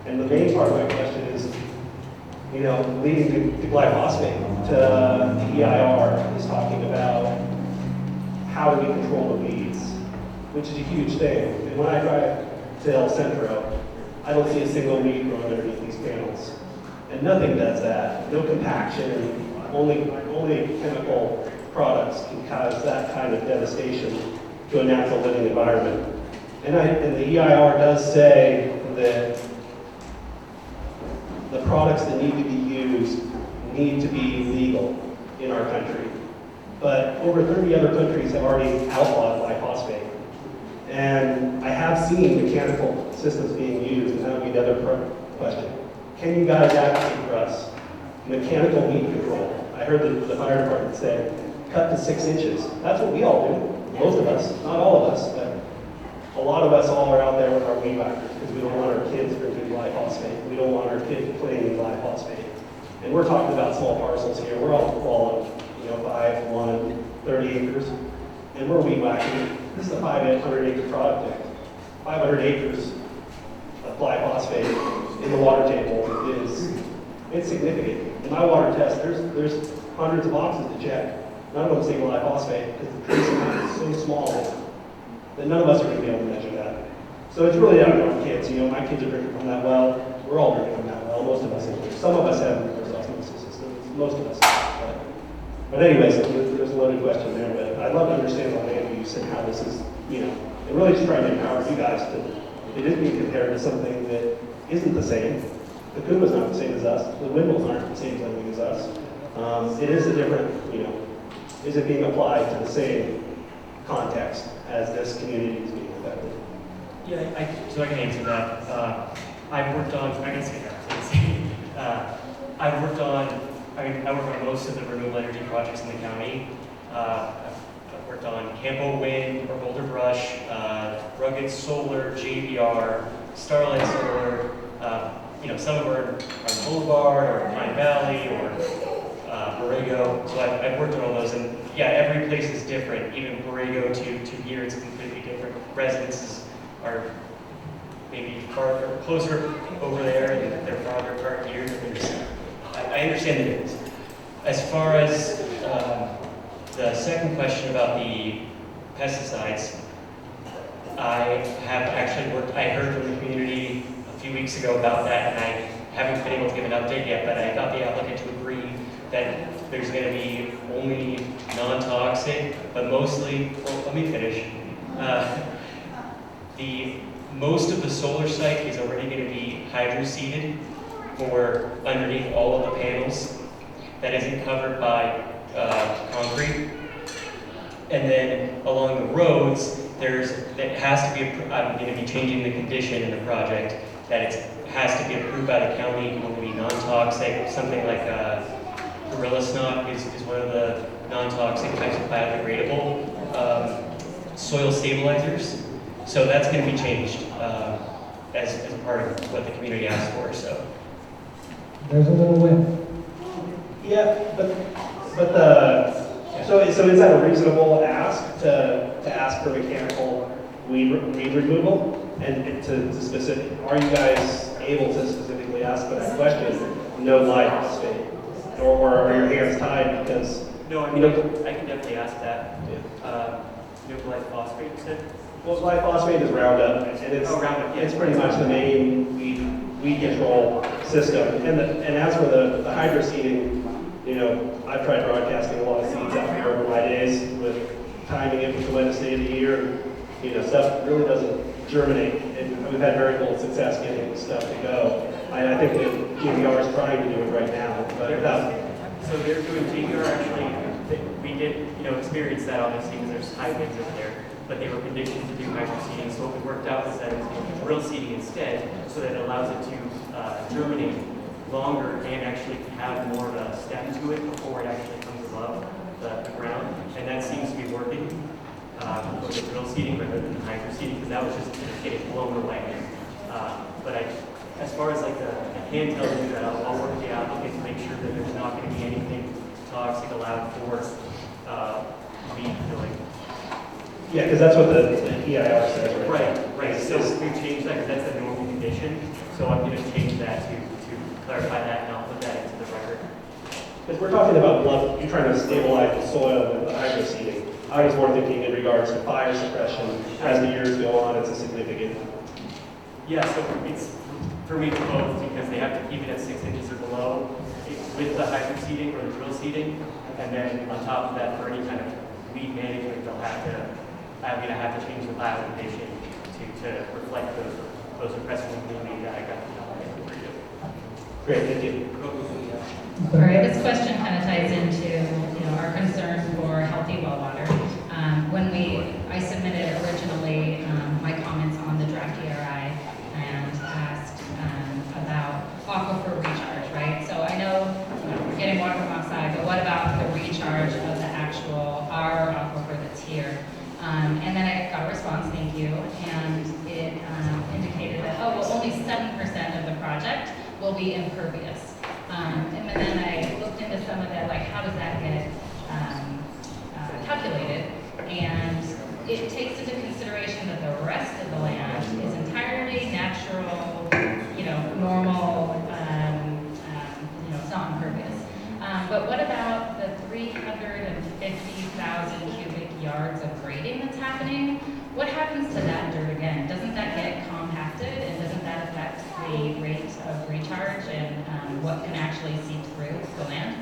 And the main part of my question is, you know, leading to glyphosate, to the EIR is talking about how do we control the weeds, which is a huge thing. And when I drive to El Centro, I don't see a single weed growing underneath these panels. And nothing does that. No compaction, only chemical products can cause that kind of devastation to a natural living environment. And the EIR does say that the products that need to be used need to be legal in our country. But over 30 other countries have already outlawed glyphosate. And I have seen mechanical systems being used, and that would be the other question. Can you guys advocate for us? Mechanical weed control. I heard the fire department say, cut to 6 inches. That's what we all do. Most of us, not all of us, but a lot of us all are out there with our weed whackers because we don't want our kids drinking glyphosate. We don't want our kids playing in glyphosate. And we're talking about small parcels here. We're all 5, 1, 30 acres. And we're weed whacking. This is a 500-acre project. 500 acres of glyphosate in the water table it's significant. In my water test, there's hundreds of boxes to check. None of them say glyphosate because the trace amount is so small that none of us are going to be able to measure that. So it's really down to our kids. You know, my kids are drinking from that well. We're all drinking from that well. Most of us anyway. Some of us have reverse osmosis systems. Most of us. But anyways, there's a loaded question there. But I'd love to understand the land use and how this is, and really just trying to empower you guys to, it is being compared to something that isn't the same. The Kuma's not the same as us. The windmills aren't the same something as us. It is a different, is it being applied to the same context as this community is being affected? Yeah, so I can answer that. I've worked on, I can say that. I work on most of the renewable energy projects in the county. I've worked on Campo Wind, or Boulder Brush, Rugged Solar, JVR, Starlight Solar. Some of them are on Boulevard or Pine Valley or Borrego. So I've worked on all those, and yeah, every place is different. Even Borrego to here, it's completely different. Residences are maybe farther, closer over there, and they're farther apart here. I understand the difference. As far as the second question about the pesticides, I have actually I heard from the community a few weeks ago about that, and I haven't been able to give an update yet, but I got the applicant to agree that there's going to be only non-toxic, but mostly, well, let me finish. Most of the solar site is already going to be hydro-seeded for underneath all of the panels. That isn't covered by concrete. And then along the roads, that has to be, I'm going to be changing the condition in the project, that it has to be approved by the county. It will be non-toxic, something like gorilla snot is one of the non-toxic types of biodegradable soil stabilizers. So that's going to be changed as part of what the community asked for. So there's a little win. Yeah, so is that a reasonable ask to ask for mechanical weed removal and to specific? Are you guys able to specifically ask for that question? No glyphosate, or are your hands tied because? No, I mean I can definitely ask that. Yeah. No glyphosate, you said? Well, glyphosate is Roundup, and it's pretty much the main weed control system. And as for the hydro seeding, I've tried broadcasting a lot of seeds out here over my days with timing it with the wettest day of the year. Stuff really doesn't germinate, and we've had very little success getting stuff to go. I think that GVR is trying to do it right now, but so they're doing GVR actually. We did, experience that obviously because there's high winds up there, but they were conditioned to do hydro seeding. So what we worked out was that it was going to be drill seeding instead, so that it allows it to germinate longer and actually have more of a stem to it before it actually comes above. seeding rather than the hydro seeding, because that was just getting blown away. But as far as like I can tell you that I'll work with the applicant to make sure that there's not going to be anything toxic allowed for weed killing. Yeah, because that's what the EIR says, right? Right. So we've changed that because that's the normal condition. So I'm going to change that to clarify that, and I'll put that into the record. Because we're talking about bluff, you're trying to stabilize the soil with the hydro seeding. I was more thinking in regards to fire suppression. As the years go on, it's a significant. Yeah, so it's for me both, because they have to keep it at 6 inches or below with the hydro seeding or the drill seeding, and then on top of that, for any kind of weed management, I'm going to have to change the biocondition to reflect those requests from the community that I got for you. Great, thank you. All right, this question kind of ties into our concern for healthy well water. When I submitted originally my comments on the draft ERI and asked about aquifer recharge, right? So I know we're getting water from outside, but what about the recharge of the actual our aquifer that's here? And then I got a response, thank you, and it indicated that, oh, well, only 7% of the project will be impervious. And then I looked into some of that, like how does that get calculated? And it takes into consideration that the rest of the land is entirely natural, normal, it's not impervious. But what about the 350,000 cubic yards of grading that's happening? What happens to that dirt again? Doesn't that get compacted, and doesn't that affect the rate of recharge and what can actually seep through the land?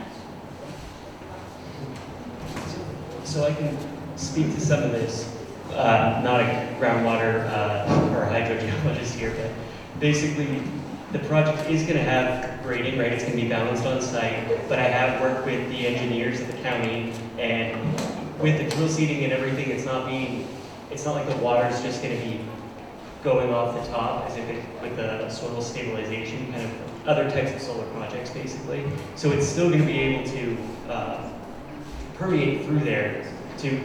So I can speak to some of this. Not a groundwater or hydrogeologist here, but basically the project is going to have grading, right? It's going to be balanced on site, but I have worked with the engineers at the county, and with the drill seeding and everything, it's not like the water is just going to be going off the top as if with the soil stabilization, kind of other types of solar projects, basically. So it's still going to be able to permeate through there to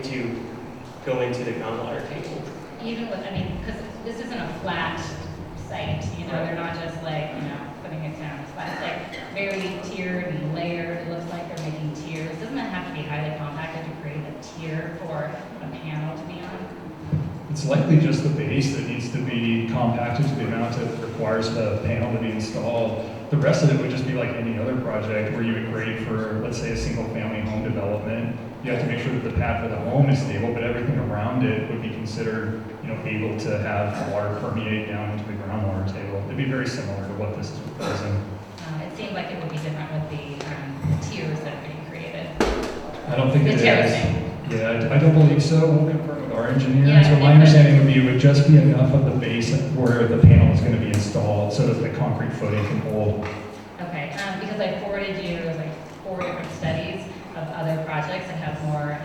go into the groundwater table. Even with, because this isn't a flat site, they're not just like, putting it down. It's flat. It's like very tiered and layered. It looks like they're making tiers. Doesn't that have to be highly compacted to create a tier for a panel to be on? It's likely just the base that needs to be compacted to the amount that requires the panel to be installed. The rest of it would just be like any other project where you would grade for, let's say, a single family home development. You have to make sure that the pad for the home is stable, but everything around it would be considered, able to have water permeate down into the groundwater table. It'd be very similar to what this is proposing. It seemed like it would be different with the tiers that are being created. I don't think it is. Terracing. Yeah, I don't believe so. We'll confirm with our engineers. But my understanding would be it would just be enough of the base where the panel is going to be installed so that the concrete footing can hold. Okay, because I forwarded you, there's like 4 different studies of other projects that have more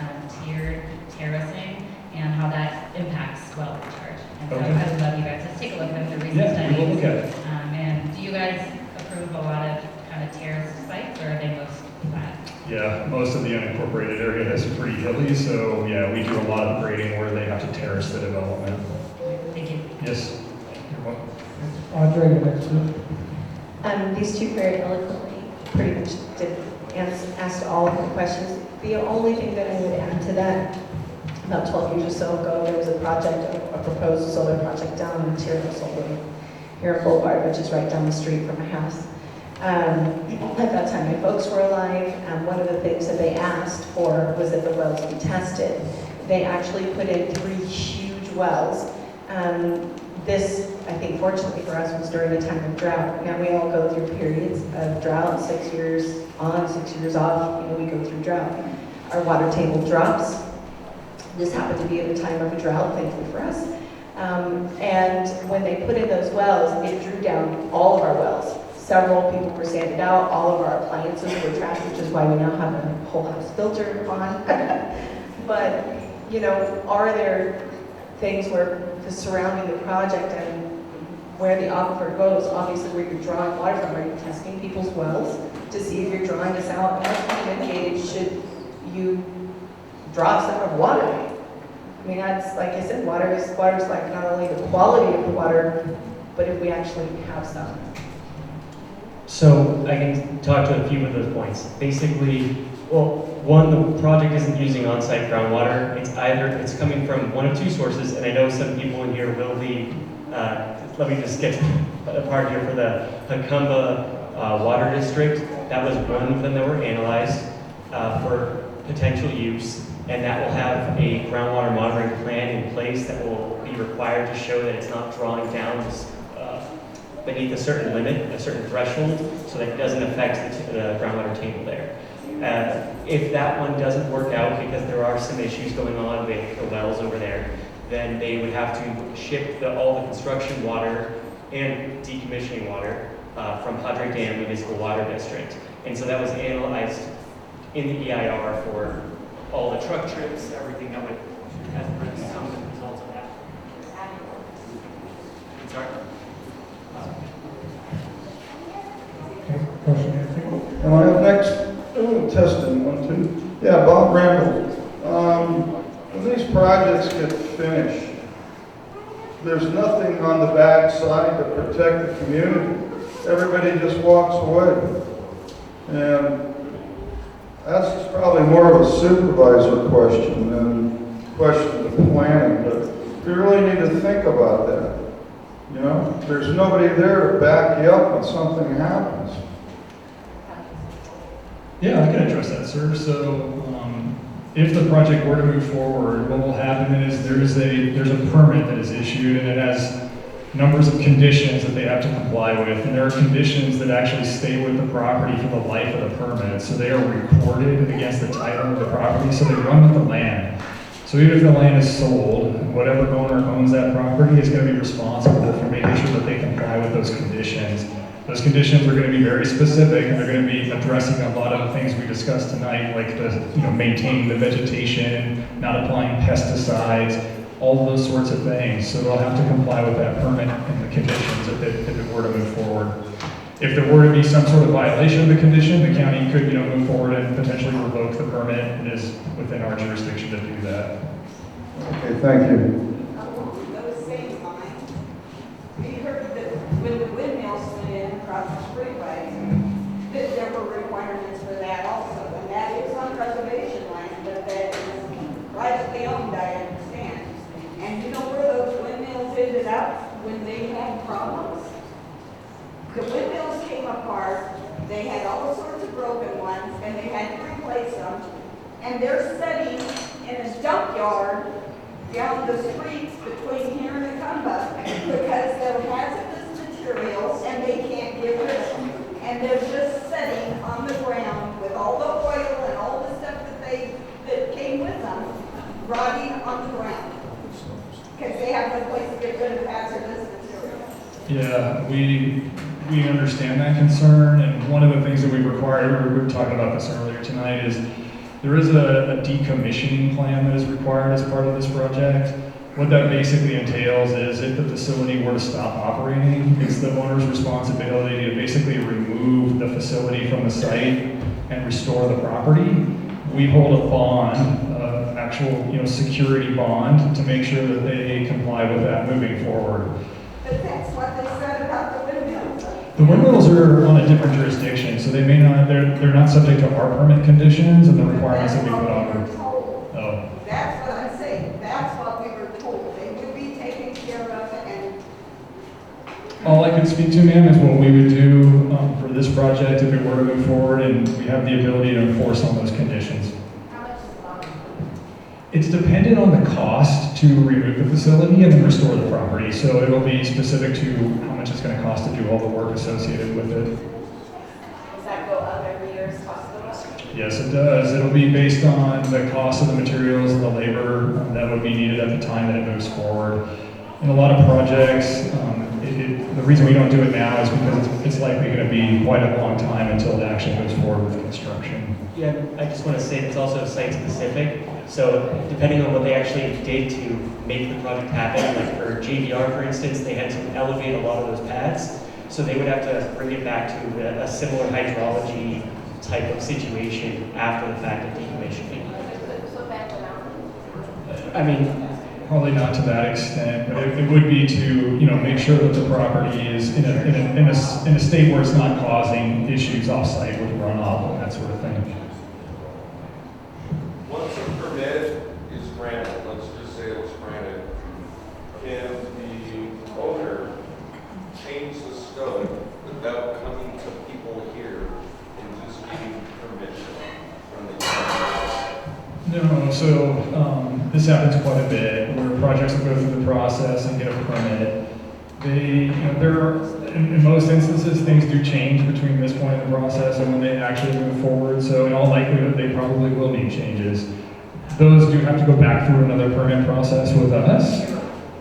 tiered terracing and how that impacts well recharge. And so I would love you guys to take a look at the recent studies. We will look at it. And do you guys approve a lot of kind of terraced sites, or are they most flat? Yeah, most of the unincorporated area is pretty hilly, so yeah, we do a lot of grading where they have to terrace the development. Thank you. Yes. You're welcome. Audrey, next one. These two very eloquently pretty much did asked all of the questions. The only thing that I would add to that, about 12 years or so ago, there was a project, a proposed solar project down in Starlight Solar here in Boulevard, which is right down the street from my house. At that time, my folks were alive, and one of the things that they asked for was that the wells be tested. They actually put in 3 huge wells. This, I think, fortunately for us, was during a time of drought. Now we all go through periods of drought, 6 years on, 6 years off. We go through drought. Our water table drops. This happened to be at a time of a drought, thankfully for us. And when they put in those wells, it drew down all of our wells. Several people were sanded out. All of our appliances were trashed, which is why we now have a whole house filter on. But, are there things where the surrounding the project and where the aquifer goes, obviously where you're drawing water from, are you testing people's wells to see if you're drawing this out? And what's being indicated, should you draw a separate water main? I mean, that's, like I said, water is like not only the quality of the water, but if we actually have some. So I can talk to a few of those points. Basically, well, one, the project isn't using on-site groundwater. It's coming from one of two sources, and I know some people in here will be, let me just get a part here for the Hakumba Water District. That was one of them that were analyzed for potential use, and that will have a groundwater monitoring plan in place that will be required to show that it's not drawing down beneath a certain limit, a certain threshold, so that it doesn't affect the groundwater table there. If that one doesn't work out because there are some issues going on with the wells over there, then they would have to ship all the construction water and decommissioning water from Padre Dam Municipal Water District. And so that was analyzed in the EIR for all the truck trips, everything that would come as a result of that. Sorry? Am I up next? Testing, 1, 2. Yeah, Bob Randall. When these projects get finished, there's nothing on the back side to protect the community. Everybody just walks away. And that's probably more of a supervisor question than a question of planning, but we really need to think about that. You know, there's nobody there to back you up when something happens. Yeah, I can address that, sir. So, if the project were to move forward, what will happen is there's a permit that is issued, and it has numbers of conditions that they have to comply with, and there are conditions that actually stay with the property for the life of the permit. So they are recorded against the title of the property, so they run with the land. So even if the land is sold, whatever owner owns that property is going to be responsible for making sure that they comply with those conditions. Those conditions are going to be very specific, and they're going to be addressing a lot of the things we discussed tonight, like maintaining the vegetation, not applying pesticides, all of those sorts of things. So they'll have to comply with that permit and the conditions if it were to move forward. If there were to be some sort of violation of the condition, the county could move forward and potentially revoke the permit. It is within our jurisdiction to do that. Okay, thank you. Those same lines, we heard that when the windmills went in across the freeway, that there were requirements for that also, and that is on reservation land, but that is privately owned, I understand. And you know where those windmills ended up when they had problems? The windmills came apart, they had all sorts of broken ones, and they had to replace them, and they're sitting in a junkyard down the streets between here and Acumba because they're hazardous materials and they can't get rid of them. And they're just sitting on the ground with all the oil and all the stuff that came with them rotting on the ground because they have no place to get rid of hazardous materials. Yeah, we understand that concern, and one of the things that we require, we were talking about this earlier tonight, is there is a decommissioning plan that is required as part of this project. What that basically entails is if the facility were to stop operating, it's the owner's responsibility to basically remove the facility from the site and restore the property. We hold a bond, actual security bond, to make sure that they comply with that moving forward. But that's what they said about the windmills. The windmills are on a different jurisdiction, so they may not, they're not subject to our permit conditions and the requirements that we put on them. Oh. That's what I'm saying. That's what we were told. They would be taken care of, and All I could speak to, ma'am, is what we would do for this project if it were to move forward, and we have the ability to enforce on those conditions. How much is the bond? It's dependent on the cost to remove the facility and then restore the property. So it'll be specific to how much it's going to cost to do all the work associated with it. Does that go up every year as cost goes up? Yes, it does. It'll be based on the cost of the materials and the labor that would be needed at the time that it moves forward. In a lot of projects, the reason we don't do it now is because it's likely going to be quite a long time until it actually moves forward with construction. Yeah, I just want to say it's also site specific. So depending on what they actually did to make the project happen, like for JVR, for instance, they had to elevate a lot of those pads. So they would have to bring it back to a similar hydrology type of situation after the fact of decommissioning. So back to mountain. I mean, Probably not to that extent, but it would be to, make sure that the property is in a state where it's not causing issues off-site with runoff and that sort of thing. Once a permit is granted, let's just say it was granted, can the owner change the scope without coming to people here and just getting permission from the county? No, so this happens quite a bit where projects will go through the process and get a permit. There are, in most instances, things do change between this point in the process and when they actually move forward. So in all likelihood, they probably will need changes. Those do have to go back through another permit process with us.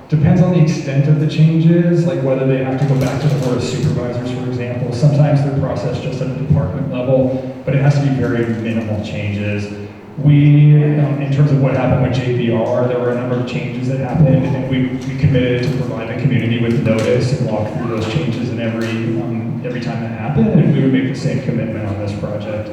Depends on the extent of the changes, like whether they have to go back to the board of supervisors, for example. Sometimes they're processed just at the department level, but it has to be very minimal changes. We, in terms of what happened with JPR, there were a number of changes that happened, and we committed to provide the community with notice and walk through those changes in every time that happened, and we would make the same commitment on this project.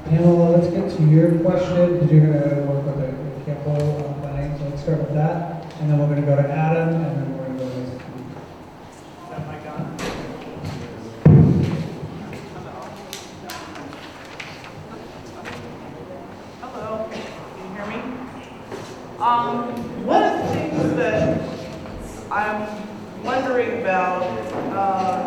Pamela, let's get to your question, because you're going to work with the Campbell planning, so let's start with that, and then we're going to go to Adam, and then we're going to go to Steve. Is that mic on? Hello, can you hear me? One of the things that I'm wondering about,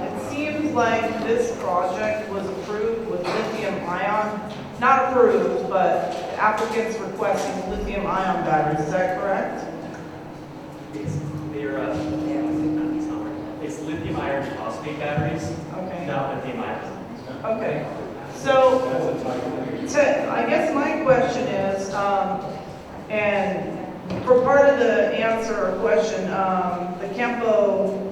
it seems like this project was approved with lithium ion, not approved, but applicants requesting lithium ion batteries, is that correct? It's lithium iron phosphate batteries, Okay. not lithium ion. Okay, so, I guess my question is, and for part of the answer or question, the Campo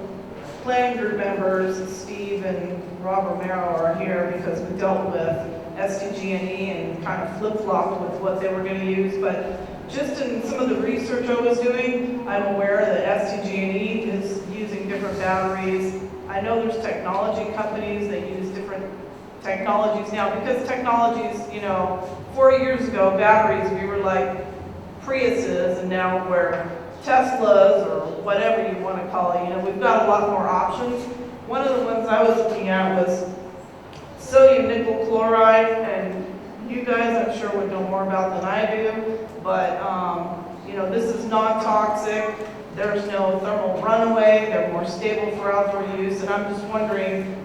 planning group members, Steve and Rob Romero, are here because we dealt with SDG&E and kind of flip-flopped with what they were going to use, but just in some of the research I was doing, I'm aware that SDG&E is using different batteries. I know there's technology companies that use different technologies now, because technologies, 4 years ago, batteries, we were like Priuses, and now we're Teslas or whatever you want to call it. We've got a lot more options. One of the ones I was looking at was sodium nickel chloride, and you guys I'm sure would know more about than I do, but this is non-toxic. There's no thermal runaway. They're more stable for outdoor use, and I'm just wondering,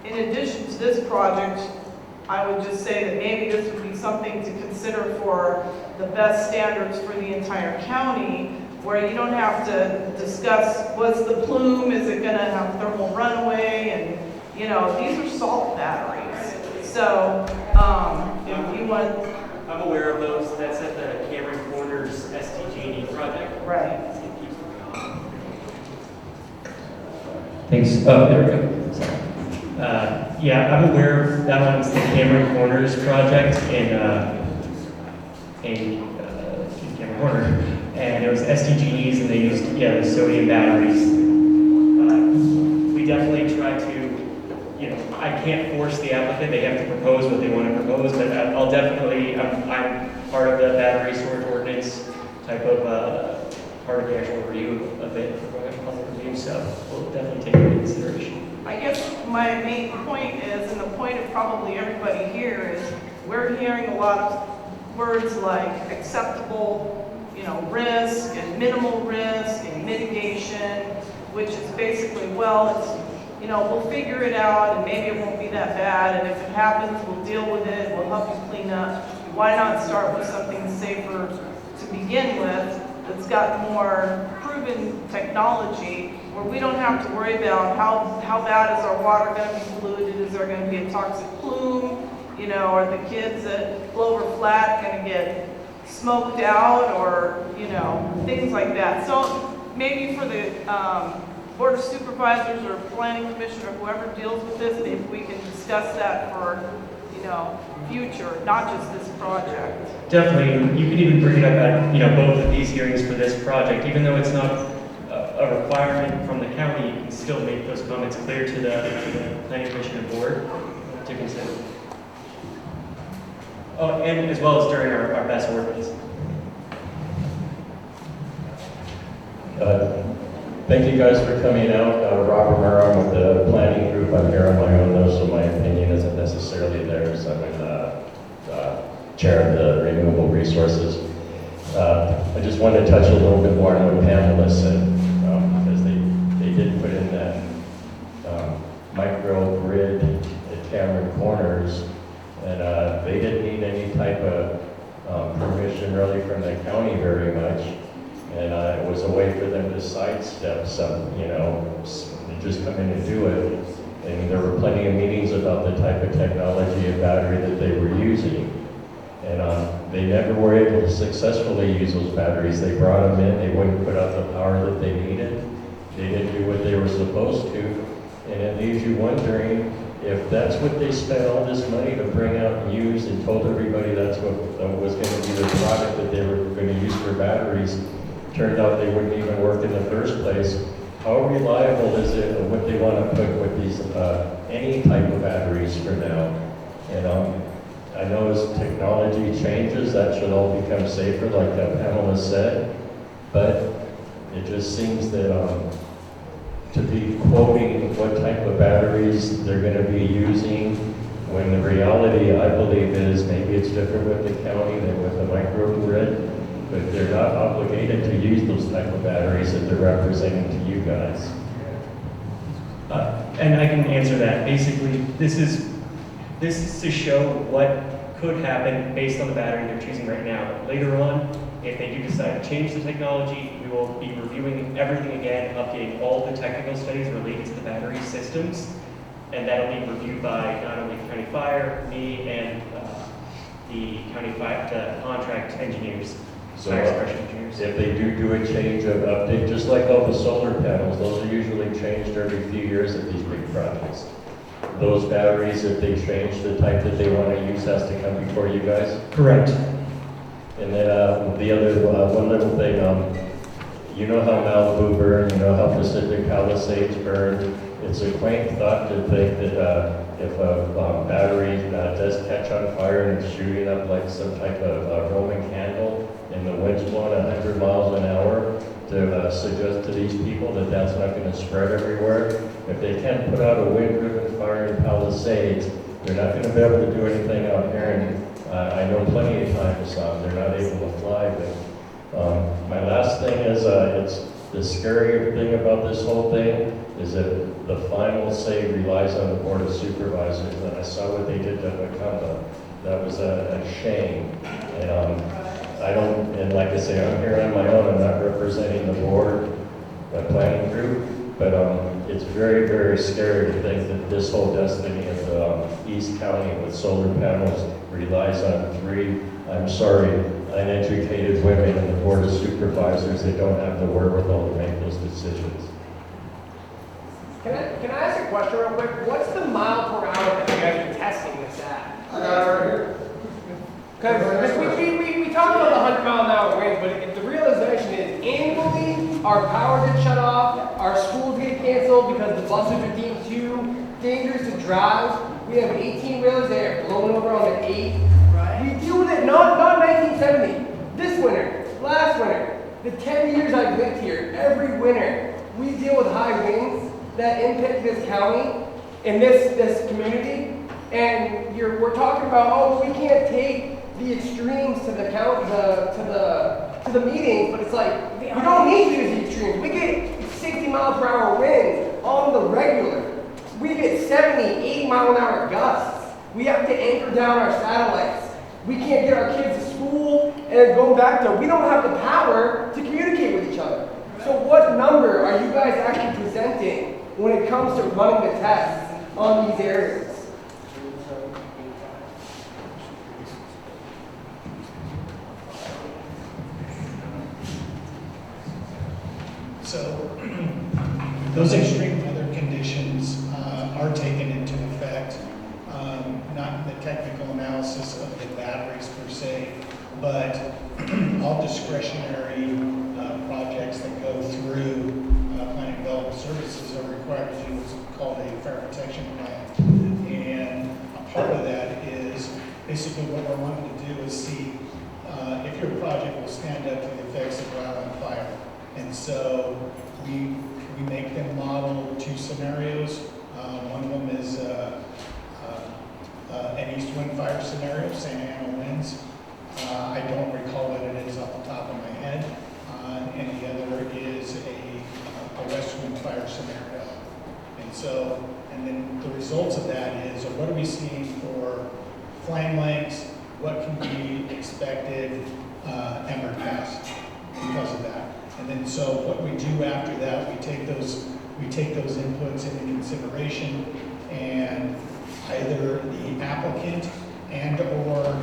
in addition to this project, I would just say that maybe this would be something to consider for the BESS standards for the entire county, where you don't have to discuss what's the plume, is it going to have thermal runaway, and these are salt batteries. So if you want, I'm aware of those. That's at the Cameron Corners SDG&E project. Right. Thanks. There we go. Sorry. Yeah, I'm aware of that one's the Cameron Corners project in Cameron Corner, and it was SDGs, and they used the sodium batteries. We definitely try to, I can't force the applicant; they have to propose what they want to propose. But I'll definitely, I'm part of the battery storage ordinance type of part of the actual review of it for public review. So we'll definitely take it into consideration. I guess my main point is, and the point of probably everybody here is, we're hearing a lot of words like acceptable, risk and minimal risk and mitigation, which is basically, well, it's, we'll figure it out and maybe it won't be that bad, and if it happens, we'll deal with it, we'll help you clean up. Why not start with something safer to begin with that's got more proven technology, where we don't have to worry about how bad is our water going to be polluted, is there going to be a toxic plume, are the kids at Clover Flat going to get smoked out, or, things like that. So maybe for the Board of Supervisors or Planning Commission or whoever deals with this, maybe we can discuss that for, future, not just this project. Definitely, you could even bring it up at both of these hearings for this project, even though it's not a requirement from the county. You can still make those comments clear to the Planning Commission and Board to consider. Oh, and as well as during our BESS ordinance. Thank you guys for coming out. Robert Murr, I'm with the planning group. I'm here on my own though, so my opinion isn't necessarily theirs. I'm in chair of the renewable resources. I just wanted to touch a little bit more on what Pamela said, because they did put in that micro grid at Cameron Corners, and they didn't need any type of permission really from the county very much. And it was a way for them to sidestep some, you know, and just come in and do it. And there were plenty of meetings about the type of technology and battery that they were using. And they never were able to successfully use those batteries. They brought them in, they wouldn't put out the power that they needed. They didn't do what they were supposed to. And it leaves you wondering if that's what they spent all this money to bring out and use and told everybody that's what was going to be the product that they were going to use for batteries. Turned out they wouldn't even work in the first place. How reliable is it what they want to put with these, any type of batteries for now? And I know as technology changes, that should all become safer, like Pamela said, but it just seems that to be quoting what type of batteries they're going to be using, when the reality, I believe, is maybe it's different with the county than with the microgrid, but they're not obligated to use those type of batteries that they're representing to you guys. And I can answer that. Basically, this is to show what could happen based on the battery they're choosing right now. But later on, if they do decide to change the technology, we will be reviewing everything again, updating all the technical studies related to the battery systems, and that'll be reviewed by not only County Fire, me, and the County Fire, the contract engineers. So if they do a change of update, just like all the solar panels, those are usually changed every few years at these big projects. Those batteries, if they change the type that they want to use, has to come before you guys? Correct. And then the other one little thing, you know how Malibu burned, you know how Pacific Palisades burned. It's a quaint thought to think that if a battery does catch on fire and it's shooting up like some type of Roman candle and the wind's blowing 100 miles an hour, to suggest to these people that that's not going to spread everywhere. If they can't put out a wind-driven fire in Palisades, they're not going to be able to do anything out here. And I know plenty of times they're not able to fly. But my last thing is, it's the scary thing about this whole thing is that the final say relies on the Board of Supervisors. And I saw what they did to Macumba. That was a shame. And I don't, and like I say, I'm here on my own. I'm not representing the board, the planning group, but it's very, very scary to think that this whole destiny of East County with solar panels relies on three, I'm sorry, uneducated women in the Board of Supervisors that don't have the wherewithal to make those decisions. Can I ask a question real quick? What's the mile per hour that you guys are testing this at? I got it right here. Because we talk about the 100 mile an hour winds, but the realization is annually our power gets shut off, our schools get canceled because the buses are deemed too dangerous to drive. We have 18-wheelers that are blown over on the 8. Right. We deal with it not 1970, this winter, last winter, the 10 years I've lived here, every winter, we deal with high winds that impact this county and this community. And we're talking about, oh, we can't take the extremes to the to the meetings, but it's like we don't need to use the extremes. We get 60 mile per hour winds on the regular. We get 70, 80 mile an hour gusts. We have to anchor down our satellites. We can't get our kids to school and go back to. We don't have the power to communicate with each other. So what number are you guys actually presenting when it comes to running the tests on these areas? So those extreme weather conditions are taken into effect, not in the technical analysis of the batteries per se, but all discretionary projects that go through planning development services are required to do what's called a fire protection plan. And a part of that is basically what we're wanting to do is see if your project will stand up to the effects of wildland fire. And so we make them model 2 scenarios. One of them is an east wind fire scenario, Santa Ana winds. I don't recall what it is off the top of my head. And the other is a west wind fire scenario. And so, and then the results of that is, what are we seeing for flame lengths? What can be expected ember cast because of that? And then so what we do after that, we take those inputs into consideration, and either the applicant and or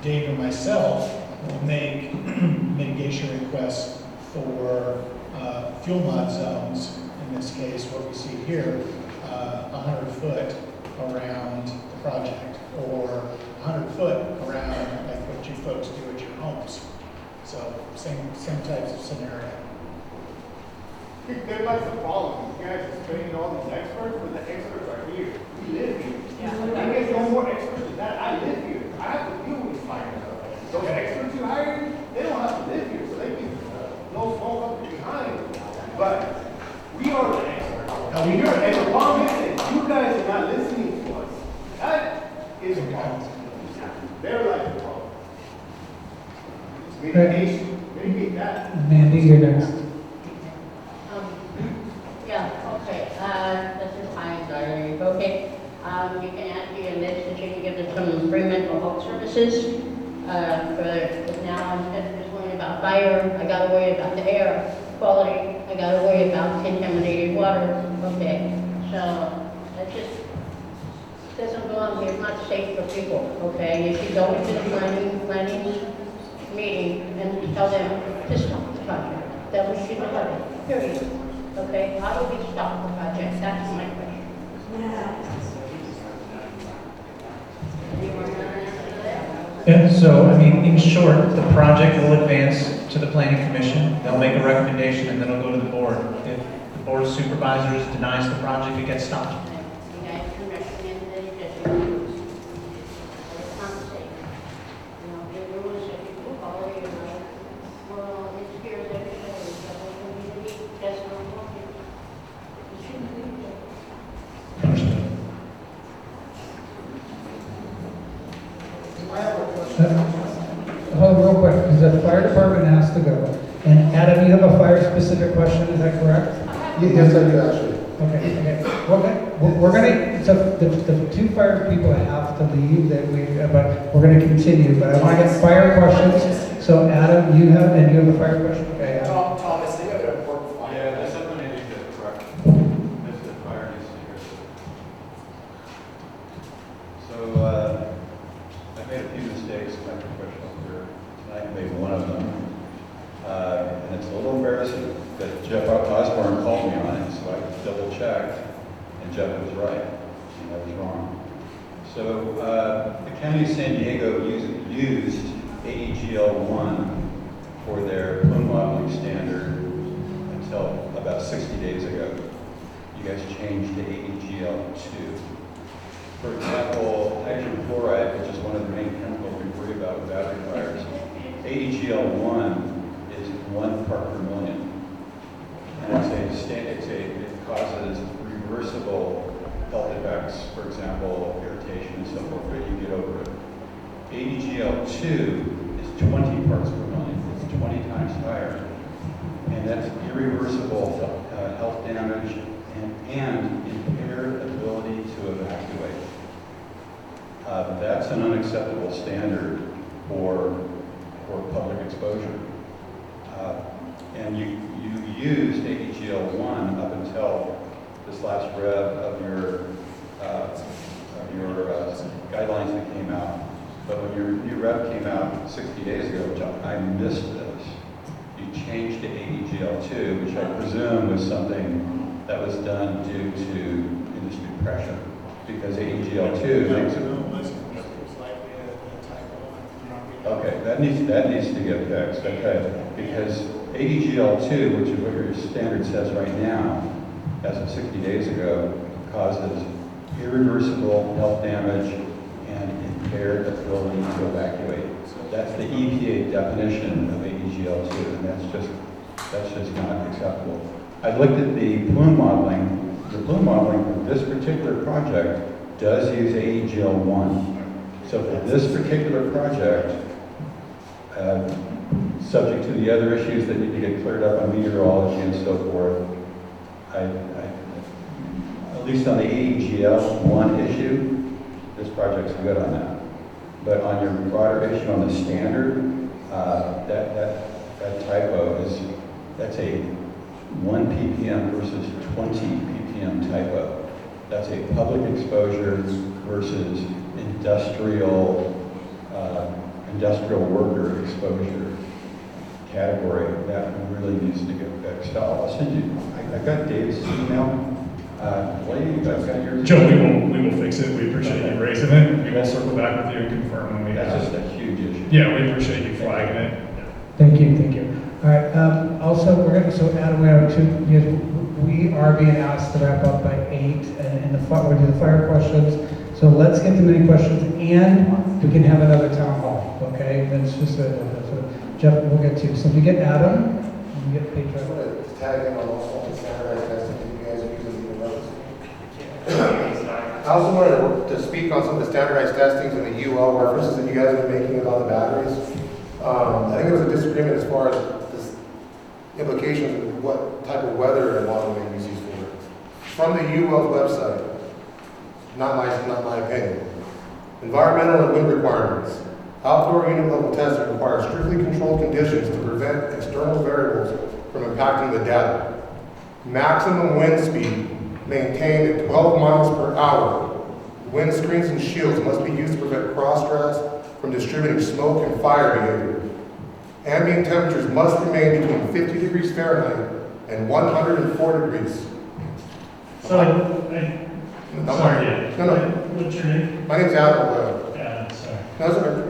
Dave or myself will make mitigation requests for fuel mod zones. In this case, what we see here, 100 foot around the project, or 100 foot around like what you folks do at your homes. So same types of scenario. There's like the problem. You guys are training all these experts, but the experts are here. We live here. I guess no more experts than that. I live here. I have to deal with these fires. Those experts you hired, they don't have to live here, so they can no smoke up behind. But we are the experts. Now, we are, and the problem is that you guys are not listening to us. That is a problem. They're like the problem. Mitigate that. Mandy, you're next. Yeah, okay, this is Heinz, okay. You can add to your list that you can give them some free mental health services. For now, instead of just worrying about fire, I gotta worry about the air quality, I gotta worry about contaminated water, okay. So, that just doesn't belong here, it's not safe for people, okay. If you go into the planning meeting and tell them to stop the project, that we shouldn't have it, period. Okay, how do we stop the project? That's my question. Yeah, so, I mean, in short, the project will advance to the planning commission, they'll make a recommendation, and then it'll go to the board. If the board of supervisors denies the project, it gets stopped. You guys can recommend that it just be used. It's not safe. You know, the rules that people follow, you know, well, it scares everybody, so we need to be just not walking. You shouldn't do that. Hold on real quick, because the fire department has to go. And Adam, you have a fire-specific question, is that correct? Yes, I do actually. Okay. We're gonna, so the 2 fire people have to leave, but we're gonna continue, but I want to get fire questions. So Adam, you have a fire question? Okay, Adam. Thomas, they have an important fire. Yeah, there's something I need to correct. Mr. Fire needs to hear this. So, I made a few mistakes in my professional career. Tonight I made one of them. And it's a little embarrassing that Jeff Osborne called me on it, so I double checked, and Jeff was right, and I was wrong. So, the County of San Diego used AEGL1 for their plume modeling standard until about 60 days ago. You guys changed to AEGL2. For example, hydrogen fluoride, which is one of the main chemicals we worry about with battery fires, AEGL1 is 1 part per million. And it causes reversible health effects, for example, irritation and so forth, but you get over it. AEGL2 is 20 parts per million. It's 20 times higher. And that's irreversible health damage and impaired ability to evacuate. That's an unacceptable standard for public exposure. And you used AEGL1 up until this last rev of your guidelines that came out. But when your new rev came out 60 days ago, which I missed this, you changed to AEGL2, which I presume was something that was done due to industry pressure, because AEGL2 makes it. Okay, that needs to get fixed. Okay, because AEGL2, which is what your standard says right now, as of 60 days ago, causes irreversible health damage and impaired ability to evacuate. that's the EPA definition of AEGL2, and that's just not acceptable. I looked at the plume modeling. The plume modeling for this particular project does use AEGL1. So for this particular project, subject to the other issues that need to get cleared up on meteorology and so forth, at least on the AEGL1 issue, this project's good on that. But on your broader issue on the standard, that typo that's a 1 ppm versus 20 ppm typo. That's a public exposure versus industrial worker exposure category. That really needs to get fixed. I'll send you, I got Dave's email. You guys got yours? Joe, we will fix it. We appreciate you raising it. We will circle back with you and confirm when we have. That's just a huge issue. Yeah, we appreciate you flagging it. Thank you. All right, also, so Adam, we have we are being asked to wrap up by 8, and we'll do the fire questions. So let's get to many questions, and we can have another town hall, okay? That's just so Jeff, we'll get to. So if you get Adam, you get Pedro. I want to tag in on all the standardized testing that you guys are using in the notes. I also wanted to speak on some of the standardized testings and the UL references that you guys have been making about the batteries. I think there was a disagreement as far as the implications of what type of weather and modeling we use these for. From the UL website, not my opinion. Environmental and wind requirements. Outdoor unit level testing requires strictly controlled conditions to prevent external variables from impacting the data. Maximum wind speed maintained at 12 miles per hour. Wind screens and shields must be used to prevent cross stress from distributing smoke and fire behavior. Ambient temperatures must remain between 50 degrees Fahrenheit and 104 degrees. Sorry. What's your name? My name's Adam. Sorry. No, sir.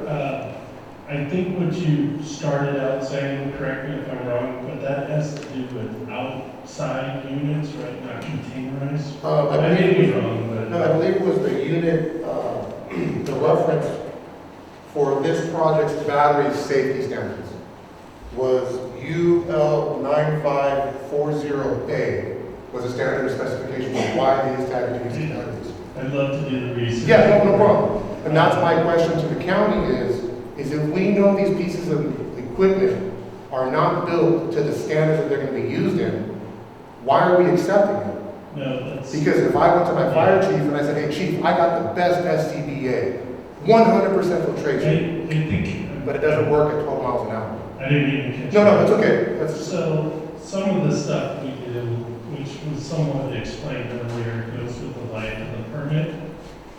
I think what you started out saying, correct me if I'm wrong, but that has to do with outside units, right? Not containerized? I may be wrong, but. No, I believe it was the unit, the reference for this project's battery safety standards was UL9540A was a standard specification for why these had to use these batteries. I'd love to do the research. Yeah, no problem. And that's my question to the county is if we know these pieces of equipment are not built to the standards that they're going to be used in, why are we accepting it? No, that's... Because if I went to my fire chief and I said, hey chief, I got the best SCBA, 100% filtration, I think... but it doesn't work at 12 miles an hour. I didn't even catch No, that. it's okay. So, some of the stuff we do, which was somewhat explained earlier, goes with the life of the permit.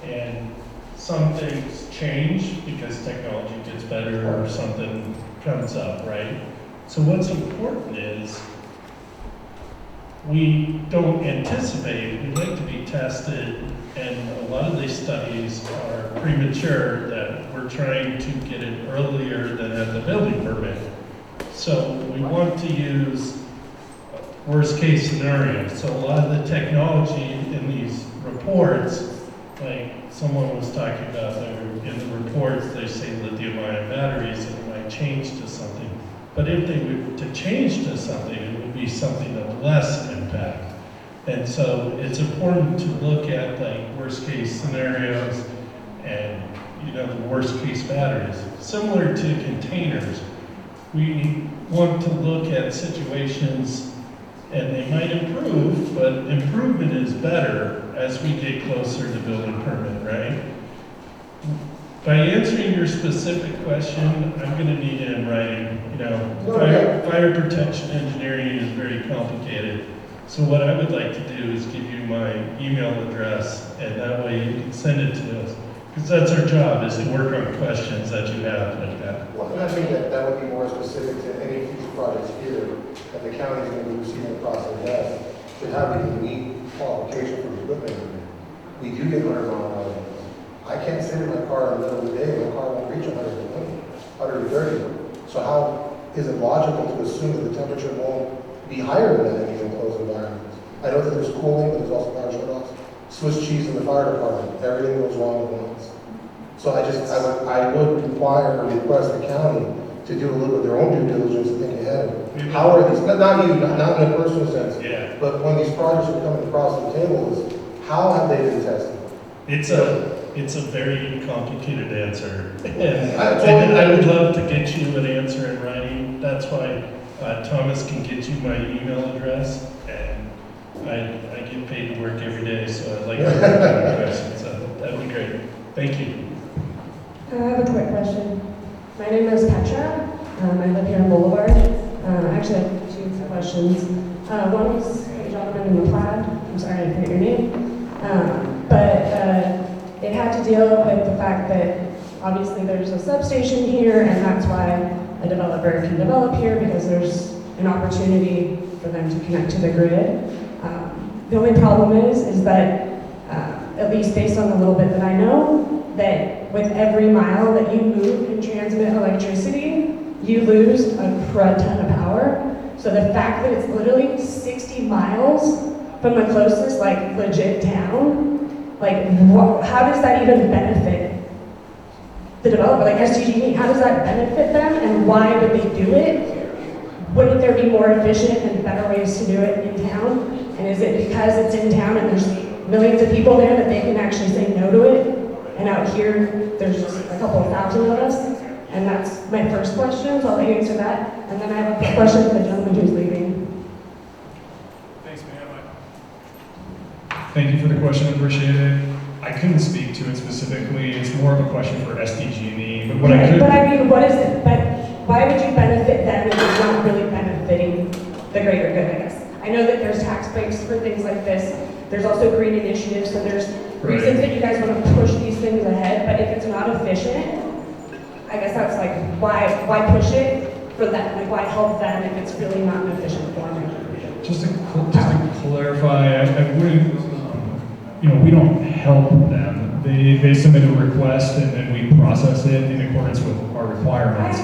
And some things change because technology gets better or something comes up, right? So what's important is we don't anticipate, we like to be tested, and a lot of these studies are premature that we're trying to get it earlier than at the building permit. So we want to use worst case scenario. So a lot of the technology in these reports, like someone was talking about, in the reports they say lithium-ion batteries and it might change to something. But if they were to change to something, it would be something of less impact. And so it's important to look at like worst case scenarios and the worst case batteries. Similar to containers, we want to look at situations and they might improve, but improvement is better as we get closer to building permit, right? By answering your specific question, I'm going to need it in writing. Fire protection engineering is very complicated. So what I would like to do is give you my email address, and that way you can send it to us. Because that's our job, is to work on questions that you have like that. Well, I think that would be more specific to any future projects here that the county is going to be receiving across the desk to have a unique qualification for the equipment. We do get 100 mile an hour. I can't sit in my car in the middle of the day, my car won't reach 120, 130. So how is it logical to assume that the temperature won't be higher than that in an enclosed environment? I know that there's cooling, but there's also power shutoffs. Swiss cheese in the fire department, everything goes wrong at once. So I would require or request the county to do a little of their own due diligence to think ahead. How are these, not you, not in a personal sense, but when these projects are coming across the table, is how have they been tested? It's a very complicated answer. And I would love to get you an answer in writing. That's why Thomas can get you my email address. And I get paid to work every day, so I'd like to answer questions. So that'd be great. Thank you. I have a quick question. My name is Petra. I live here in Boulevard. Actually, I have two questions. One is the gentleman in the plaid. I'm sorry, I forget your name. But it had to deal with the fact that obviously there's a substation here, and that's why a developer can develop here, because there's an opportunity for them to connect to the grid. The only problem is that, at least based on the little bit that I know, that with every mile that you move and transmit electricity, you lose a crud ton of power. So the fact that it's literally 60 miles from the closest, like, legit town, like, how does that even benefit the developer? Like SDG&E, how does that benefit them, and why would they do it? Wouldn't there be more efficient and better ways to do it in town? And is it because it's in town and there's millions of people there that they can actually say no to it? And out here, there's just a couple of thousand of us? And that's my first question, so I'll let you answer that. And then I have a question for the gentleman who's leaving. Thanks, ma'am. Thank you for the question, appreciate it. I couldn't speak to it specifically. It's more of a question for SDG&E. But what I could... But I mean, what is it? Why would you benefit them if it's not really benefiting the greater good, I guess? I know that there's tax breaks for things like this. There's also green initiatives, so there's reasons that you guys want to push these things ahead, but if it's not efficient, I guess that's like, why push it for them? Like, why help them if it's really not an efficient form? Just to clarify, I wouldn't, we don't help them. They submit a request and then we process it in accordance with our requirements.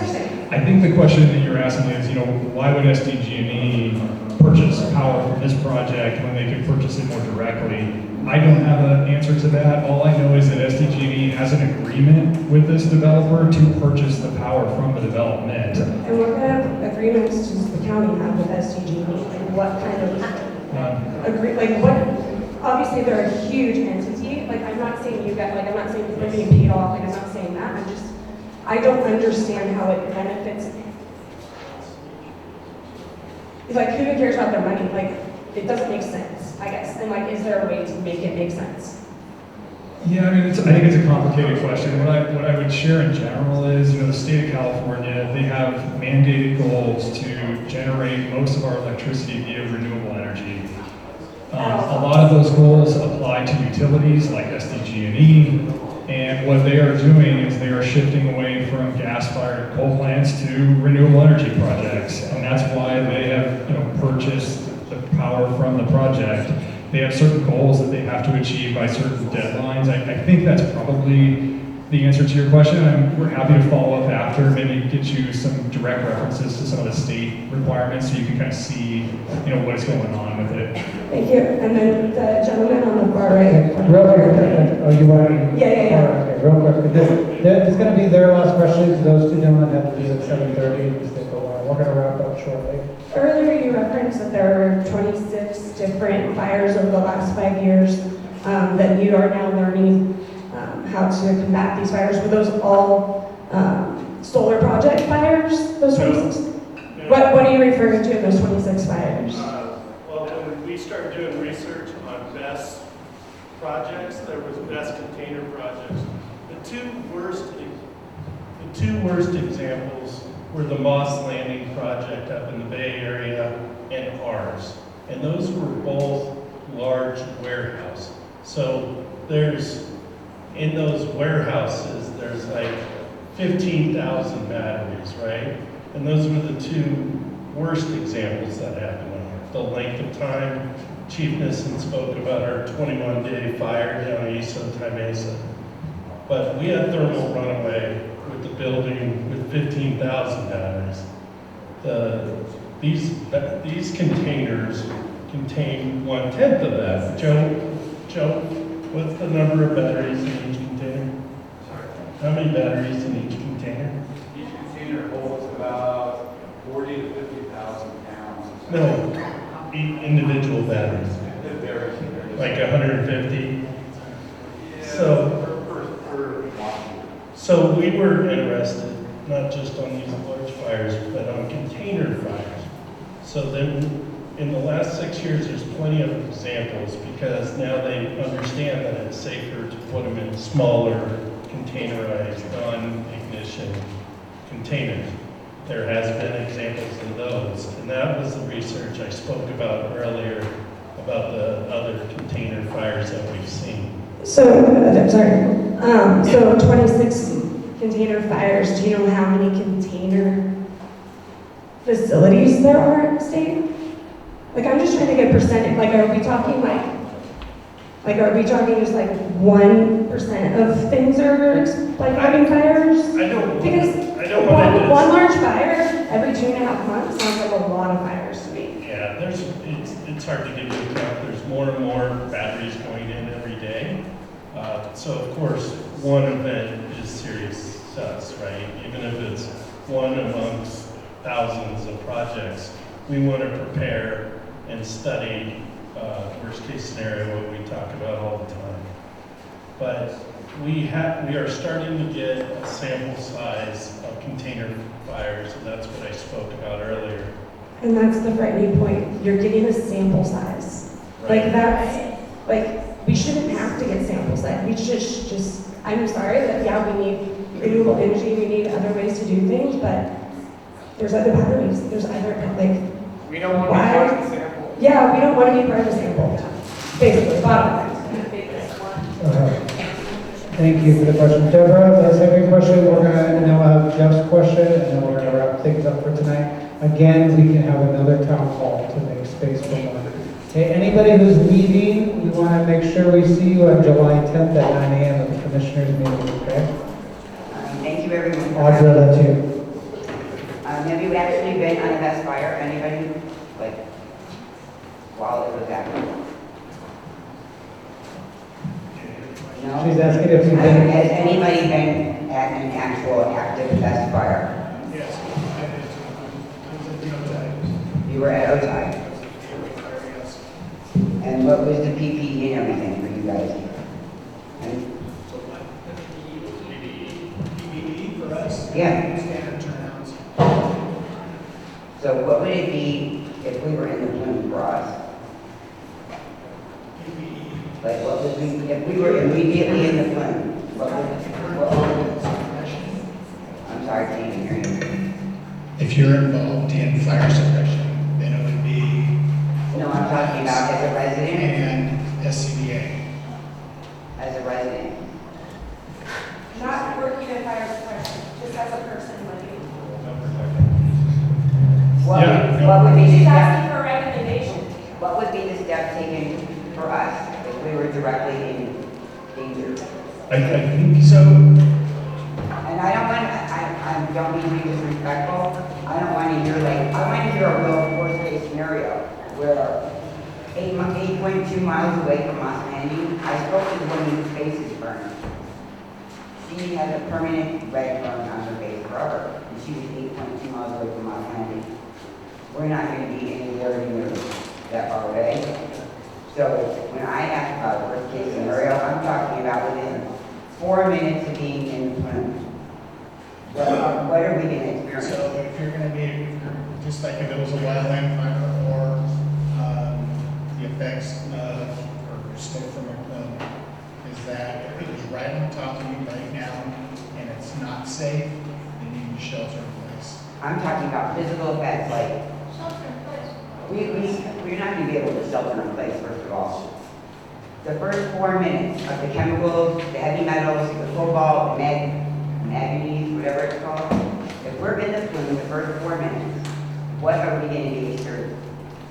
I think the question that you're asking is, why would SDG&E purchase power from this project when they could purchase it more directly? I don't have an answer to that. All I know is that SDG&E has an agreement with this developer to purchase the power from the development. And what kind of agreements does the county have with SDG&E? Like, what kind of obviously they're a huge entity. Like, I'm not saying you guys, I'm not saying they're being paid off, I'm not saying that. I don't understand how it benefits. It's like, who cares about their money? Like, it doesn't make sense, I guess. And is there a way to make it make sense? Yeah, I think it's a complicated question. What I would share in general is, the state of California, they have mandated goals to generate most of our electricity via renewable energy. A lot of those goals apply to utilities like SDG&E, and what they are doing is they are shifting away from gas-fired coal plants to renewable energy projects, and that's why they have, purchased the power from the project. They have certain goals that they have to achieve by certain deadlines. I think that's probably the answer to your question. We're happy to follow up after, maybe get you some direct references to some of the state requirements so you can kind of see, what's going on with it. Thank you. And then the gentleman on the far right. Real quick, oh, you want to? Yeah. Okay, real quick. This is going to be their last question. Those two gentlemen have to leave at 7:30 because they go on. We're going to wrap up shortly. Earlier you referenced that there are 26 different fires over the last 5 years that you are now learning how to combat these fires. Were those all solar project fires, those 26? No. What are you referring to in those 26 fires? Well, when we started doing research on BESS projects, there was BESS container projects. The two worst examples were the Moss Landing project up in the Bay Area and ours. And those were both large warehouses. So in those warehouses, there's like 15,000 batteries, right? And those were the two worst examples that happened on here. The length of time, Chief Nissen spoke about our 21-day fire down east of Mesa. But we had thermal runaway with the building with 15,000 batteries. These containers contain 1/10 of that. Joe, what's the number of batteries in each container? How many batteries in each container? Each container holds about 40 to 50,000 pounds. No, individual batteries. It varies. Like 150? Yeah, So, per module. so we were interested, not just on these large fires, but on container fires. So then, in the last 6 years, there's plenty of examples because now they understand that it's safer to put them in smaller, containerized, non-ignition containers. There has been examples of those, and that was the research I spoke about earlier about the other container fires that we've seen. So, I'm sorry. So 26 container fires, do you know how many container facilities there are in the state? Like, I'm just trying to get percentage, like, are we talking are we talking just like 1% of things are like having fires? Because one large fire every 2.5 months sounds like a lot of fires to me. Yeah, it's hard to give you a count. There's more and more batteries going in every day. So of course, one event is serious to us, right? Even if it's one amongst thousands of projects, we want to prepare and study worst case scenario, what we talk about all the time. But we are starting to get a sample size of container fires, and that's what I spoke about earlier. And that's the frightening point. You're getting a sample size. Right. Like that's, like, we shouldn't have to get sample size. We should just, I'm sorry that, yeah, we need renewable energy, we need other ways to do things, but there's other batteries, there's other, like, We don't want to be part of the sample. yeah, we don't want to be part of the sample, basically, bottom line. Thank you for the question. Deborah, the second question, we're gonna now have Jeff's question, and then we're gonna wrap things up for tonight. Again, we can have another town hall to make space for more. Okay, anybody who's leaving, we wanna make sure we see you on July 10th at 9 a.m. at the commissioners meeting, okay? Thank you, everyone. Audra, that's you. Have you actually been on a BESS fire? Anybody? Like, while it was happening? No? She's asking if you've been. Has anybody been at an actual active BESS fire? Yes. You were at OTI? And what was the PPE and everything for you guys? PPE for us? Yeah. Standard turnouts. So what would it be if we were in the plume for us? Like what would we, if we were immediately in the plume, what would I'm sorry, I can't even hear you. If you're involved in fire suppression, then it would be. No, I'm talking about as a resident. And SCBA. As a resident. Not working in fire suppression, just as a person with you. What would be the She's step? asking for a recommendation. What would be the step taken for us if we were directly in danger? I think so. And I don't want, I don't mean to be disrespectful. I don't want to hear like, I want to hear a real worst case scenario where 8.2 miles away from Moss Landing, I spoke to the woman whose face is burned. She has a permanent red burn on her face forever, and she was 8.2 miles away from Moss Landing. We're not going to be anywhere near that far away. So when I ask about a worst case scenario, I'm talking about within 4 minutes of being in the plume. What are we going to experience? So if you're going to be, just like if it was a wildland fire or the effects of, or smoke from a plume, is that if it was right on top of you right now and it's not safe, then you need to shelter in place. I'm talking about physical effects like Shelter in place. we're not going to be able to shelter in place, first of all. The first 4 minutes of the chemicals, the heavy metals, the cobalt, manganese, whatever it's called, if we're in the plume the first 4 minutes, what are we going to be experiencing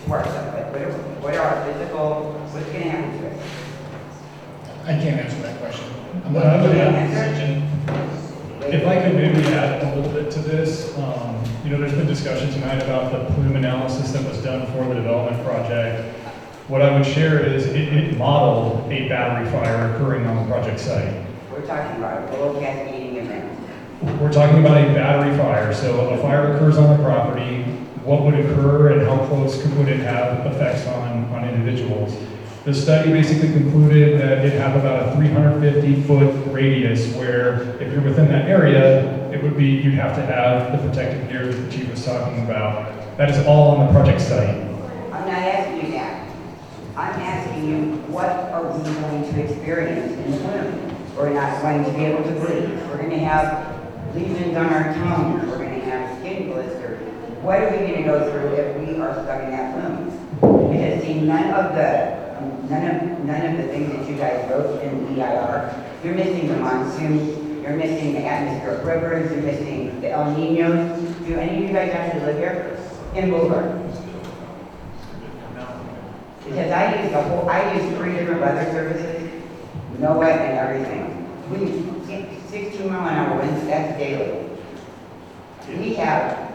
to ourselves? Like, what are our physical, what's going to happen to us? I can't answer that question. I'm Well, not I would going to add- decision. If I could maybe add a little bit to this, there's been discussion tonight about the plume analysis that was done for the development project. What I would share is it modeled a battery fire occurring on the project site. We're talking about a full cascading we're talking about a battery fire. So a fire occurs on the property. What would occur and how close would it have effects on individuals? The study basically concluded that it have about a 350-foot radius where if you're within that area, it would be, you'd have to have the protective gear that the chief was talking about. That is all on the project site. I'm not asking you that. I'm asking you, what are we going to experience in the bloom? We're not going to be able to breathe. We're going to have lesions on our tongues. We're going to have skin blisters. What are we going to go through if we are stuck in that bloom? Because see, none of the things that you guys wrote in the EIR, you're missing the monsoon, you're missing the atmospheric rivers, you're missing the El Ninos. Do any of you guys actually live here? In Boulevard? Because I use 3 different weather services, NOAA and everything. 16 mile an hour winds, that's daily. We have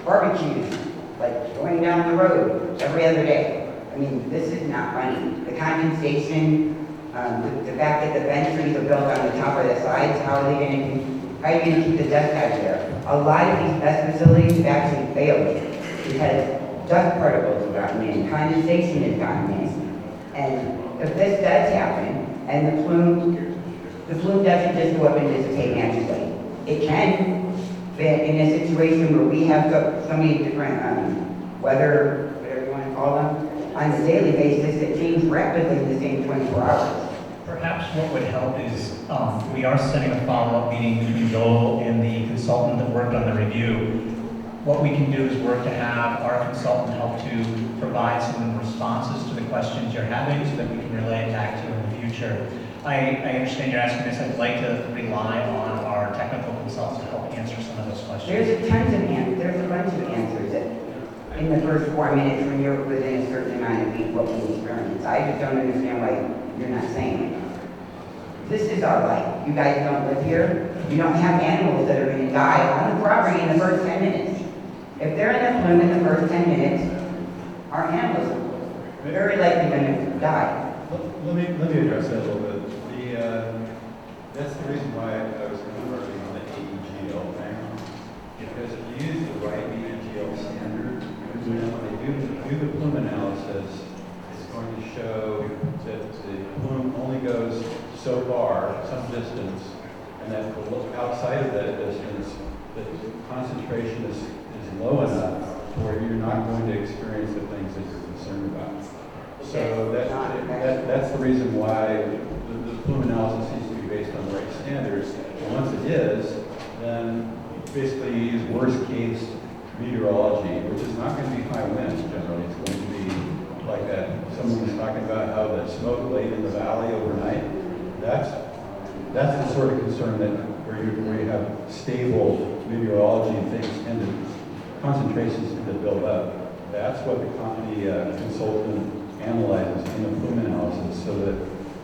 barbecues, like going down the road every other day. I mean, this is not funny. The condensation, the fact that the vent trees are built on the top of the sides, how are you going to keep the dust out of there? A lot of these BESS facilities have actually failed because dust particles have gotten in, condensation has gotten in. And if this does happen, and the plume doesn't just go up and dissipate naturally. It can, but in a situation where we have so many different weather, whatever you want to call them, on a daily basis, it changes rapidly in the same 24 hours. Perhaps what would help is, we are setting a follow-up meeting between Joel and the consultant that worked on the review. What we can do is work to have our consultant help to provide some responses to the questions you're having so that we can relay it back to you in the future. I understand you're asking this. I'd like to rely on our technical consultants to help answer some of those questions. There's tons of answers. There's a bunch of answers that in the first 4 minutes when you're within a certain amount of feet what we experience. I just don't understand why you're not saying it. This is our life. You guys don't live here. You don't have animals that are going to die on the property in the first 10 minutes. If they're in the plume in the first 10 minutes, our animals are very likely going to die. Let me address that a little bit. That's the reason why I was converting on the AEGL thing, because if you use the right AEGL standard, when they do the plume analysis, it's going to show that the plume only goes so far, some distance, and that outside of that distance, the concentration is low enough where you're not going to experience the things that you're concerned about. So that's the reason why the plume analysis needs to be based on the right standards. And once it is, then basically you use worst case meteorology, which is not going to be high winds generally. It's going to be like that. Someone was talking about how the smoke laid in the valley overnight. That's the sort of concern that where you have stable meteorology and things tend to concentrations tend to build up. That's what the consultant analyzes in the plume analysis so that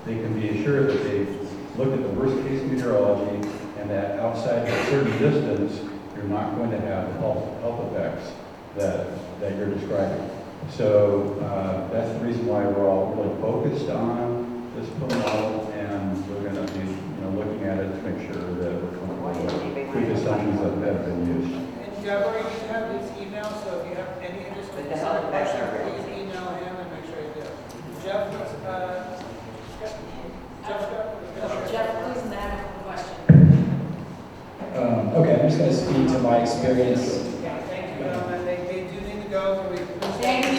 they can be assured that they've looked at the worst case meteorology and that outside of a certain distance, you're not going to have the health effects that you're describing. So that's the reason why we're all really focused on this plume model, and we're going to be looking at it to make sure that we're comfortable with the assumptions that have been used. And Deborah, you have his email, so if you have any additional questions, please email him and make sure you do. Jeff, Jeff, please, and I have a question. Okay, I'm just going to speak to my experience. Yeah, thank you. And they do need to go. So we thank you.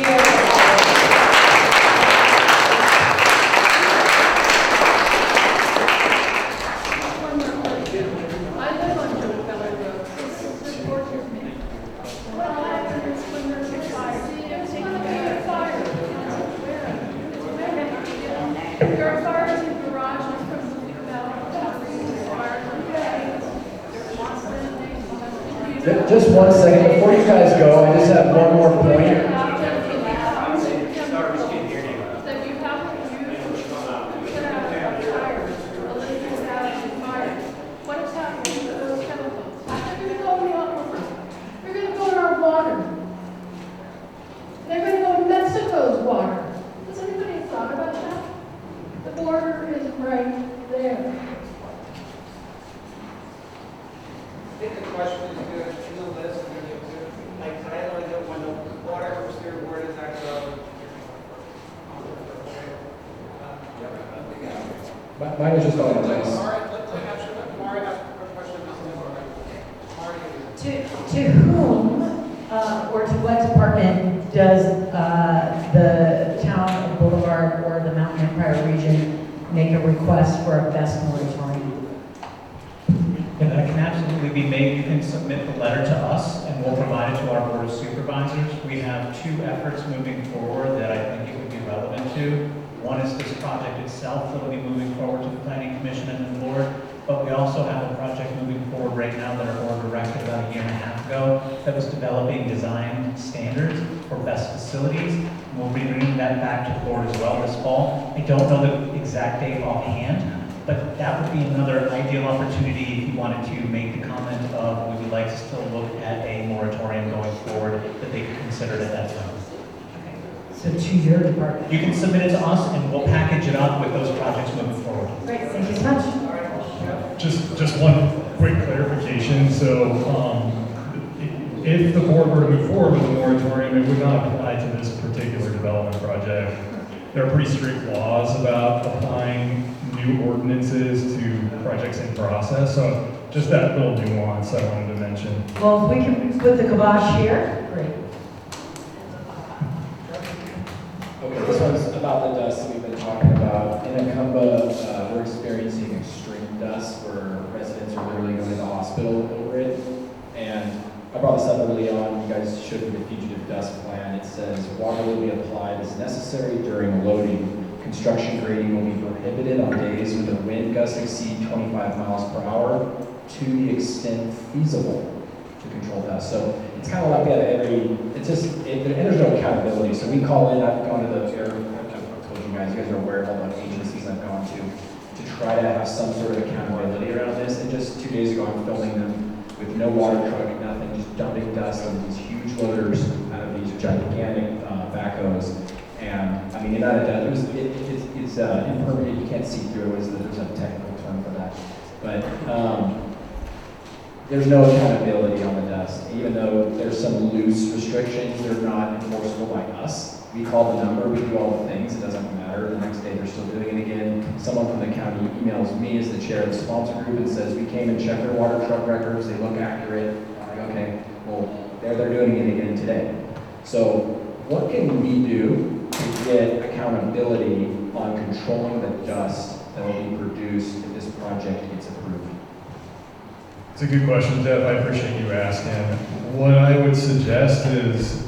Just 1 second, before you guys go, I just have one more point. What is happening to those chemicals? They're going to go in the aquifer. They're going to go in our water. They're going to go in Mexico's water. Has anybody thought about that? The border is right there. questions good in the list, and then like today, when the water was through, where does that go? Mine is just on the list. To whom or to what department does the town of Boulevard or the Mountain Empire region make a request for a BESS moratorium? Yeah, that can absolutely be made. You can submit the letter to us and we'll provide it to our board of supervisors. We have two efforts moving forward that I think it would be relevant to. One is this project itself that will be moving forward to the planning commission and the board, but we also have a project moving forward right now that our board directed about a year and a half ago that was developing design standards for BESS facilities. And we'll be bringing that back to the board as well this fall. I don't know the exact date offhand, but that would be another ideal opportunity if you wanted to make the comment of would you like to still look at a moratorium going forward that they could consider at that time. So to your department? You can submit it to us and we'll package it up with those projects moving forward. Great, thank you so much. Just one quick clarification. So if the board were to move forward with a moratorium, it would not apply to this particular development project. There are pretty strict laws about applying new ordinances to projects in process. So just that little nuance I wanted to mention. Well, if we can put the kibosh here, great. Okay, this one's about the dust that we've been talking about. In Acumba, we're experiencing extreme dust where residents are literally going to the hospital over it. And I brought this up early on. You guys showed me the fugitive dust plan. It says water will be applied as necessary during loading. Construction grading will be prohibited on days when the wind gusts exceed 25 miles per hour to the extent feasible to control dust. So it's kind of like that every, it's just, there's no accountability. So we call in, I've gone to the air, I've told you guys are aware of all the agencies I've gone to try to have some sort of accountability around this. And just 2 days ago, I'm filming them with no water truck, nothing, just dumping dust on these huge loaders out of these gigantic backhoes. And I mean, the amount of dust, it's impermeable, you can't see through it, there's a technical term for that. But there's no accountability on the dust. Even though there's some loose restrictions, they're not enforceable by us. We call the number, we do all the things, it doesn't matter. The next day they're still doing it again. Someone from the county emails me as the chair of the sponsor group and says, we came and checked their water truck records, they look accurate. I'm like, okay, well, they're doing it again today. So what can we do to get accountability on controlling the dust that will be produced if this project gets approved? It's a good question, Jeff. I appreciate you asking. What I would suggest is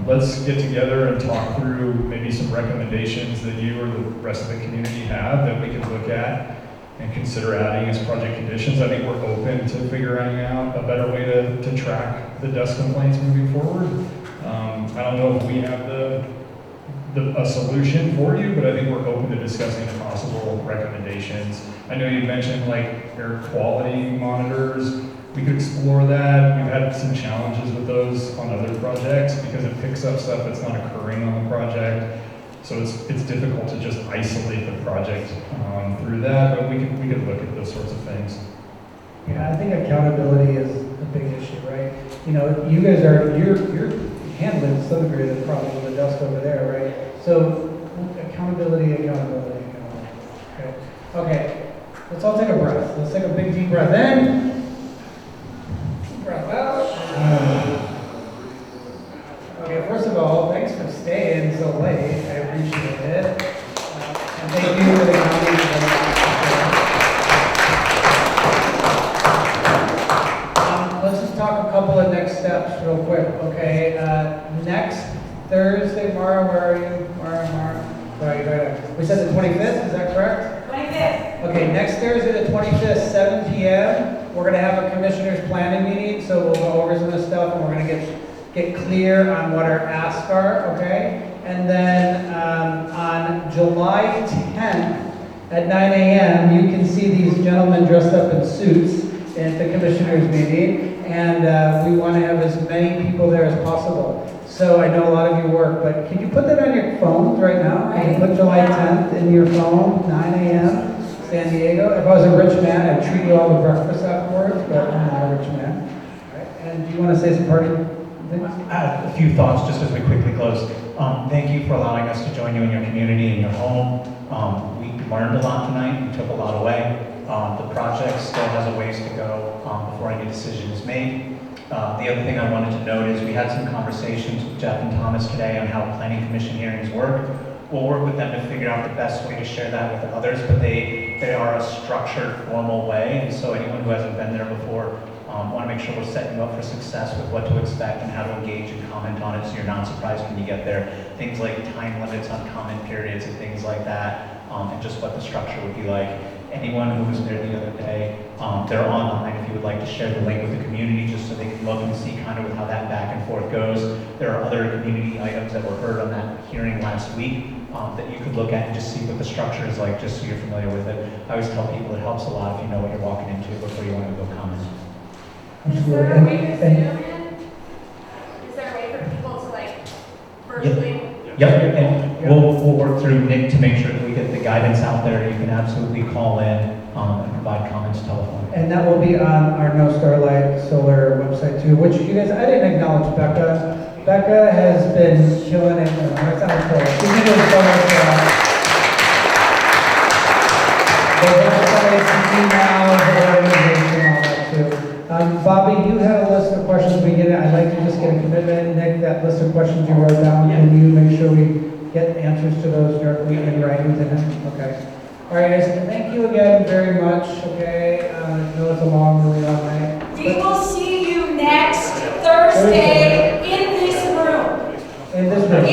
let's get together and talk through maybe some recommendations that you or the rest of the community have that we can look at and consider adding as project conditions. I think we're open to figuring out a better way to track the dust complaints moving forward. I don't know if we have a solution for you, but I think we're open to discussing possible recommendations. I know you mentioned like air quality monitors. We could explore that. We've had some challenges with those on other projects because it picks up stuff that's not occurring on the project. So it's difficult to just isolate the project through that, but we could look at those sorts of things. Yeah, I think accountability is a big issue, right? You know, you guys you're handling some degree of the problem with the dust over there, right? So accountability. Okay, let's all take a breath. Let's take a big deep breath in. Deep breath out. Okay, first of all, thanks for staying so late. I appreciate it. And thank you for the county let's just talk a couple of next steps real quick, okay? Next Thursday, Mara, where are you? Mara. Right. We said the 25th, is that correct? 25th. Okay, next Thursday the 25th, 7 p.m., we're gonna have a commissioners planning meeting, so we'll go over some of the stuff and we're gonna get clear on what our asks are, okay? And then on July 10th at 9 a.m., you can see these gentlemen dressed up in suits at the commissioners meeting, and we want to have as many people there as possible. So I know a lot of you work, but can you put that on your phones right now? Can you put July 10th in your phone, 9 a.m., San Diego? If I was a rich man, I'd treat you all to breakfast afterwards, but I'm not a rich man. And do you want to say some parting things? A few thoughts just as we quickly close. Thank you for allowing us to join you in your community and your home. We learned a lot tonight. We took a lot away. The project still has a ways to go before any decision is made. The other thing I wanted to note is we had some conversations with Jeff and Thomas today on how planning commission hearings work. We'll work with them to figure out the best way to share that with others, but they are a structured, formal way, and so anyone who hasn't been there before, want to make sure we're setting you up for success with what to expect and how to engage and comment on it so you're not surprised when you get there. Things like time limits on comment periods and things like that, and just what the structure would be like. Anyone who was there the other day, they're online if you would like to share the link with the community just so they can look and see kind of how that back and forth goes. There are other community items that were heard on that hearing last week that you could look at and just see what the structure is like just so you're familiar with it. I always tell people it helps a lot if you know what you're walking into before you want to go comment. Is there a way to zoom in? Is there a way for people to like virtually? Yep, and we'll work through Nick to make sure that we get the guidance out there. You can absolutely call in and provide comments telephonically. And that will be on our No Starlight Solar website too, which you guys, I didn't acknowledge Becca. Becca has been killing it. She's been doing so much the website, emails, the organization, all that too. Bobby, you had a list of questions we get. I'd like to just get a commitment. Nick, that list of questions you wrote down, can you make sure we get answers to those directly in writing to him? Okay. All right, guys, thank you again very much. Okay, I know it's a really long night. We will see you next Thursday in this room. In this room.